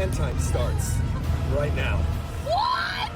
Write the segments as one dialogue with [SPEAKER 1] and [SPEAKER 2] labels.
[SPEAKER 1] Japan time starts right now.
[SPEAKER 2] What?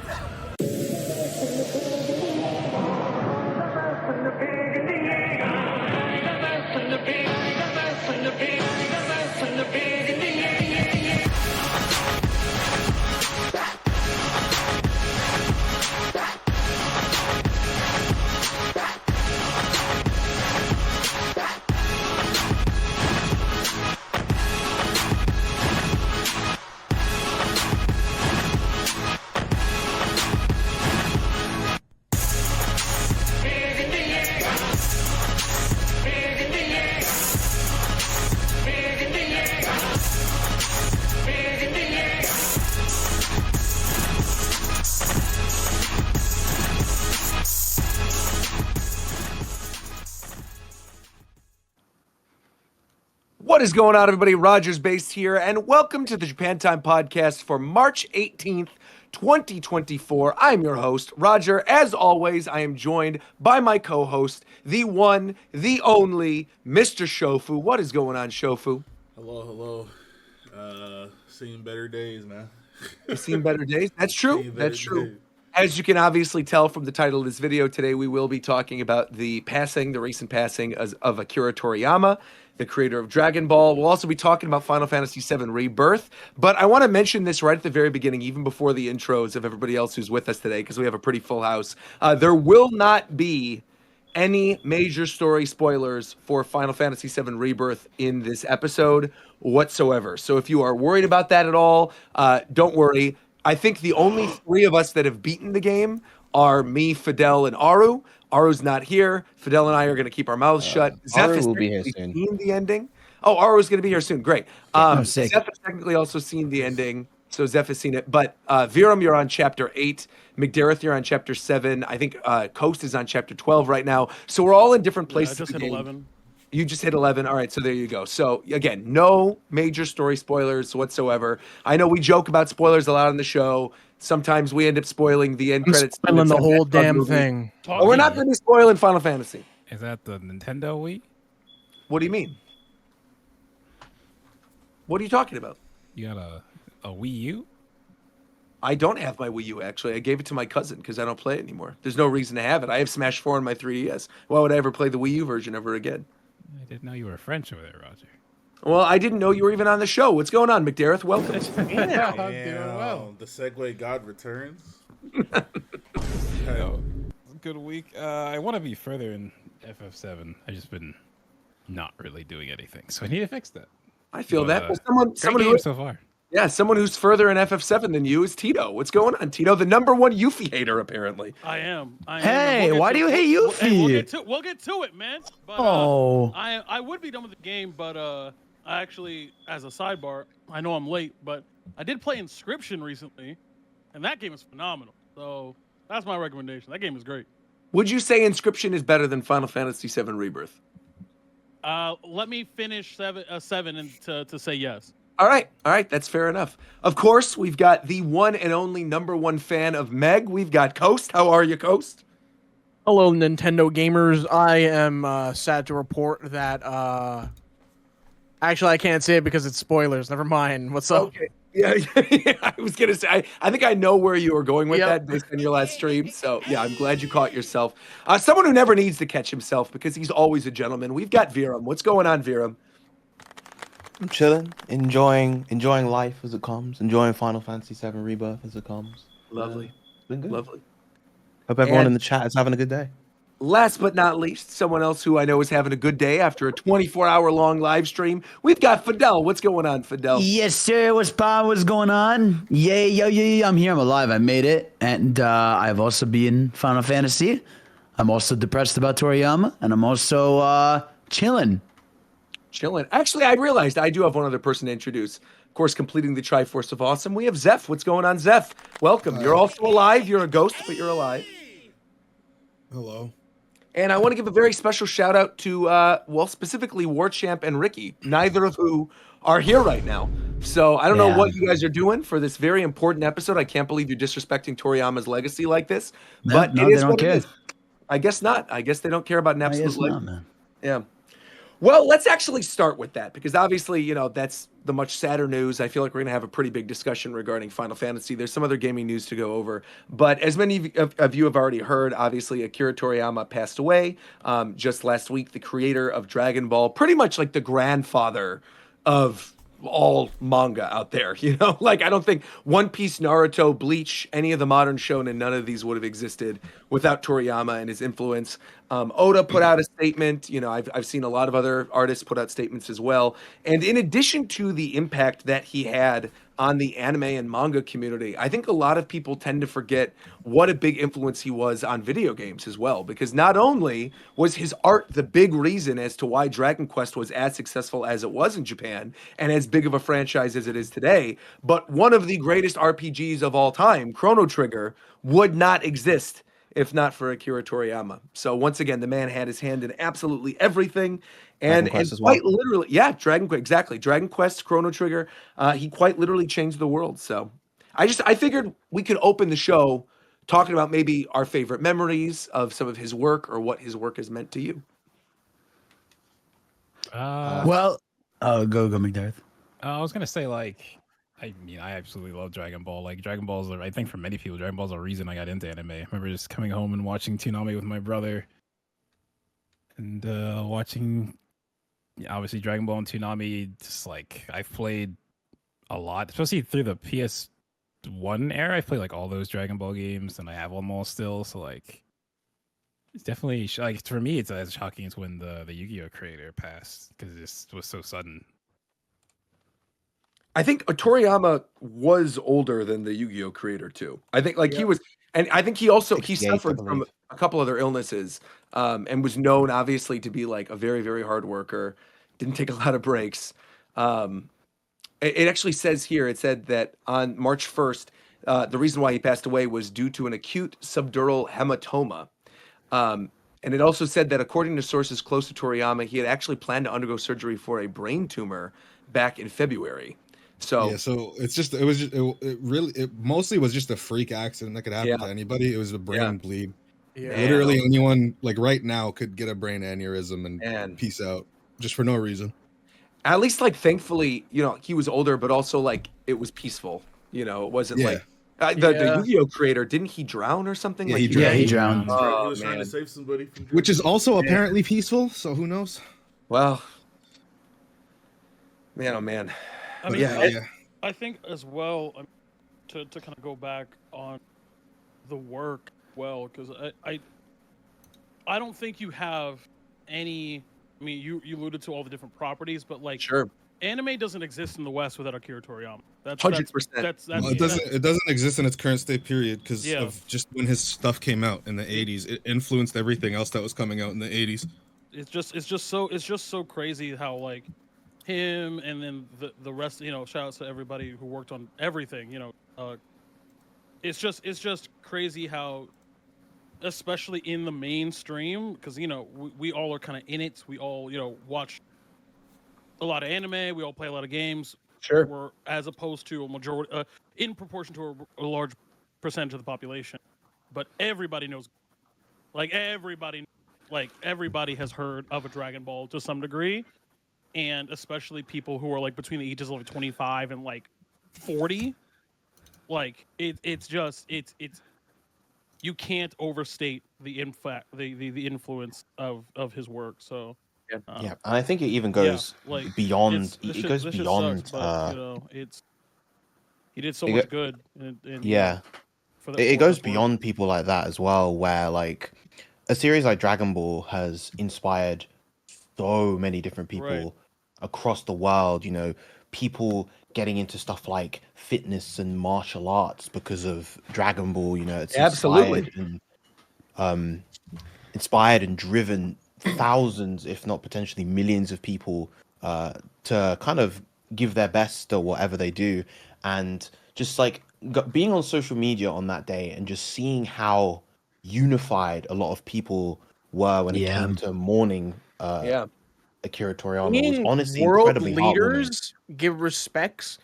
[SPEAKER 3] What is going on, everybody? Rogers Based here, and welcome to the Japan Time Podcast for March 18th, 2024. I'm your host, Roger. As always, I am joined by my co-host, the one, the only, Mr. Shofu. What is going on, Shofu?
[SPEAKER 4] Hello. Seen better days, man.
[SPEAKER 3] You've seen better days? That's true. That's true.
[SPEAKER 4] Days.
[SPEAKER 3] As you can obviously tell from the title of this video today, we will be talking about the recent passing of Akira Toriyama, the creator of Dragon Ball. We'll also be talking about Final Fantasy VII Rebirth. But I want to mention this right at the very beginning, even before the intros of everybody else who's with us today, because we have a pretty full house. There will not be any major story spoilers for Final Fantasy VII Rebirth in this episode whatsoever. So if you are worried about that at all, don't worry. I think the only three of us that have beaten the game are me, Fadel, and Aru. Aru's not here. Fidel and I are going to keep our mouths shut. Zeph has technically seen the ending. Oh, Aru's going to be here soon. Great. Zeph has technically also seen the ending, so Zeph has seen it. But Viram, you're on Chapter 8. McDareth, you're on Chapter 7. I think Coast is on Chapter 12 right now. So we're all in different places.
[SPEAKER 5] I just hit 11.
[SPEAKER 3] You just hit 11. All right, so there you go. So, again, no major story spoilers whatsoever. I know we joke about spoilers a lot on the show. Sometimes we end up spoiling the end credits.
[SPEAKER 6] Spoiling the whole damn thing.
[SPEAKER 3] Oh, we're not going to be spoiling Final Fantasy.
[SPEAKER 5] Is that the Nintendo Wii?
[SPEAKER 3] What do you mean? What are you talking about?
[SPEAKER 5] You got a Wii U?
[SPEAKER 3] I don't have my Wii U, actually. I gave it to my cousin because I don't play it anymore. There's no reason to have it. I have Smash 4 on my 3DS. Why would I ever play the Wii U version ever again?
[SPEAKER 5] I didn't know you were French over there, Roger.
[SPEAKER 3] Well, I didn't know you were even on the show. What's going on, McDareth? Welcome.
[SPEAKER 5] Yeah, I'm doing well.
[SPEAKER 4] The Segway God returns.
[SPEAKER 5] Good week. I want to be further in FF7. I've just been not really doing anything, so I need to fix that.
[SPEAKER 3] I feel that. Well, someone
[SPEAKER 5] who so far.
[SPEAKER 3] Yeah, someone who's further in FF7 than you is Tito. What's going on, Tito? The number one Yuffie hater, apparently.
[SPEAKER 2] I am.
[SPEAKER 6] Hey, why do you hate Yuffie?
[SPEAKER 2] We'll get to it, man. But, I would be done with the game, but I actually, as a sidebar, I know I'm late, but I did play Inscription recently, and that game is phenomenal. So that's my recommendation. That game is great.
[SPEAKER 3] Would you say Inscription is better than Final Fantasy VII Rebirth?
[SPEAKER 2] Let me finish 7 and to say yes.
[SPEAKER 3] All right, that's fair enough. Of course, we've got the one and only number one fan of Meg. We've got Coast. How are you, Coast?
[SPEAKER 6] Hello, Nintendo gamers. I am sad to report that actually I can't say it because it's spoilers. Never mind. What's up?
[SPEAKER 3] Okay. Yeah, I was gonna say. I think I know where you were going with that based on your last stream. So yeah, I'm glad you caught yourself. Someone who never needs to catch himself because he's always a gentleman. We've got Viram. What's going on, Viram?
[SPEAKER 7] I'm chilling, enjoying life as it comes, enjoying Final Fantasy VII Rebirth as it comes.
[SPEAKER 3] Lovely.
[SPEAKER 7] It's been good.
[SPEAKER 3] Lovely.
[SPEAKER 7] Hope everyone in the chat is having a good day.
[SPEAKER 3] Last but not least, someone else who I know is having a good day after a 24-hour-long live stream. We've got Fadel. What's going on, Fadel?
[SPEAKER 8] Yes, sir. What's going on? Yay, I'm here. I'm alive. I made it. And I've also been Final Fantasy. I'm also depressed about Toriyama. And I'm also chilling.
[SPEAKER 3] Actually, I realized I do have one other person to introduce. Of course, completing the Triforce of Awesome, we have Zeph. What's going on, Zeph? Welcome. You're also alive. You're a ghost, but you're alive.
[SPEAKER 4] Hello.
[SPEAKER 3] And I want to give a very special shout out to, specifically Warchamp and Ricky, neither of who are here right now. So I don't know what you guys are doing for this very important episode. I can't believe you're disrespecting Toriyama's legacy like this. But
[SPEAKER 8] no,
[SPEAKER 3] it is
[SPEAKER 8] they don't
[SPEAKER 3] what
[SPEAKER 8] care.
[SPEAKER 3] it is. I guess not. I guess they don't care about an absolute
[SPEAKER 8] not, man.
[SPEAKER 3] Yeah. Well, let's actually start with that because obviously, that's the much sadder news. I feel like we're going to have a pretty big discussion regarding Final Fantasy. There's some other gaming news to go over, but as many of you have already heard, obviously Akira Toriyama passed away just last week. The creator of Dragon Ball, pretty much like the grandfather of all manga out there, like I don't think One Piece, Naruto, Bleach, any of the modern shonen, none of these would have existed without Toriyama and his influence. Oda put out a statement. I've seen a lot of other artists put out statements as well. And in addition to the impact that he had on the anime and manga community, I think a lot of people tend to forget what a big influence he was on video games as well. Because not only was his art the big reason as to why Dragon Quest was as successful as it was in Japan and as big of a franchise as it is today, but one of the greatest RPGs of all time, Chrono Trigger, would not exist if not for Akira Toriyama. So once again, the man had his hand in absolutely everything. And quite literally, Dragon Quest, exactly. Dragon Quest, Chrono Trigger, he quite literally changed the world. So I figured we could open the show talking about maybe our favorite memories of some of his work or what his work has meant to you.
[SPEAKER 8] Go McDarth.
[SPEAKER 5] I was gonna say I absolutely love Dragon Ball. Like Dragon Ball's, I think for many people, Dragon Ball's a reason I got into anime. I remember just coming home and watching Toonami with my brother, and watching, obviously Dragon Ball and Toonami. Just I've played a lot, especially through the PS1 era. I've played all those Dragon Ball games, and I have them all still. So it's definitely for me, it's as shocking as when the Yu-Gi-Oh creator passed because it just was so sudden.
[SPEAKER 3] I think Toriyama was older than the Yu-Gi-Oh creator too. I think he was, and I think he suffered from a couple other illnesses, and was known obviously to be a very, very hard worker. Didn't take a lot of breaks. It actually says here, it said that on March 1st, the reason why he passed away was due to an acute subdural hematoma. And it also said that according to sources close to Toriyama, he had actually planned to undergo surgery for a brain tumor back in February. So it mostly was just a freak accident that could happen to anybody. It was a brain bleed.
[SPEAKER 6] Yeah.
[SPEAKER 4] Literally anyone right now could get a brain aneurysm and peace out just for no reason.
[SPEAKER 3] At least thankfully, he was older, but also it was peaceful. It wasn't the Yu-Gi-Oh creator, didn't he drown or something?
[SPEAKER 4] Yeah,
[SPEAKER 8] he drowned.
[SPEAKER 4] He was trying to save somebody from which is also apparently peaceful, so who knows?
[SPEAKER 3] Well, man, oh man.
[SPEAKER 2] I mean, I think as well, to kind of go back on the work, because I don't think you have any. I mean, you alluded to all the different properties, but
[SPEAKER 3] sure,
[SPEAKER 2] anime doesn't exist in the West without Akira Toriyama. That's
[SPEAKER 3] 100%.
[SPEAKER 4] It doesn't exist in its current state period because of just when his stuff came out in the 80s. It influenced everything else that was coming out in the 80s.
[SPEAKER 2] It's just so crazy how him and then the rest, shout out to everybody who worked on everything, it's just crazy how, especially in the mainstream, because we all are kind of in it, we all watch a lot of anime, we all play a lot of games,
[SPEAKER 3] sure,
[SPEAKER 2] as opposed to a majority in proportion to a large percentage of the population, but everybody knows, everybody has heard of a Dragon Ball to some degree. And especially people who are between the ages of 25 and 40, it's you can't overstate the influence of his work. So
[SPEAKER 7] and I think it even goes beyond. It goes beyond.
[SPEAKER 2] Sucks, but, he did so much good.
[SPEAKER 7] It goes beyond people like that as well, where a series like Dragon Ball has inspired so many different people across the world, people getting into stuff like fitness and martial arts because of Dragon Ball, it's
[SPEAKER 3] absolutely
[SPEAKER 7] inspired and driven thousands, if not potentially millions of people to kind of give their best to whatever they do. And just being on social media on that day and just seeing how unified a lot of people were when it came to mourning Akira Toriyama was honestly incredibly
[SPEAKER 6] leaders give respects,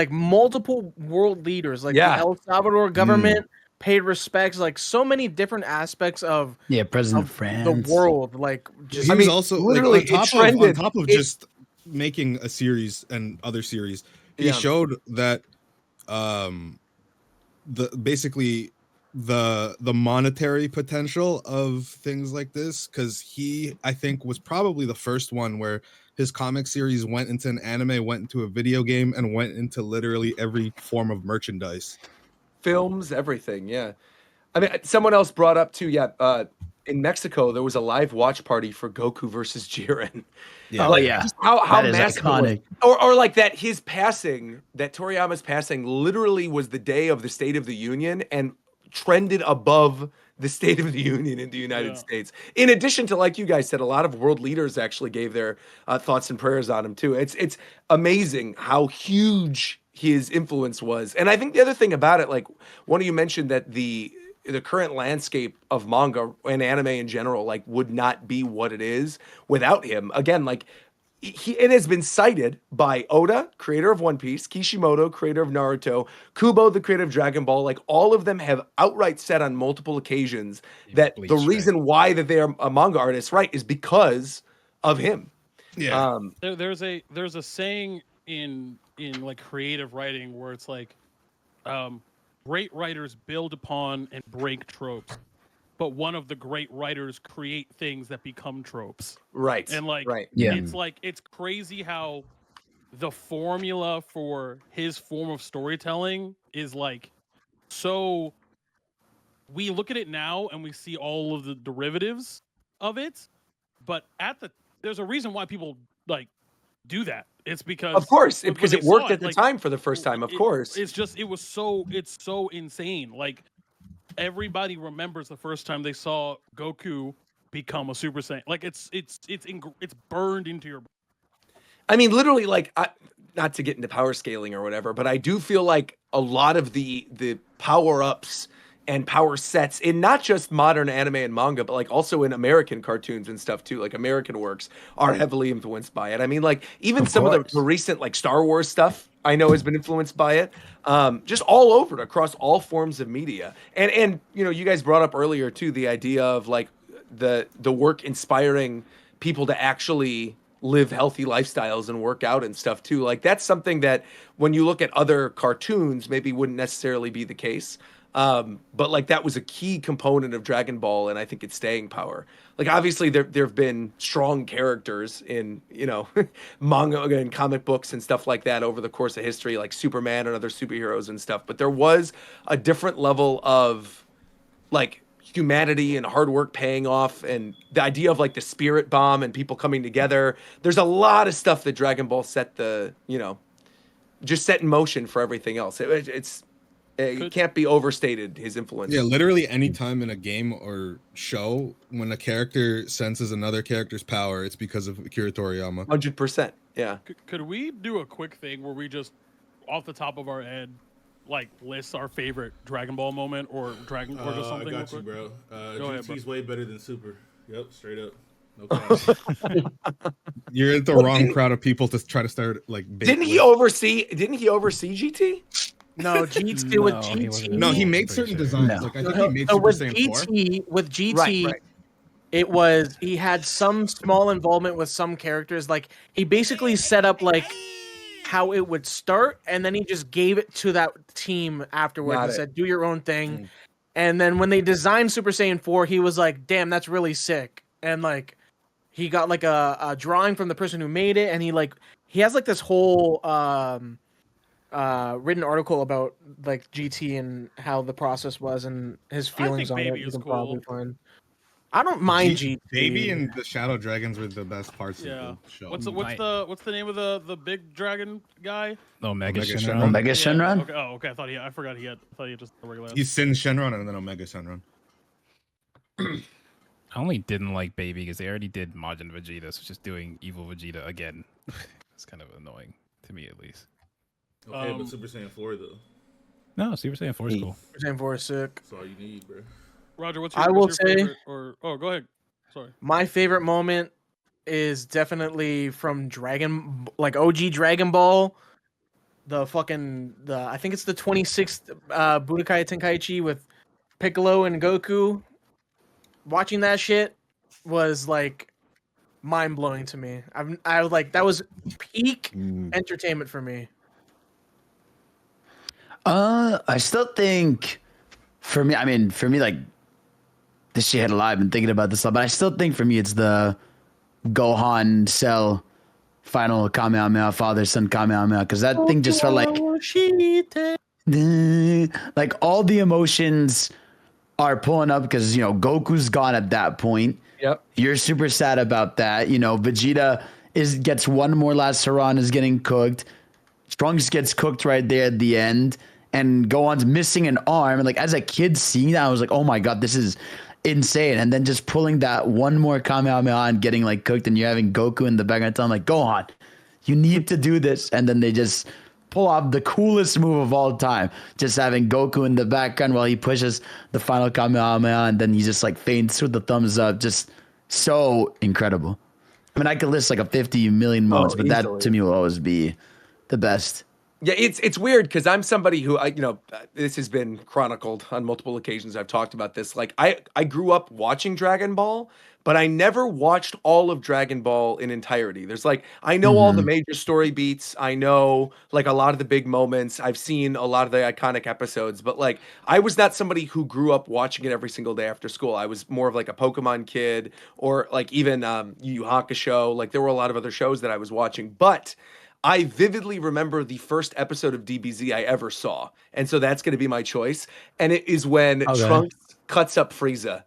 [SPEAKER 6] multiple world leaders, the El Salvador government, paid respects, like so many different aspects of
[SPEAKER 8] President
[SPEAKER 6] of
[SPEAKER 8] of France.
[SPEAKER 6] the world. Like just
[SPEAKER 4] He was also
[SPEAKER 3] literally,
[SPEAKER 4] like, on
[SPEAKER 3] it
[SPEAKER 4] top of
[SPEAKER 3] trended.
[SPEAKER 4] just making a series and other series. He showed that basically the monetary potential of things like this, because he, I think, was probably the first one where his comic series went into an anime, went into a video game, and went into literally every form of merchandise.
[SPEAKER 3] Films, everything. Yeah. I mean, someone else brought up too. Yeah. In Mexico, there was a live watch party for Goku versus Jiren.
[SPEAKER 4] Yeah.
[SPEAKER 8] Oh, yeah.
[SPEAKER 3] Just how
[SPEAKER 8] That is
[SPEAKER 3] massive it was.
[SPEAKER 8] iconic.
[SPEAKER 3] Or like that his passing, that Toriyama's passing literally was the day of the State of the Union and trended above the State of the Union in the United States. In addition to, like you guys said, a lot of world leaders actually gave their thoughts and prayers on him too. It's amazing how huge his influence was. And I think the other thing about it, like one of you mentioned that the current landscape of manga and anime in general, like, would not be what it is without him. Again, like, it has been cited by Oda, creator of One Piece, Kishimoto, creator of Naruto, Kubo, the creator of Dragon Ball. Like, all of them have outright said on multiple occasions that the reason why that they are a manga artist, right, is because of him.
[SPEAKER 4] Yeah.
[SPEAKER 2] There's a saying in like creative writing where it's like, great writers build upon and break tropes, but one of the great writers create things that become tropes.
[SPEAKER 3] Right.
[SPEAKER 2] And like,
[SPEAKER 8] Yeah.
[SPEAKER 2] it's crazy how the formula for his form of storytelling is like, so we look at it now and we see all of the derivatives of it, but there's a reason why people like do that. It's because,
[SPEAKER 3] of course,
[SPEAKER 2] when
[SPEAKER 3] because
[SPEAKER 2] they
[SPEAKER 3] it worked
[SPEAKER 2] saw
[SPEAKER 3] at the time for the first time. Of course,
[SPEAKER 2] it's so insane. Like, everybody remembers the first time they saw Goku become a Super Saiyan. Like, it's burned into your.
[SPEAKER 3] I mean, literally, like, not to get into power scaling or whatever, but I do feel like a lot of the power ups and power sets in not just modern anime and manga, but like also in American cartoons and stuff too, like American works, are heavily influenced by it. I mean, like, even some of the recent like Star Wars stuff I know has been influenced by it. Just all over it, across all forms of media. And you know, you guys brought up earlier too the idea of like the work inspiring people to actually live healthy lifestyles and work out and stuff too. Like, that's something that when you look at other cartoons maybe wouldn't necessarily be the case. But like, that was a key component of Dragon Ball, and I think its staying power. Like, obviously there have been strong characters in, you know, manga and comic books and stuff like that over the course of history, like Superman and other superheroes and stuff, but there was a different level of like humanity and hard work paying off, and the idea of like the spirit bomb and people coming together. There's a lot of stuff that Dragon Ball set in motion for everything else. It can't be overstated, his influence.
[SPEAKER 4] Yeah, literally any time in a game or show when a character senses another character's power, it's because of Akira Toriyama.
[SPEAKER 3] 100%. Yeah.
[SPEAKER 2] Could we do a quick thing where we just, off the top of our head, like, list our favorite Dragon Ball moment or just something?
[SPEAKER 9] I got you, bro. GT's
[SPEAKER 2] ahead,
[SPEAKER 9] way better than Super. Yep, straight up. No problem.
[SPEAKER 4] You're in the wrong crowd of people to try to start like.
[SPEAKER 3] Didn't he oversee GT?
[SPEAKER 6] No, GT with GT.
[SPEAKER 4] No, he made certain designs. Like, I think he made Super Saiyan 4.
[SPEAKER 6] With GT,
[SPEAKER 3] right.
[SPEAKER 6] It was, he had some small involvement with some characters. Like, he basically set up like how it would start, and then he just gave it to that team afterwards and said, "Do your own thing." And then when they designed Super Saiyan 4, he was like, "Damn, that's really sick." And like, he got like a drawing from the person who made it, and he has like this whole written article about like GT and how the process was and his feelings on it. You can probably find. I don't mind GT.
[SPEAKER 4] Baby and the Shadow Dragons were the best parts of the show.
[SPEAKER 2] What's the name of the big dragon guy?
[SPEAKER 5] Omega
[SPEAKER 8] Shenron. Omega Shenron.
[SPEAKER 2] Okay. Oh, okay. I thought he had just the regular.
[SPEAKER 4] He's Sin Shenron and then Omega Shenron.
[SPEAKER 5] I only didn't like Baby because they already did Majin Vegeta, so just doing evil Vegeta again. It's kind of annoying to me, at least.
[SPEAKER 9] Okay, but Super Saiyan 4 though.
[SPEAKER 5] No, Super Saiyan 4 is cool.
[SPEAKER 6] Super Saiyan 4 is sick.
[SPEAKER 9] That's all you need, bro.
[SPEAKER 2] Roger, what's your favorite? Go ahead. Sorry.
[SPEAKER 6] My favorite moment is definitely from OG Dragon Ball. I think it's the 26th Budokai Tenkaichi with Piccolo and Goku, watching that shit was like mind blowing to me. I was like, that was peak entertainment for me.
[SPEAKER 8] I still think for me, like this shit had a lot. I've been thinking about this a lot, but I still think for me it's the Gohan Cell final Kamehameha, father son Kamehameha, because that thing just felt like all the emotions are pulling up because Goku's gone at that point.
[SPEAKER 3] Yep.
[SPEAKER 8] You're super sad about that. Vegeta gets one more last hurrah and is getting cooked. Trunks gets cooked right there at the end, and Gohan's missing an arm. And like as a kid seeing that, I was like, oh my god, this is insane. And then just pulling that one more Kamehameha and getting like cooked, and you're having Goku in the background telling like, Gohan, you need to do this. And then they just pull off the coolest move of all time, just having Goku in the background while he pushes the final Kamehameha, and then he just like faints with the thumbs up. Just so incredible. I mean, I could list like a 50 million moments, but
[SPEAKER 3] easily.
[SPEAKER 8] that to me will always be the best.
[SPEAKER 3] Yeah, it's weird because I'm somebody who this has been chronicled on multiple occasions. I've talked about this. Like I grew up watching Dragon Ball, but I never watched all of Dragon Ball in entirety. There's like I know all the major story beats. I know like a lot of the big moments. I've seen a lot of the iconic episodes, but like I was not somebody who grew up watching it every single day after school. I was more of like a Pokemon kid, or like even Yu Yu Hakusho. Like there were a lot of other shows that I was watching, but I vividly remember the first episode of DBZ I ever saw. And so that's going to be my choice. And it is when Trunks cuts up Frieza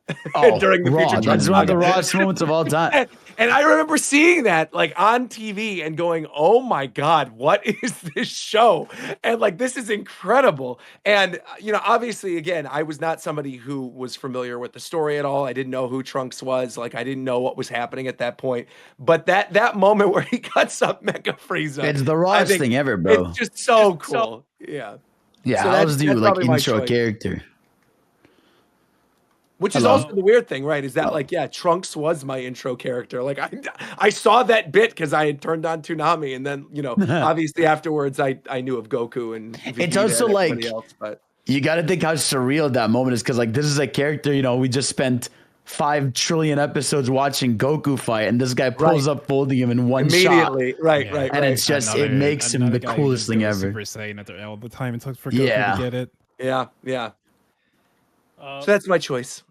[SPEAKER 3] during the Future Trunks.
[SPEAKER 8] That's one of the rawest moments of all time.
[SPEAKER 3] And I remember seeing that like on TV and going, oh my God, what is this show? And like, this is incredible. And, obviously, again, I was not somebody who was familiar with the story at all. I didn't know who Trunks was. Like, I didn't know what was happening at that point. But that moment where he cuts up Mecha Frieza.
[SPEAKER 8] It's the rawest thing ever, bro.
[SPEAKER 3] It's just so cool. Yeah.
[SPEAKER 8] Yeah,
[SPEAKER 3] So
[SPEAKER 8] I always do like
[SPEAKER 3] probably my
[SPEAKER 8] intro
[SPEAKER 3] choice.
[SPEAKER 8] character.
[SPEAKER 3] Which is also the weird thing, right? Is that like, yeah, Trunks was my intro character. Like I saw that bit because I had turned on Toonami, and then obviously afterwards I knew of Goku and Vegeta.
[SPEAKER 8] It's also
[SPEAKER 3] and
[SPEAKER 8] like
[SPEAKER 3] everybody else, but
[SPEAKER 8] you got to think how surreal that moment is, because like this is a character we just spent 5 trillion episodes watching Goku fight, and this guy pulls up folding him in one
[SPEAKER 3] immediately,
[SPEAKER 8] shot.
[SPEAKER 3] right,
[SPEAKER 8] And it's just it makes him the coolest thing ever.
[SPEAKER 5] Super Saiyan at all the time. It took for Goku to get it.
[SPEAKER 3] Yeah. So that's my choice.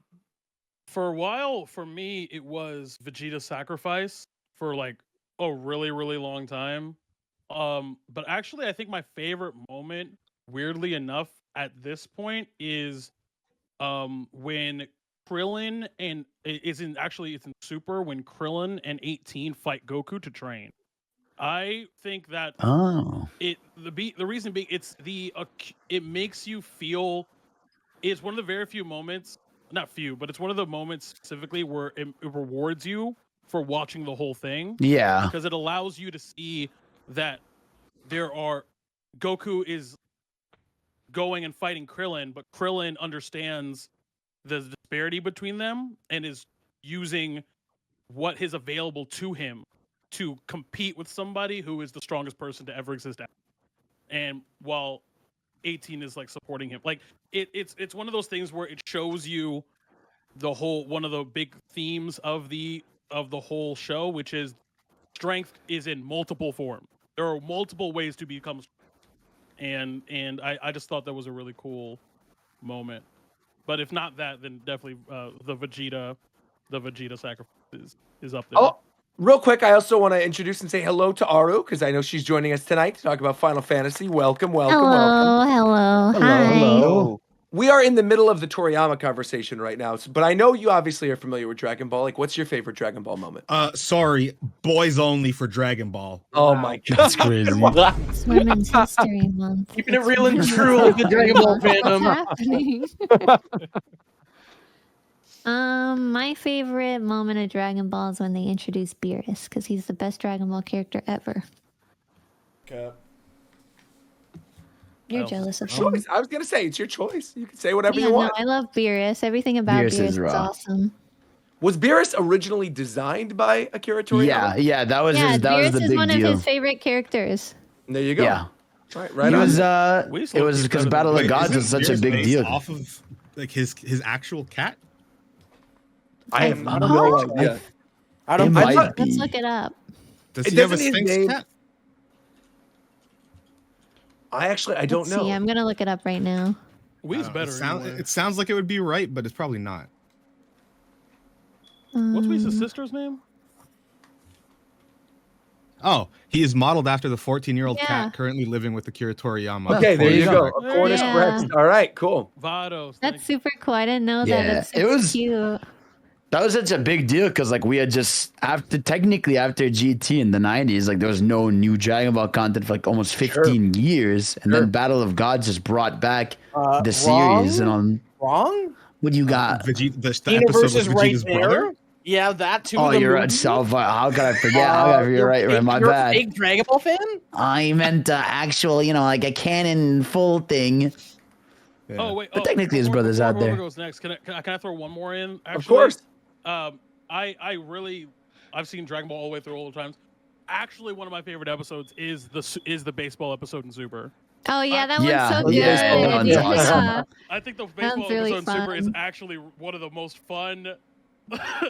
[SPEAKER 2] For a while, for me, it was Vegeta's sacrifice for like a really, really long time. But actually, I think my favorite moment, weirdly enough, at this point is when Krillin and it's in Super when Krillin and 18 fight Goku to train. I think that the reason being it makes you feel, it's one of the very few moments. Not few, but it's one of the moments specifically where it rewards you for watching the whole thing.
[SPEAKER 8] Yeah.
[SPEAKER 2] Because it allows you to see that Goku is going and fighting Krillin, but Krillin understands the disparity between them and is using what is available to him to compete with somebody who is the strongest person to ever exist. And while 18 is like supporting him, like it's one of those things where it shows you one of the big themes of the whole show, which is strength is in multiple forms. There are multiple ways to become strong. And I just thought that was a really cool moment. But if not that, then definitely the Vegeta sacrifice is up there.
[SPEAKER 3] Oh, real quick, I also want to introduce and say hello to Aru, because I know she's joining us tonight to talk about Final Fantasy. Welcome.
[SPEAKER 10] Hello. Hi.
[SPEAKER 3] We are in the middle of the Toriyama conversation right now, but I know you obviously are familiar with Dragon Ball. Like, what's your favorite Dragon Ball moment?
[SPEAKER 4] Sorry, boys only for Dragon Ball.
[SPEAKER 3] Oh my God,
[SPEAKER 8] that's crazy.
[SPEAKER 10] It's Women's History Month.
[SPEAKER 6] Keeping it real and true with the Dragon Ball fandom.
[SPEAKER 10] What's happening? My favorite moment of Dragon Ball is when they introduced Beerus, because he's the best Dragon Ball character ever.
[SPEAKER 9] Cap.
[SPEAKER 10] You're jealous of
[SPEAKER 3] Choice.
[SPEAKER 10] him.
[SPEAKER 3] I was gonna say it's your choice. You can say whatever
[SPEAKER 10] Yeah,
[SPEAKER 3] you want.
[SPEAKER 10] no, I love Beerus. Everything about
[SPEAKER 8] Beerus
[SPEAKER 10] Beerus
[SPEAKER 8] is
[SPEAKER 10] is
[SPEAKER 8] raw.
[SPEAKER 10] awesome.
[SPEAKER 3] Was Beerus originally designed by Akira Toriyama?
[SPEAKER 8] Yeah, that was
[SPEAKER 10] Yeah,
[SPEAKER 8] his, that
[SPEAKER 10] Beerus
[SPEAKER 8] was the
[SPEAKER 10] is
[SPEAKER 8] big
[SPEAKER 10] one
[SPEAKER 8] deal.
[SPEAKER 10] of his favorite characters.
[SPEAKER 3] There you go.
[SPEAKER 8] Yeah.
[SPEAKER 3] Right
[SPEAKER 8] He
[SPEAKER 3] on.
[SPEAKER 8] was
[SPEAKER 2] We
[SPEAKER 8] it
[SPEAKER 2] still
[SPEAKER 8] was
[SPEAKER 2] keep
[SPEAKER 8] because
[SPEAKER 2] better than-
[SPEAKER 8] Battle of
[SPEAKER 4] Wait,
[SPEAKER 8] Gods
[SPEAKER 4] isn't
[SPEAKER 8] was such a
[SPEAKER 4] Beerus
[SPEAKER 8] big
[SPEAKER 4] based
[SPEAKER 8] deal.
[SPEAKER 4] off of like his actual cat?
[SPEAKER 3] I have
[SPEAKER 10] I
[SPEAKER 3] no idea.
[SPEAKER 6] I don't.
[SPEAKER 8] It
[SPEAKER 6] I
[SPEAKER 8] might
[SPEAKER 6] thought-
[SPEAKER 8] be.
[SPEAKER 10] Let's look it up.
[SPEAKER 4] Does
[SPEAKER 3] It
[SPEAKER 4] he have a
[SPEAKER 3] doesn't his
[SPEAKER 4] Sphinx
[SPEAKER 3] name-
[SPEAKER 4] cat?
[SPEAKER 3] I don't
[SPEAKER 10] Let's
[SPEAKER 3] know.
[SPEAKER 10] see. I'm gonna look it up right now.
[SPEAKER 2] We's better. Anyway.
[SPEAKER 4] It sounds like it would be right, but it's probably not.
[SPEAKER 2] What's Wee's sister's name?
[SPEAKER 4] Oh, he is modeled after the 14-year-old
[SPEAKER 10] Yeah.
[SPEAKER 4] cat currently living with Akira Toriyama.
[SPEAKER 3] Okay, there
[SPEAKER 8] There
[SPEAKER 3] you
[SPEAKER 8] you
[SPEAKER 3] go.
[SPEAKER 8] go.
[SPEAKER 3] A Cornish
[SPEAKER 10] Yeah.
[SPEAKER 3] Rex. All right, cool.
[SPEAKER 2] Vados.
[SPEAKER 10] That's super cool. I didn't know
[SPEAKER 8] Yeah,
[SPEAKER 10] that. It's
[SPEAKER 8] it was-
[SPEAKER 10] cute.
[SPEAKER 8] That was such a big deal because like we had just after GT in the 90s, like there was no new Dragon Ball content for like almost 15 years, and
[SPEAKER 3] Sure.
[SPEAKER 8] then Battle of Gods just brought back the
[SPEAKER 6] wrong?
[SPEAKER 8] series. And on
[SPEAKER 6] Wrong?
[SPEAKER 8] what you got?
[SPEAKER 4] The episode
[SPEAKER 6] Universe
[SPEAKER 4] with
[SPEAKER 6] is right
[SPEAKER 4] Vegeta's
[SPEAKER 6] there.
[SPEAKER 4] brother.
[SPEAKER 6] Yeah, that too.
[SPEAKER 8] Oh,
[SPEAKER 6] the
[SPEAKER 8] you're
[SPEAKER 6] movie.
[SPEAKER 8] right. How could I forget? How could I forget? Right, my
[SPEAKER 6] you're
[SPEAKER 8] bad.
[SPEAKER 6] a big Dragon Ball fan?
[SPEAKER 8] I meant actual, like a canon full thing.
[SPEAKER 4] Yeah.
[SPEAKER 2] Oh wait,
[SPEAKER 8] But technically his
[SPEAKER 2] before-
[SPEAKER 8] brother's
[SPEAKER 2] before
[SPEAKER 8] out
[SPEAKER 2] whoever
[SPEAKER 8] there.
[SPEAKER 2] Goes next. Can I throw one more in? Actually?
[SPEAKER 3] Of course.
[SPEAKER 2] I've seen Dragon Ball all the way through all the times. Actually, one of my favorite episodes is the baseball episode in Super.
[SPEAKER 10] Oh yeah, that
[SPEAKER 8] Yeah.
[SPEAKER 10] one's so good.
[SPEAKER 8] Yeah, that one's awesome.
[SPEAKER 2] I think the
[SPEAKER 10] That
[SPEAKER 2] baseball
[SPEAKER 10] one's really
[SPEAKER 2] episode in Super is
[SPEAKER 10] fun.
[SPEAKER 2] actually one of the most fun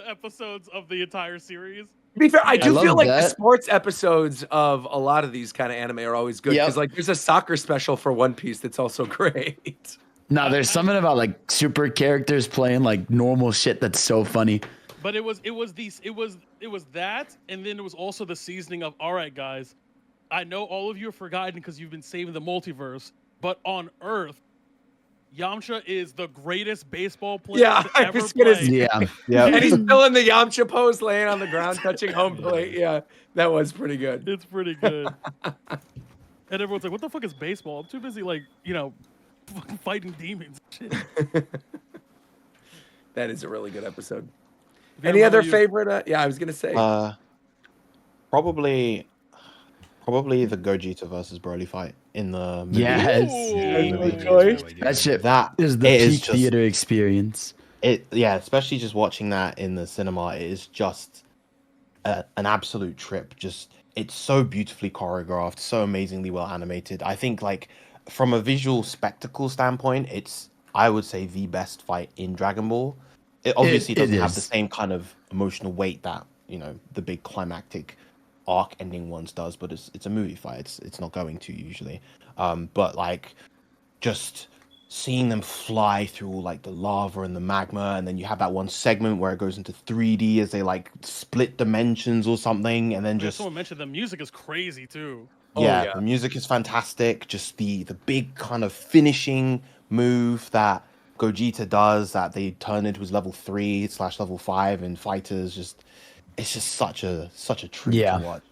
[SPEAKER 2] episodes of the entire series.
[SPEAKER 3] To be fair, I do
[SPEAKER 8] love
[SPEAKER 3] feel like the
[SPEAKER 8] that.
[SPEAKER 3] sports episodes of a lot of these kind of anime are always good
[SPEAKER 8] Yep.
[SPEAKER 3] because, like, there's a soccer special for One Piece that's also great.
[SPEAKER 8] No, there's something about like super characters playing like normal shit that's so funny.
[SPEAKER 2] But it was that, and then it was also the seasoning of, all right, guys, I know all of you have forgotten because you've been saving the multiverse, but on Earth, Yamcha is the greatest baseball player
[SPEAKER 3] Yeah,
[SPEAKER 2] to
[SPEAKER 3] I
[SPEAKER 2] ever
[SPEAKER 3] was gonna
[SPEAKER 2] play.
[SPEAKER 3] say-
[SPEAKER 8] Yeah.
[SPEAKER 7] Yeah.
[SPEAKER 3] And he's still in the Yamcha pose, laying on the ground, touching home plate. Yeah, that was pretty good.
[SPEAKER 2] It's pretty good. And everyone's like, what the fuck is baseball? I'm too busy, like, fucking fighting demons and shit.
[SPEAKER 3] That is a really good episode.
[SPEAKER 2] Yeah,
[SPEAKER 3] Any
[SPEAKER 2] what
[SPEAKER 3] other
[SPEAKER 2] about you?
[SPEAKER 3] favorite? Yeah, I was gonna say.
[SPEAKER 7] Probably the Gogeta versus Broly fight in the movie.
[SPEAKER 8] Yes.
[SPEAKER 2] Ooh.
[SPEAKER 8] That shit
[SPEAKER 7] That
[SPEAKER 8] is the
[SPEAKER 7] it is
[SPEAKER 8] peak
[SPEAKER 7] just-
[SPEAKER 8] theater experience.
[SPEAKER 7] Especially just watching that in the cinema, it is just an absolute trip. Just it's so beautifully choreographed, so amazingly well animated. I think like from a visual spectacle standpoint, it's I would say the best fight in Dragon Ball. It obviously
[SPEAKER 8] It
[SPEAKER 7] doesn't have
[SPEAKER 8] is.
[SPEAKER 7] the same kind of emotional weight that the big climactic arc ending ones does, but it's a movie fight. It's not going to usually. But like just seeing them fly through like the lava and the magma, and then you have that one segment where it goes into 3D as they like split dimensions or something, and then
[SPEAKER 2] Yeah,
[SPEAKER 7] just
[SPEAKER 2] someone mentioned the music is crazy too.
[SPEAKER 7] yeah,
[SPEAKER 3] yeah.
[SPEAKER 7] the music is fantastic. Just the big kind of finishing move that Gogeta does that they turn into his level 3/level 5 in fighters. It's just such a treat
[SPEAKER 8] Yeah.
[SPEAKER 7] to watch.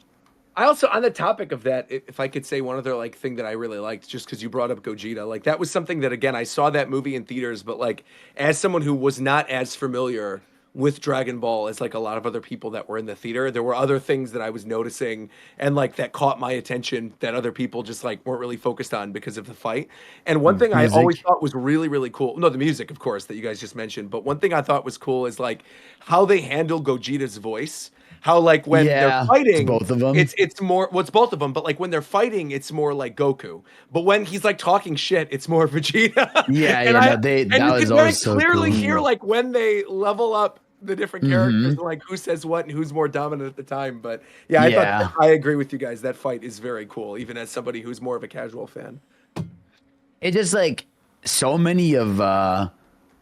[SPEAKER 3] I also, on the topic of that, if I could say one other like thing that I really liked, just because you brought up Gogeta, like that was something that again I saw that movie in theaters, but like as someone who was not as familiar with Dragon Ball as like a lot of other people that were in the theater, there were other things that I was noticing and like that caught my attention that other people just like weren't really focused on because of the fight. And one thing I
[SPEAKER 8] Music.
[SPEAKER 3] always thought was really, really cool. No, the music, of course, that you guys just mentioned. But one thing I thought was cool is like how they handle Gogeta's voice. How like when
[SPEAKER 8] Yeah,
[SPEAKER 3] they're
[SPEAKER 8] it's
[SPEAKER 3] fighting,
[SPEAKER 8] both of them.
[SPEAKER 3] it's more it's both of them, but like when they're fighting, it's more like Goku. But when he's like talking shit, it's more Vegeta.
[SPEAKER 8] Yeah,
[SPEAKER 3] and
[SPEAKER 8] yeah,
[SPEAKER 3] I,
[SPEAKER 8] no, they-
[SPEAKER 3] and
[SPEAKER 8] that
[SPEAKER 3] you
[SPEAKER 8] was
[SPEAKER 3] can very
[SPEAKER 8] always so
[SPEAKER 3] clearly
[SPEAKER 8] cool.
[SPEAKER 3] hear like when they level up the different
[SPEAKER 8] Mm-hmm.
[SPEAKER 3] characters, like who says what and who's more dominant at the time. But yeah, I thought I agree with you guys. That fight is very cool, even as somebody who's more of a casual fan.
[SPEAKER 8] It just like so many of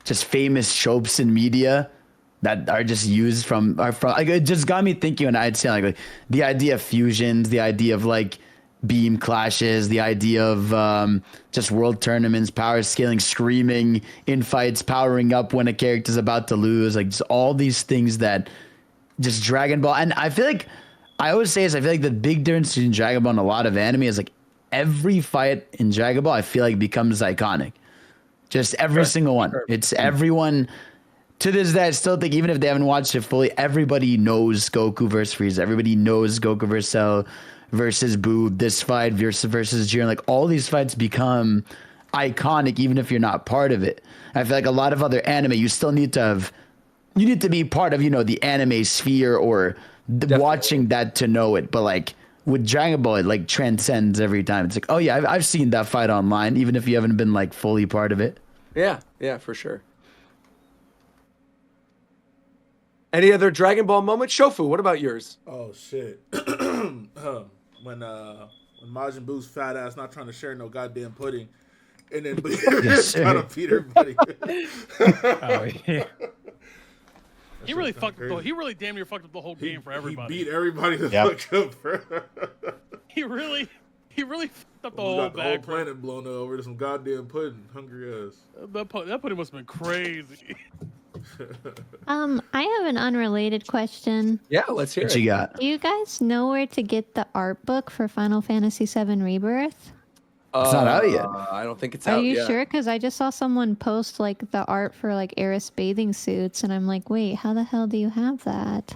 [SPEAKER 8] just famous tropes in media that are just used from like it just got me thinking when I'd say like the idea of fusions, the idea of like beam clashes, the idea of just world tournaments, power scaling, screaming in fights, powering up when a character's about to lose, like just all these things that just Dragon Ball. And I feel like I always say this, I feel like the big difference between Dragon Ball and a lot of anime is like every fight in Dragon Ball I feel like becomes iconic. Just every single one. It's everyone. To this day, I still think even if they haven't watched it fully, everybody knows Goku versus Frieza. Everybody knows Goku versus Cell versus Boo. This fight versus Jiren. Like all these fights become iconic, even if you're not part of it. I feel like a lot of other anime, you still need to be part of the anime sphere or watching that to know it. But like with Dragon Ball, it like transcends every time. It's like, oh yeah, I've seen that fight online, even if you haven't been like fully part of it.
[SPEAKER 3] Yeah, for sure. Any other Dragon Ball moments? Shofu, what about yours?
[SPEAKER 9] Oh shit. When Majin Buu's fat ass not trying to share no goddamn pudding, and then
[SPEAKER 8] Yes,
[SPEAKER 9] trying to feed everybody.
[SPEAKER 5] Oh yeah.
[SPEAKER 2] He really fucked. He really damn near fucked up the whole game for everybody.
[SPEAKER 9] He beat everybody the fuck up, bro.
[SPEAKER 2] He really fucked up the
[SPEAKER 9] We
[SPEAKER 2] whole
[SPEAKER 9] got the whole
[SPEAKER 2] bag. Bro.
[SPEAKER 9] planet blown over to some goddamn pudding. Hungry ass.
[SPEAKER 2] That pudding must have been crazy.
[SPEAKER 10] I have an unrelated question.
[SPEAKER 3] Yeah, let's hear
[SPEAKER 8] What
[SPEAKER 3] it.
[SPEAKER 8] you got?
[SPEAKER 10] Do you guys know where to get the art book for Final Fantasy VII Rebirth?
[SPEAKER 8] It's not out yet.
[SPEAKER 3] I don't think it's
[SPEAKER 10] Are
[SPEAKER 3] out
[SPEAKER 10] you
[SPEAKER 3] yet.
[SPEAKER 10] sure? Because I just saw someone post like the art for like Eris bathing suits, and I'm like, wait, how the hell do you have that?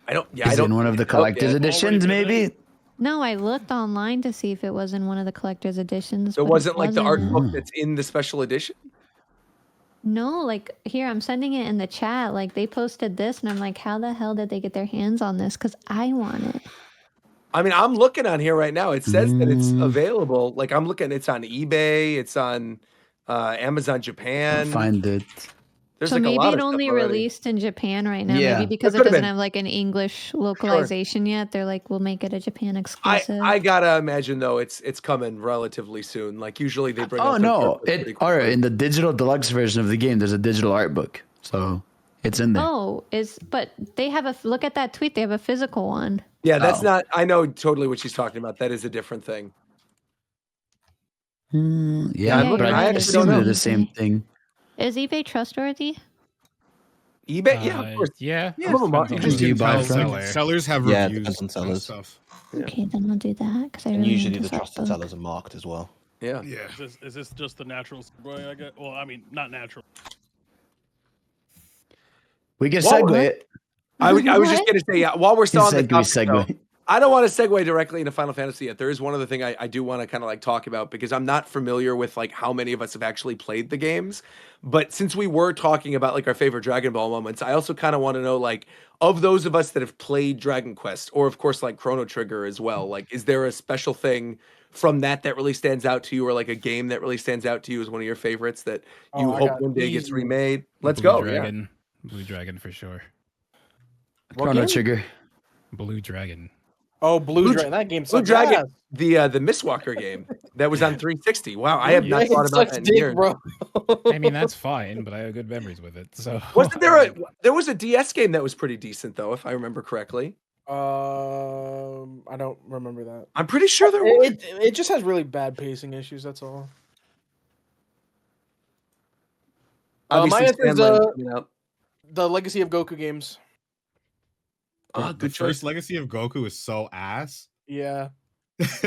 [SPEAKER 3] I don't. Yeah, I
[SPEAKER 8] Is it
[SPEAKER 3] don't
[SPEAKER 8] in one of the
[SPEAKER 3] think it's out
[SPEAKER 8] collector's
[SPEAKER 3] yet.
[SPEAKER 8] editions, maybe?
[SPEAKER 10] No, I looked online to see if it was in one of the collector's editions.
[SPEAKER 3] There
[SPEAKER 10] but
[SPEAKER 3] wasn't like the art
[SPEAKER 10] wasn't.
[SPEAKER 3] book that's in the special edition.
[SPEAKER 10] No, like here, I'm sending it in the chat. Like they posted this, and I'm like, how the hell did they get their hands on this? Because I want it.
[SPEAKER 3] I mean, I'm looking on here right now. It says that it's available. Like I'm looking, it's on eBay. It's on Amazon Japan.
[SPEAKER 8] Find it.
[SPEAKER 3] There's
[SPEAKER 10] So
[SPEAKER 3] like a
[SPEAKER 10] maybe
[SPEAKER 3] lot
[SPEAKER 10] it
[SPEAKER 3] of
[SPEAKER 10] only
[SPEAKER 3] stuff already.
[SPEAKER 10] released in Japan right now.
[SPEAKER 8] Yeah.
[SPEAKER 10] Maybe because
[SPEAKER 3] It
[SPEAKER 10] it
[SPEAKER 3] could've
[SPEAKER 10] doesn't
[SPEAKER 3] been.
[SPEAKER 10] have like an English localization yet. They're like, we'll make it a Japan exclusive.
[SPEAKER 3] I gotta imagine though, it's coming relatively soon. Like usually they bring.
[SPEAKER 8] Oh
[SPEAKER 3] out
[SPEAKER 8] no!
[SPEAKER 3] art books pretty
[SPEAKER 8] All right,
[SPEAKER 3] quickly.
[SPEAKER 8] in the digital deluxe version of the game, there's a digital art book, so it's in there.
[SPEAKER 10] Oh, but they have look at that tweet. They have a physical one.
[SPEAKER 3] Yeah, that's
[SPEAKER 8] Oh.
[SPEAKER 3] not. I know totally what she's talking about. That is a different thing.
[SPEAKER 8] Yeah,
[SPEAKER 10] Yeah,
[SPEAKER 8] but
[SPEAKER 10] you're
[SPEAKER 8] I
[SPEAKER 10] right,
[SPEAKER 3] it's
[SPEAKER 8] assume they're
[SPEAKER 3] on
[SPEAKER 8] the
[SPEAKER 10] eBay.
[SPEAKER 8] same thing.
[SPEAKER 10] Is eBay trustworthy?
[SPEAKER 3] eBay, yeah, of course.
[SPEAKER 5] Yeah.
[SPEAKER 3] Some of them are.
[SPEAKER 5] Depends
[SPEAKER 3] You
[SPEAKER 5] on
[SPEAKER 3] just
[SPEAKER 8] do you
[SPEAKER 5] the
[SPEAKER 8] buy
[SPEAKER 5] tell
[SPEAKER 8] from?
[SPEAKER 5] seller.
[SPEAKER 4] Sellers have
[SPEAKER 7] Yeah, it
[SPEAKER 4] reviews
[SPEAKER 7] depends on
[SPEAKER 4] and
[SPEAKER 7] sellers.
[SPEAKER 4] stuff.
[SPEAKER 3] Yeah.
[SPEAKER 10] Okay, then I'll do that because I
[SPEAKER 7] And
[SPEAKER 10] really
[SPEAKER 7] usually
[SPEAKER 10] need
[SPEAKER 7] the
[SPEAKER 10] this art
[SPEAKER 7] trusted
[SPEAKER 10] book.
[SPEAKER 7] sellers are marked as well.
[SPEAKER 3] Yeah.
[SPEAKER 4] Yeah.
[SPEAKER 2] Is this just the natural boy? I guess. Well, I mean, not natural.
[SPEAKER 8] We can
[SPEAKER 3] Well,
[SPEAKER 8] segue it.
[SPEAKER 3] I was just
[SPEAKER 10] What?
[SPEAKER 3] gonna say, yeah. While we're still on the
[SPEAKER 8] Segue,
[SPEAKER 3] topic, though,
[SPEAKER 8] segue.
[SPEAKER 3] I don't want to segue directly into Final Fantasy yet. There is one other thing I do want to kind of like talk about because I'm not familiar with like how many of us have actually played the games. But since we were talking about like our favorite Dragon Ball moments, I also kind of want to know like of those of us that have played Dragon Quest or of course like Chrono Trigger as well. Like, is there a special thing from that really stands out to you, or like a game that really stands out to you as one of your favorites that you
[SPEAKER 6] Oh, I
[SPEAKER 3] hope
[SPEAKER 6] got
[SPEAKER 3] one day gets
[SPEAKER 6] easy.
[SPEAKER 3] remade? Let's
[SPEAKER 5] Blue
[SPEAKER 3] go. Yeah.
[SPEAKER 5] Dragon. Blue Dragon for sure.
[SPEAKER 8] Chrono Trigger.
[SPEAKER 5] Blue Dragon.
[SPEAKER 6] Oh, Blue
[SPEAKER 3] Blue
[SPEAKER 6] Dragon. That game
[SPEAKER 3] Blue
[SPEAKER 6] sucks.
[SPEAKER 3] Dragon,
[SPEAKER 6] ass.
[SPEAKER 3] the Mistwalker game that was on 360. Wow, I have not
[SPEAKER 6] Dragon
[SPEAKER 3] thought about
[SPEAKER 6] sucks
[SPEAKER 3] that in
[SPEAKER 6] dick,
[SPEAKER 3] years.
[SPEAKER 6] bro.
[SPEAKER 5] I mean, that's fine, but I have good memories with it. So
[SPEAKER 3] Wasn't there was a DS game that was pretty decent though, if I remember correctly.
[SPEAKER 6] I don't remember that.
[SPEAKER 3] I'm pretty sure there was.
[SPEAKER 6] It just has really bad pacing issues. That's all. My
[SPEAKER 3] Obviously,
[SPEAKER 6] answer is
[SPEAKER 3] Stanley coming out.
[SPEAKER 6] the Legacy of Goku games.
[SPEAKER 3] Ah,
[SPEAKER 4] The
[SPEAKER 3] good
[SPEAKER 4] first
[SPEAKER 3] choice.
[SPEAKER 4] Legacy of Goku is so ass.
[SPEAKER 6] Yeah,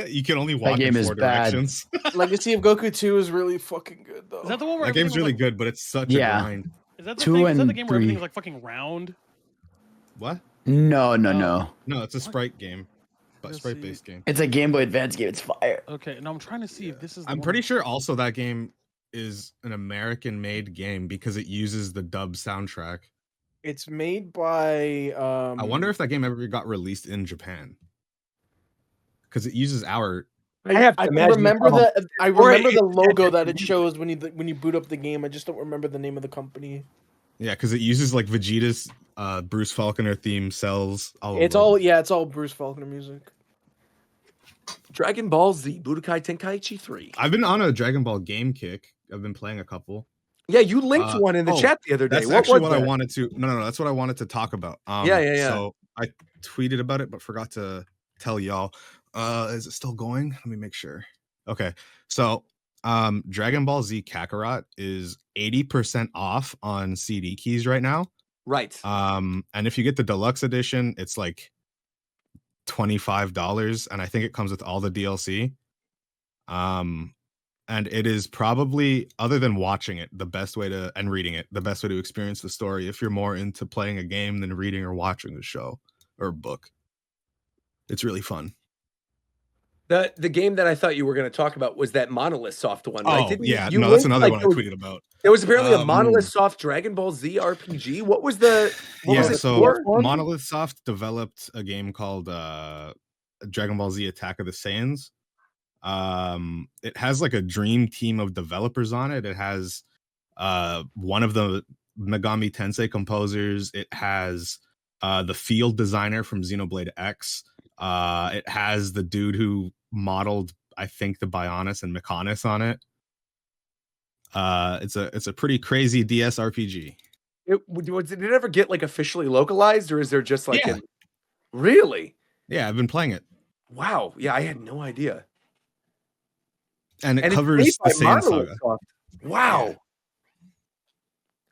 [SPEAKER 4] You can only walk
[SPEAKER 8] game
[SPEAKER 4] in
[SPEAKER 8] is
[SPEAKER 4] 4
[SPEAKER 8] bad.
[SPEAKER 4] directions.
[SPEAKER 6] Legacy of Goku 2 is really fucking good though.
[SPEAKER 2] Is that the one where
[SPEAKER 4] That game's
[SPEAKER 2] everything was,
[SPEAKER 4] really
[SPEAKER 2] like,
[SPEAKER 4] good, but it's such
[SPEAKER 8] Yeah.
[SPEAKER 4] a grind.
[SPEAKER 2] Is that the
[SPEAKER 8] 2
[SPEAKER 2] thing? Is that
[SPEAKER 8] and
[SPEAKER 2] the game where everything's
[SPEAKER 8] 3.
[SPEAKER 2] like fucking round?
[SPEAKER 4] What?
[SPEAKER 8] No.
[SPEAKER 4] No, it's a sprite game, but
[SPEAKER 2] Let's
[SPEAKER 4] sprite-based game.
[SPEAKER 8] It's a Game Boy Advance game. It's fire.
[SPEAKER 2] Okay, now I'm trying to see if this is. The
[SPEAKER 4] I'm
[SPEAKER 2] one-
[SPEAKER 4] pretty sure also that game is an American-made game because it uses the dub soundtrack.
[SPEAKER 6] It's made by.
[SPEAKER 4] I wonder if that game ever got released in Japan because it uses our.
[SPEAKER 3] I have to
[SPEAKER 6] I
[SPEAKER 3] imagine
[SPEAKER 6] remember
[SPEAKER 3] it's
[SPEAKER 6] the. I
[SPEAKER 3] Or
[SPEAKER 6] remember the
[SPEAKER 3] it's-
[SPEAKER 6] logo that it shows when you boot up the game. I just don't remember the name of the company.
[SPEAKER 4] Yeah, because it uses like Vegeta's Bruce Falconer theme cells.
[SPEAKER 6] It's all Bruce Faulkner music.
[SPEAKER 3] Dragon Ball Z Budokai Tenkaichi 3.
[SPEAKER 4] I've been on a Dragon Ball game kick. I've been playing a couple.
[SPEAKER 3] Yeah, you linked one in the chat the other day.
[SPEAKER 4] That's
[SPEAKER 3] What
[SPEAKER 4] actually
[SPEAKER 3] was
[SPEAKER 4] what I
[SPEAKER 3] that?
[SPEAKER 4] wanted to. No. That's what I wanted to talk about.
[SPEAKER 3] Yeah.
[SPEAKER 4] So I tweeted about it, but forgot to tell y'all. Is it still going? Let me make sure. Okay. So, Dragon Ball Z Kakarot is 80% off on CD keys right now.
[SPEAKER 3] Right.
[SPEAKER 4] And if you get the deluxe edition, it's like $25, and I think it comes with all the DLC. And it is probably, other than watching it, the best way to and reading it, the best way to experience the story if you're more into playing a game than reading or watching a show or a book. It's really fun.
[SPEAKER 3] The game that I thought you were going to talk about was that Monolith Soft one, right?
[SPEAKER 4] Oh,
[SPEAKER 3] Didn't
[SPEAKER 4] yeah.
[SPEAKER 3] you
[SPEAKER 4] No, that's
[SPEAKER 3] linked,
[SPEAKER 4] another
[SPEAKER 3] like,
[SPEAKER 4] one I
[SPEAKER 3] there was-
[SPEAKER 4] tweeted about.
[SPEAKER 3] There was apparently a Monolith
[SPEAKER 4] Um,
[SPEAKER 3] Soft Dragon Ball Z RPG. What was the? What
[SPEAKER 4] Yeah,
[SPEAKER 3] was it
[SPEAKER 4] so
[SPEAKER 3] for?
[SPEAKER 4] Monolith Soft developed a game called Dragon Ball Z Attack of the Saiyans. It has like a dream team of developers on it. It has one of the Megami Tensei composers. It has the field designer from Xenoblade X. It has the dude who modeled, I think, the Bionis and Mechonis on it. It's a pretty crazy DS RPG.
[SPEAKER 3] Did it ever get like officially localized, or is there just like
[SPEAKER 4] Yeah.
[SPEAKER 3] Really?
[SPEAKER 4] Yeah, I've been playing it.
[SPEAKER 3] Wow. Yeah, I had no idea.
[SPEAKER 4] And it
[SPEAKER 3] it's
[SPEAKER 4] covers
[SPEAKER 3] made
[SPEAKER 4] the
[SPEAKER 3] by
[SPEAKER 4] same
[SPEAKER 3] Monolith
[SPEAKER 4] saga.
[SPEAKER 3] Soft. Wow.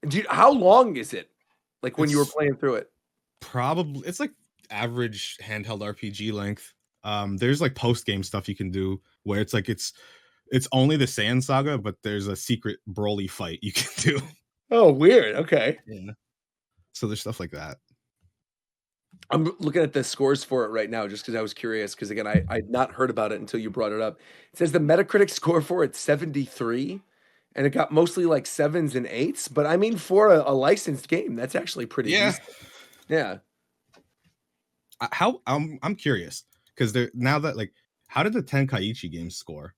[SPEAKER 3] Dude, how long is it? Like when you were
[SPEAKER 4] It's-
[SPEAKER 3] playing through it?
[SPEAKER 4] Probably it's like average handheld RPG length. There's like post game stuff you can do where it's like it's only the Sand Saga, but there's a secret Broly fight you can do.
[SPEAKER 3] Oh, weird. Okay.
[SPEAKER 4] Yeah. So there's stuff like that.
[SPEAKER 3] I'm looking at the scores for it right now just because I was curious. Because again, I'd not heard about it until you brought it up. It says the Metacritic score for it's 73, and it got mostly like 7s and 8s. But I mean, for a licensed game, that's actually pretty decent. Yeah.
[SPEAKER 4] How I'm curious because they're now that like how did the Tenkaichi games score?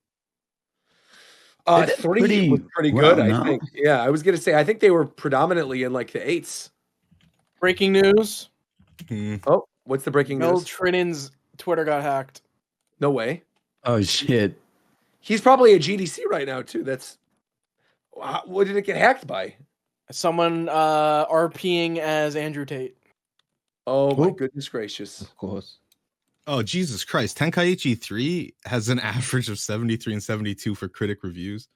[SPEAKER 3] 3 was pretty good, I think. Yeah, I was gonna say I think they were predominantly in like the 8s.
[SPEAKER 6] Breaking news.
[SPEAKER 3] Oh, what's the breaking news?
[SPEAKER 6] Trinen's Twitter got hacked.
[SPEAKER 3] No way.
[SPEAKER 8] Oh shit.
[SPEAKER 3] He's probably a GDC right now too. That's what did it get hacked by?
[SPEAKER 6] Someone RPing as Andrew Tate.
[SPEAKER 3] Oh my goodness gracious.
[SPEAKER 7] Of course.
[SPEAKER 4] Oh Jesus Christ. Tenkaichi 3 has an average of 73 and 72 for critic reviews.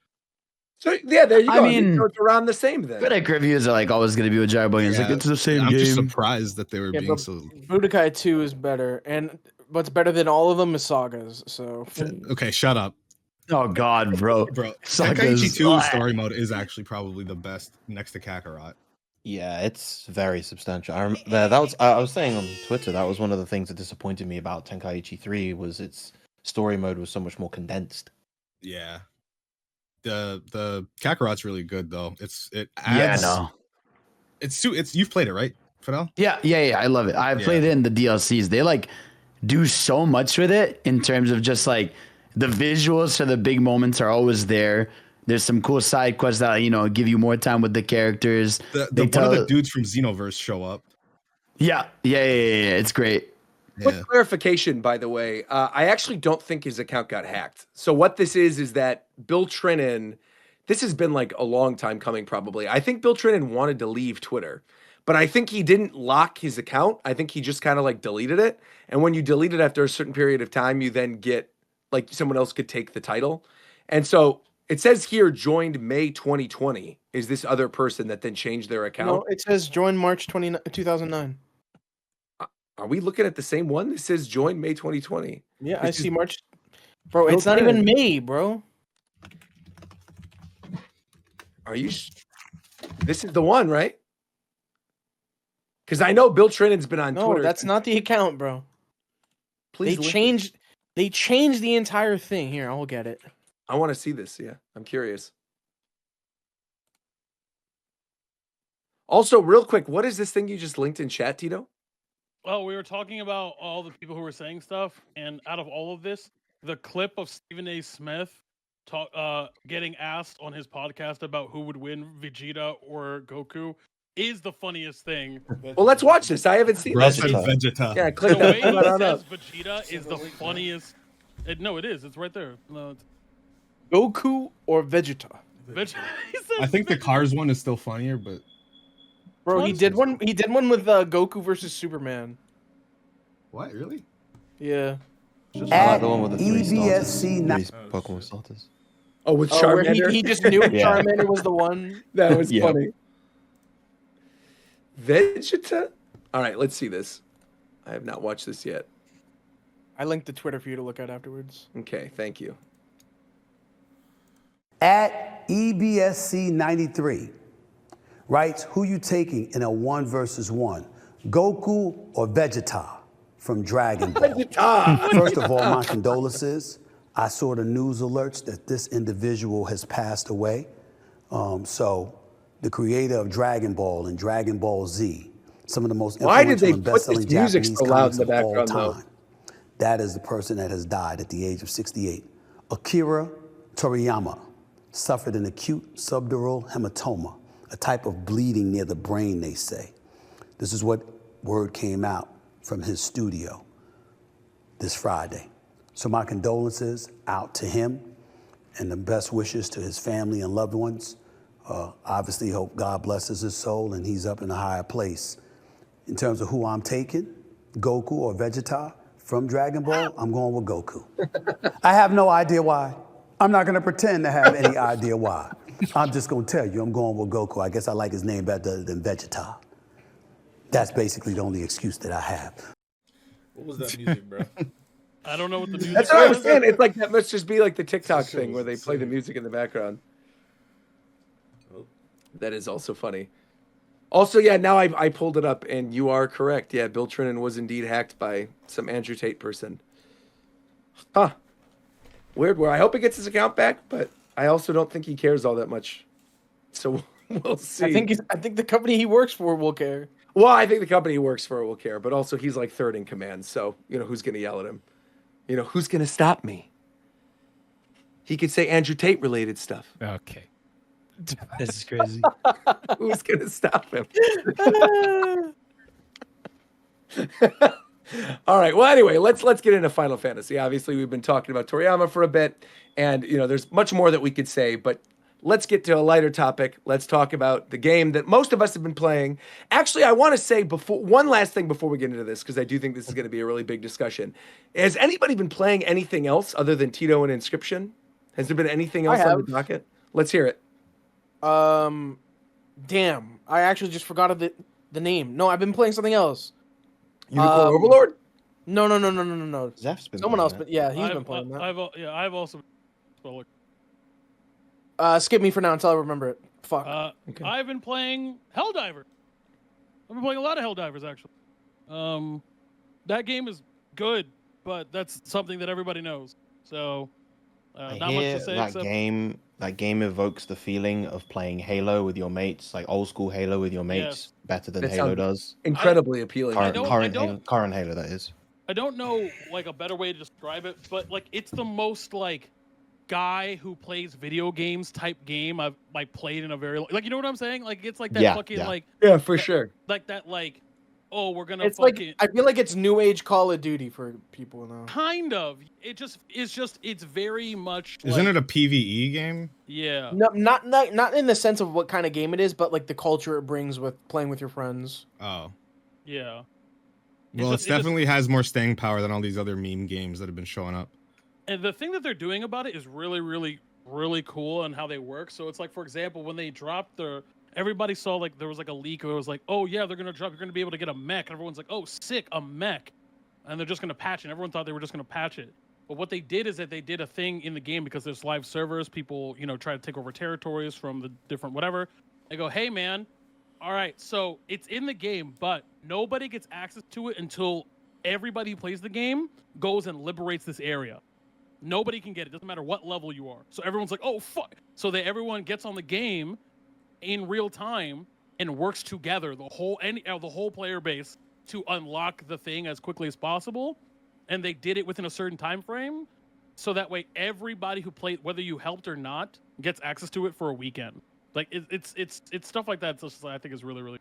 [SPEAKER 3] So yeah, there you go.
[SPEAKER 8] I mean,
[SPEAKER 3] so it's around the same then.
[SPEAKER 8] Critic reviews are like always going to be with Dragon Ball. It's like it's the same
[SPEAKER 4] I'm
[SPEAKER 8] game.
[SPEAKER 4] just surprised that they were being
[SPEAKER 6] but
[SPEAKER 4] so
[SPEAKER 6] Budokai 2 is better, and what's better than all of them is Sagas. So
[SPEAKER 4] okay. Shut up,
[SPEAKER 8] Oh God, bro.
[SPEAKER 4] Tenkaichi
[SPEAKER 8] Sagas.
[SPEAKER 4] 2 story mode is actually probably the best next to Kakarot.
[SPEAKER 7] Yeah, it's very substantial. I was saying on Twitter that was one of the things that disappointed me about Tenkaichi 3 was its story mode was so much more condensed.
[SPEAKER 4] Yeah. The Kakarot's really good though. It adds, it's you've played it, right, Fadel?
[SPEAKER 8] Yeah. I love it. I played it in the DLCs. They like do so much with it in terms of just like the visuals for the big moments are always there. There's some cool side quests that give you more time with the characters.
[SPEAKER 4] One of the dudes from Xenoverse show up.
[SPEAKER 8] Yeah. It's great.
[SPEAKER 3] Quick clarification, by the way. I actually don't think his account got hacked. So what this is that Bill Trinen, this has been like a long time coming probably. I think Bill Trinen wanted to leave Twitter, but I think he didn't lock his account. I think he just kind of like deleted it. And when you delete it after a certain period of time, you then get like someone else could take the title. And so it says here joined May 2020 is this other person that then changed their account.
[SPEAKER 6] No, it says join March 2009.
[SPEAKER 3] Are we looking at the same one? This says join May 2020.
[SPEAKER 6] Yeah, I see March. Bro, it's not even May, bro.
[SPEAKER 3] Are you? This is the one, right? Because I know Bill Trinen's been on Twitter.
[SPEAKER 6] No, that's not the account, bro.
[SPEAKER 3] Please
[SPEAKER 6] They changed the entire thing. Here, I'll get it.
[SPEAKER 3] I want to see this. Yeah, I'm curious. Also, real quick, what is this thing you just linked in chat, Tito?
[SPEAKER 2] Well, we were talking about all the people who were saying stuff, and out of all of this, the clip of Stephen A. Smith getting asked on his podcast about who would win, Vegeta or Goku, is the funniest thing.
[SPEAKER 3] Well, let's watch this. I haven't seen this.
[SPEAKER 4] Vegeta.
[SPEAKER 3] Yeah, click
[SPEAKER 2] The way
[SPEAKER 3] that.
[SPEAKER 2] he says Vegeta is the funniest. No, it is. It's right there. No, it's...
[SPEAKER 6] Goku or Vegeta?
[SPEAKER 2] Vegeta.
[SPEAKER 4] I think the Cars one is still funnier, but
[SPEAKER 6] Bro, he did one. He did one with Goku versus Superman.
[SPEAKER 4] what really?
[SPEAKER 6] Yeah.
[SPEAKER 7] The one with the three
[SPEAKER 8] EBSC
[SPEAKER 7] starters. Three Pokemon starters.
[SPEAKER 3] Oh, with
[SPEAKER 6] Where
[SPEAKER 3] Charmander.
[SPEAKER 6] he just knew
[SPEAKER 7] Yeah.
[SPEAKER 6] Charmander was the one.
[SPEAKER 3] That was
[SPEAKER 7] Yeah.
[SPEAKER 3] funny. Vegeta? All right, let's see this. I have not watched this yet.
[SPEAKER 6] I linked the Twitter for you to look at afterwards.
[SPEAKER 3] Okay, thank you.
[SPEAKER 11] At EBSC93 writes, who you taking in a 1 versus 1, Goku or Vegeta from Dragon Ball? First of all, my condolences. I saw the news alerts that this individual has passed away. So the creator of Dragon Ball and Dragon Ball Z, some of the most
[SPEAKER 3] Why did
[SPEAKER 11] influential
[SPEAKER 3] they
[SPEAKER 11] and
[SPEAKER 3] put
[SPEAKER 11] best-selling
[SPEAKER 3] this music
[SPEAKER 11] Japanese
[SPEAKER 3] so loud
[SPEAKER 11] comics
[SPEAKER 3] in the
[SPEAKER 11] of all
[SPEAKER 3] background, though?
[SPEAKER 11] time. That is the person that has died at the age of 68. Akira Toriyama. suffered an acute subdural hematoma, a type of bleeding near the brain, they say. This is what word came out from his studio this Friday. So my condolences out to him and the best wishes to his family and loved ones. Obviously, hope God blesses his soul and he's up in a higher place. In terms of who I'm taking, Goku or Vegeta from Dragon Ball, I'm going with Goku. I have no idea why. I'm not going to pretend to have any idea why. I'm just going to tell you, I'm going with Goku. I guess I like his name better than Vegeta. That's basically the only excuse that I have.
[SPEAKER 9] What was that music, bro?
[SPEAKER 2] I don't know what the music
[SPEAKER 3] That's what I
[SPEAKER 2] is.
[SPEAKER 3] was saying. It's like that must just be like the TikTok thing where they play the music in the background. That is also funny. Also, yeah, now I pulled it up and you are correct. Yeah, Bill Trinen was indeed hacked by some Andrew Tate person. Huh. Weird. Where I hope he gets his account back, but I also don't think he cares all that much. So we'll see.
[SPEAKER 6] I think the company he works for will care.
[SPEAKER 3] Well, I think the company he works for will care, but also he's like third in command. So, you know, who's going to yell at him? You know, who's going to stop me? He could say Andrew Tate related stuff.
[SPEAKER 5] Okay.
[SPEAKER 8] This is crazy.
[SPEAKER 3] Who's going to stop him? All right. Well, anyway, let's get into Final Fantasy. Obviously, we've been talking about Toriyama for a bit, and you know, there's much more that we could say, but let's get to a lighter topic. Let's talk about the game that most of us have been playing. Actually, I want to say one last thing before we get into this, because I do think this is going to be a really big discussion. Has anybody been playing anything else other than Tito and Inscription? Has there been anything else on the docket? Let's hear it.
[SPEAKER 6] Damn, I actually just forgot the name. No, I've been playing something else.
[SPEAKER 3] Unicorn Overlord?
[SPEAKER 6] No.
[SPEAKER 7] Zeph's been
[SPEAKER 6] Someone
[SPEAKER 7] playing
[SPEAKER 6] else,
[SPEAKER 7] that.
[SPEAKER 6] but yeah, he's been playing that.
[SPEAKER 2] I've also.
[SPEAKER 6] Skip me for now until I remember it. Fuck.
[SPEAKER 3] Okay.
[SPEAKER 2] I've been playing Helldivers. I've been playing a lot of Helldivers actually. That game is good, but that's something that everybody knows. So,
[SPEAKER 7] I
[SPEAKER 2] not
[SPEAKER 7] hear
[SPEAKER 2] much to say.
[SPEAKER 7] that
[SPEAKER 2] Except
[SPEAKER 7] game evokes the feeling of playing Halo with your mates, like old school Halo with your mates, better than
[SPEAKER 3] That
[SPEAKER 7] Halo
[SPEAKER 3] sounds
[SPEAKER 7] does.
[SPEAKER 3] Incredibly appealing.
[SPEAKER 7] Current Halo, that is.
[SPEAKER 2] I don't know like a better way to describe it, but like it's the most like guy who plays video games type game I've like played in a very like, you know what I'm saying? Like it's like that fucking like
[SPEAKER 3] yeah, for sure.
[SPEAKER 2] Like that like, oh, we're gonna
[SPEAKER 6] It's
[SPEAKER 2] fucking
[SPEAKER 6] like I feel like it's new age Call of Duty for people now.
[SPEAKER 2] kind of. It's very much
[SPEAKER 4] Isn't
[SPEAKER 2] like,
[SPEAKER 4] it a PvE game?
[SPEAKER 2] yeah.
[SPEAKER 6] No, not in the sense of what kind of game it is, but like the culture it brings with playing with your friends.
[SPEAKER 4] Oh.
[SPEAKER 2] Yeah.
[SPEAKER 4] Well, it definitely has more staying power than all these other meme games that have been showing up.
[SPEAKER 2] And the thing that they're doing about it is really, really, really cool and how they work. So it's like, for example, when they dropped everybody saw like there was like a leak where it was like, oh yeah, they're gonna drop, you're gonna be able to get a mech. And everyone's like, oh sick, a mech. And they're just gonna patch it. And everyone thought they were just gonna patch it. But what they did is that they did a thing in the game because there's live servers, people, you know, try to take over territories from the different whatever. They go, hey man, all right, so it's in the game, but nobody gets access to it until everybody who plays the game goes and liberates this area. Nobody can get it. Doesn't matter what level you are. So everyone's like, oh, fuck. So everyone gets on the game in real time and works together, the whole player base, to unlock the thing as quickly as possible. And they did it within a certain time frame. So that way everybody who played, whether you helped or not, gets access to it for a weekend. Like it's stuff like that. So I think is really, really.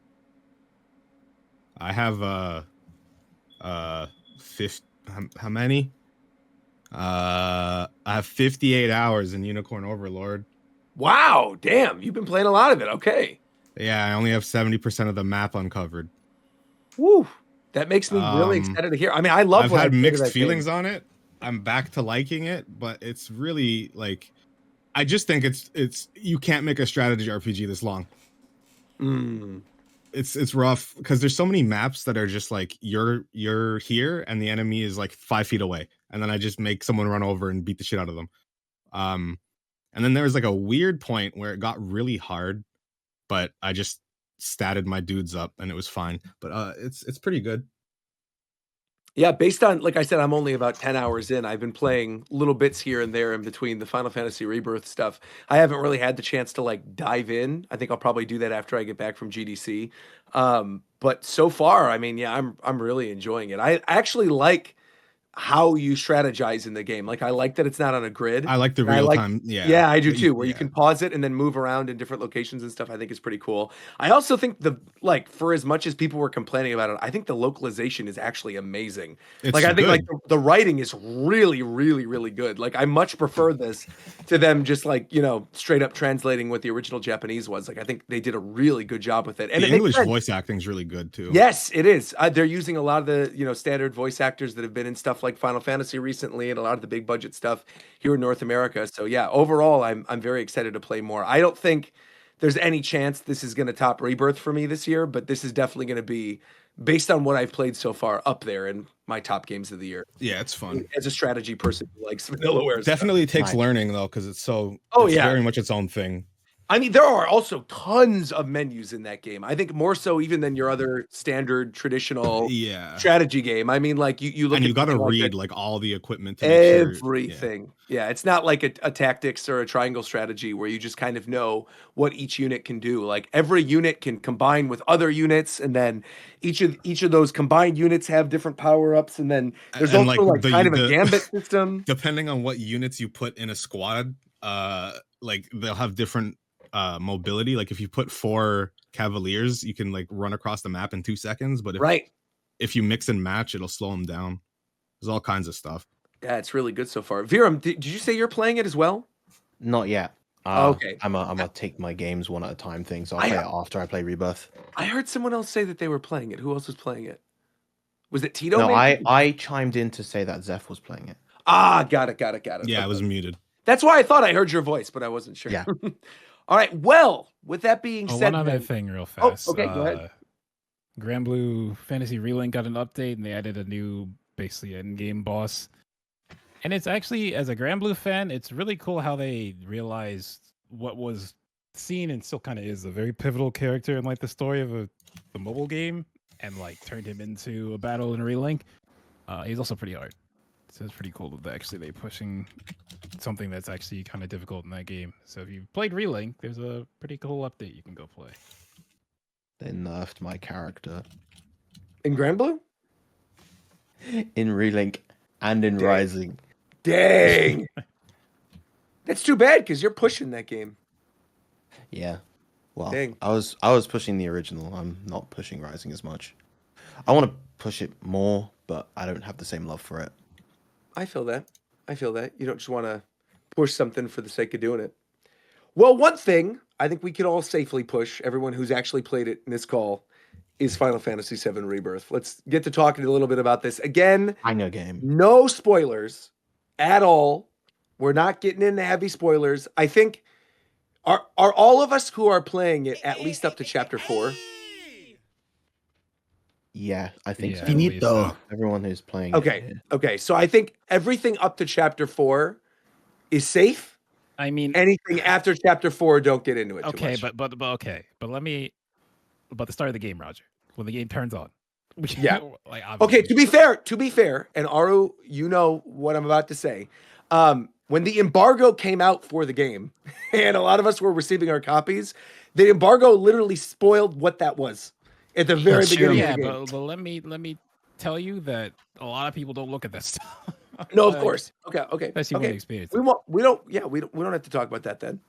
[SPEAKER 4] I have how many? I have 58 hours in Unicorn Overlord.
[SPEAKER 3] Wow, damn, you've been playing a lot of it. Okay.
[SPEAKER 4] Yeah, I only have 70% of the map uncovered.
[SPEAKER 3] Woo. That makes me really excited to hear. I mean, I love.
[SPEAKER 4] I've had mixed feelings on it. I'm back to liking it, but it's really like, I just think it's you can't make a strategy RPG this long. It's rough because there's so many maps that are just like you're here and the enemy is like 5 feet away, and then I just make someone run over and beat the shit out of them. And then there was like a weird point where it got really hard, but I just statted my dudes up and it was fine. But it's pretty good.
[SPEAKER 3] Yeah, based on, like I said, I'm only about 10 hours in. I've been playing little bits here and there in between the Final Fantasy Rebirth stuff. I haven't really had the chance to like dive in. I think I'll probably do that after I get back from GDC. But so far, I mean, yeah, I'm really enjoying it. I actually like how you strategize in the game. Like I like that it's not on a grid.
[SPEAKER 4] I like the
[SPEAKER 3] And I
[SPEAKER 4] real
[SPEAKER 3] like-
[SPEAKER 4] time. Yeah.
[SPEAKER 3] Yeah, I do
[SPEAKER 4] But
[SPEAKER 3] too. Where you can pause it and then move around in different locations and stuff. I think is pretty cool. I also think for as much as people were complaining about it, I think the localization is actually amazing.
[SPEAKER 4] It's
[SPEAKER 3] Like I think
[SPEAKER 4] good.
[SPEAKER 3] the writing is really, really, really good. Like I much prefer this to them just like, straight up translating what the original Japanese was. Like I think they did a really good job with it. And
[SPEAKER 4] the
[SPEAKER 3] it makes
[SPEAKER 4] English
[SPEAKER 3] sense.
[SPEAKER 4] voice acting is really good too.
[SPEAKER 3] Yes, it is. They're using a lot of the standard voice actors that have been in stuff like Final Fantasy recently, and a lot of the big budget stuff here in North America. So yeah, overall, I'm very excited to play more. I don't think there's any chance this is going to top Rebirth for me this year, but this is definitely going to be, based on what I've played so far, up there in my top games of the year.
[SPEAKER 4] Yeah, it's fun.
[SPEAKER 3] As a strategy person who likes Vanillaware,
[SPEAKER 4] Definitely takes
[SPEAKER 7] Nice.
[SPEAKER 4] learning though, because it's so.
[SPEAKER 3] Oh,
[SPEAKER 4] it's
[SPEAKER 3] yeah.
[SPEAKER 4] very much its own thing.
[SPEAKER 3] I mean, there are also tons of menus in that game. I think more so even than your other standard traditional
[SPEAKER 4] Yeah.
[SPEAKER 3] strategy game. I mean, like you look
[SPEAKER 4] And
[SPEAKER 3] at
[SPEAKER 4] you got to
[SPEAKER 3] something like
[SPEAKER 4] read
[SPEAKER 3] that-
[SPEAKER 4] like all the equipment. To make sure- yeah.
[SPEAKER 3] everything. Yeah, it's not like a tactics or a triangle strategy where you just kind of know what each unit can do. Like every unit can combine with other units, and then each of those combined units have different power ups, and then there's
[SPEAKER 4] And,
[SPEAKER 3] also like
[SPEAKER 4] the-
[SPEAKER 3] kind of a
[SPEAKER 4] the-
[SPEAKER 3] gambit system.
[SPEAKER 4] Depending on what units you put in a squad, like they'll have different mobility. Like if you put 4 Cavaliers, you can like run across the map in 2 seconds. But
[SPEAKER 3] Right.
[SPEAKER 4] if you mix and match, it'll slow them down. There's all kinds of stuff.
[SPEAKER 3] Yeah, it's really good so far. Viram, did you say you're playing it as well?
[SPEAKER 7] Not yet.
[SPEAKER 3] Okay.
[SPEAKER 7] I'm a take my games one at a time thing, so I'll
[SPEAKER 3] I-
[SPEAKER 7] play it after I play Rebirth.
[SPEAKER 3] I heard someone else say that they were playing it. Who else was playing it? Was it Tito?
[SPEAKER 7] No,
[SPEAKER 3] maybe?
[SPEAKER 7] I chimed in to say that Zeph was playing it.
[SPEAKER 3] Got it.
[SPEAKER 4] Yeah, I
[SPEAKER 3] Okay.
[SPEAKER 4] was muted.
[SPEAKER 3] That's why I thought I heard your voice, but I wasn't sure.
[SPEAKER 7] Yeah.
[SPEAKER 3] All right. Well, with that being
[SPEAKER 5] Oh,
[SPEAKER 3] said,
[SPEAKER 5] one other
[SPEAKER 3] then-
[SPEAKER 5] thing, real
[SPEAKER 3] Oh,
[SPEAKER 5] fast.
[SPEAKER 3] okay, go ahead.
[SPEAKER 5] Grand Blue Fantasy Relink got an update, and they added a new, basically, end-game boss. And it's actually, as a Grand Blue fan, it's really cool how they realized what was seen and still kind of is a very pivotal character in like the story of the mobile game, and like turned him into a battle in Relink. He's also pretty hard. So it's pretty cool that actually they pushing something that's actually kind of difficult in that game. So if you've played Relink, there's a pretty cool update you can go play.
[SPEAKER 7] They nerfed my character
[SPEAKER 3] in Grand Blue?
[SPEAKER 7] in Relink and in
[SPEAKER 3] Dang.
[SPEAKER 7] Rising.
[SPEAKER 3] Dang. That's too bad because you're pushing that game.
[SPEAKER 7] Yeah. Well,
[SPEAKER 3] Dang.
[SPEAKER 7] I was pushing the original. I'm not pushing Rising as much. I want to push it more, but I don't have the same love for it.
[SPEAKER 3] I feel that. You don't just want to push something for the sake of doing it. Well, one thing I think we can all safely push, everyone who's actually played it in this call, is Final Fantasy VII Rebirth. Let's get to talking a little bit about this. Again,
[SPEAKER 7] I know game.
[SPEAKER 3] no spoilers at all. We're not getting into heavy spoilers. I think, are all of us who are playing it at least up to chapter 4?
[SPEAKER 7] Yeah, I think
[SPEAKER 5] Yeah,
[SPEAKER 7] so.
[SPEAKER 8] Finito.
[SPEAKER 7] Everyone who's playing. it,
[SPEAKER 3] Okay.
[SPEAKER 7] yeah.
[SPEAKER 3] Okay. So I think everything up to chapter 4 is safe.
[SPEAKER 5] I mean,
[SPEAKER 3] Anything after chapter 4, don't get into it too
[SPEAKER 5] okay,
[SPEAKER 3] much.
[SPEAKER 5] but okay, but let me about the start of the game, Roger. When the game turns on.
[SPEAKER 3] Yeah.
[SPEAKER 5] Like,
[SPEAKER 3] Okay,
[SPEAKER 5] obviously.
[SPEAKER 3] to be fair, and Aru, you know what I'm about to say. When the embargo came out for the game, and a lot of us were receiving our copies, the embargo literally spoiled what that was at the very beginning
[SPEAKER 5] Yeah,
[SPEAKER 3] of the game.
[SPEAKER 5] but let me tell you that a lot of people don't look at that stuff.
[SPEAKER 3] No, of
[SPEAKER 5] Like,
[SPEAKER 3] course. Okay.
[SPEAKER 5] Especially when
[SPEAKER 3] Okay.
[SPEAKER 5] you experience
[SPEAKER 3] We
[SPEAKER 5] it.
[SPEAKER 3] won't. We don't have to talk about that then.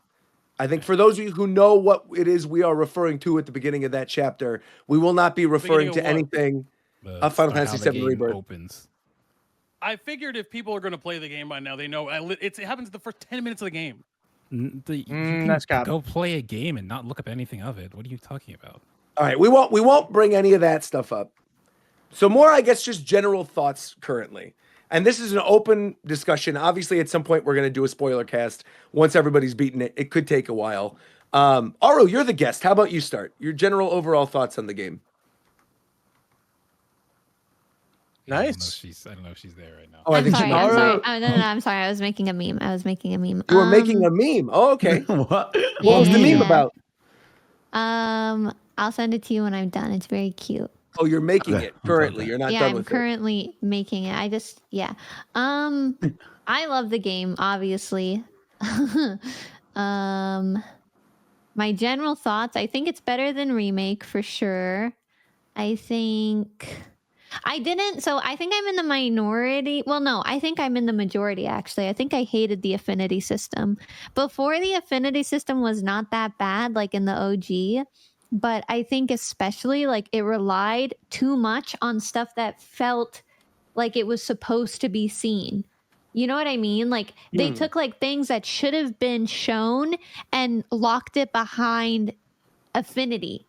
[SPEAKER 3] I think for those of you who know what it is we are referring to at the beginning of that chapter, we will not be referring to
[SPEAKER 2] Beginning of what?
[SPEAKER 3] anything.
[SPEAKER 5] The
[SPEAKER 3] Final
[SPEAKER 5] start,
[SPEAKER 3] Fantasy
[SPEAKER 5] how the
[SPEAKER 3] VII
[SPEAKER 5] game
[SPEAKER 3] Rebirth.
[SPEAKER 5] opens.
[SPEAKER 2] I figured if people are going to play the game by now, they know it happens the first 10 minutes of the game.
[SPEAKER 5] You can
[SPEAKER 6] that's got
[SPEAKER 5] go play a game and not look up anything of it. What are you talking about?
[SPEAKER 3] All right, we won't bring any of that stuff up. So more, I guess, just general thoughts currently. And this is an open discussion. Obviously, at some point, we're going to do a spoiler cast. Once everybody's beaten it, it could take a while. Aru, you're the guest. How about you start? Your general overall thoughts on the game.
[SPEAKER 6] Nice.
[SPEAKER 5] I don't know if she's there right now.
[SPEAKER 3] Oh, I
[SPEAKER 10] I'm
[SPEAKER 3] think
[SPEAKER 10] sorry.
[SPEAKER 3] she
[SPEAKER 10] I'm
[SPEAKER 3] knows.
[SPEAKER 10] sorry. Oh, no, I'm sorry. I was making a meme.
[SPEAKER 3] You were making a meme. Oh, okay.
[SPEAKER 8] What?
[SPEAKER 3] What was the meme
[SPEAKER 10] Yeah.
[SPEAKER 3] about?
[SPEAKER 10] I'll send it to you when I'm done. It's very cute.
[SPEAKER 3] Oh, you're making
[SPEAKER 8] Okay.
[SPEAKER 3] it currently. You're not
[SPEAKER 10] Yeah,
[SPEAKER 3] done
[SPEAKER 10] I'm
[SPEAKER 3] with
[SPEAKER 10] currently making it. I love the game, obviously. My general thoughts, I think it's better than remake for sure. I think I didn't. So I think I'm in the minority. Well, no, I think I'm in the majority, actually. I think I hated the affinity system. Before, the affinity system was not that bad, like in the OG. But I think especially like it relied too much on stuff that felt like it was supposed to be seen. You know what I mean? Like they took like things that should have been shown and locked it behind affinity.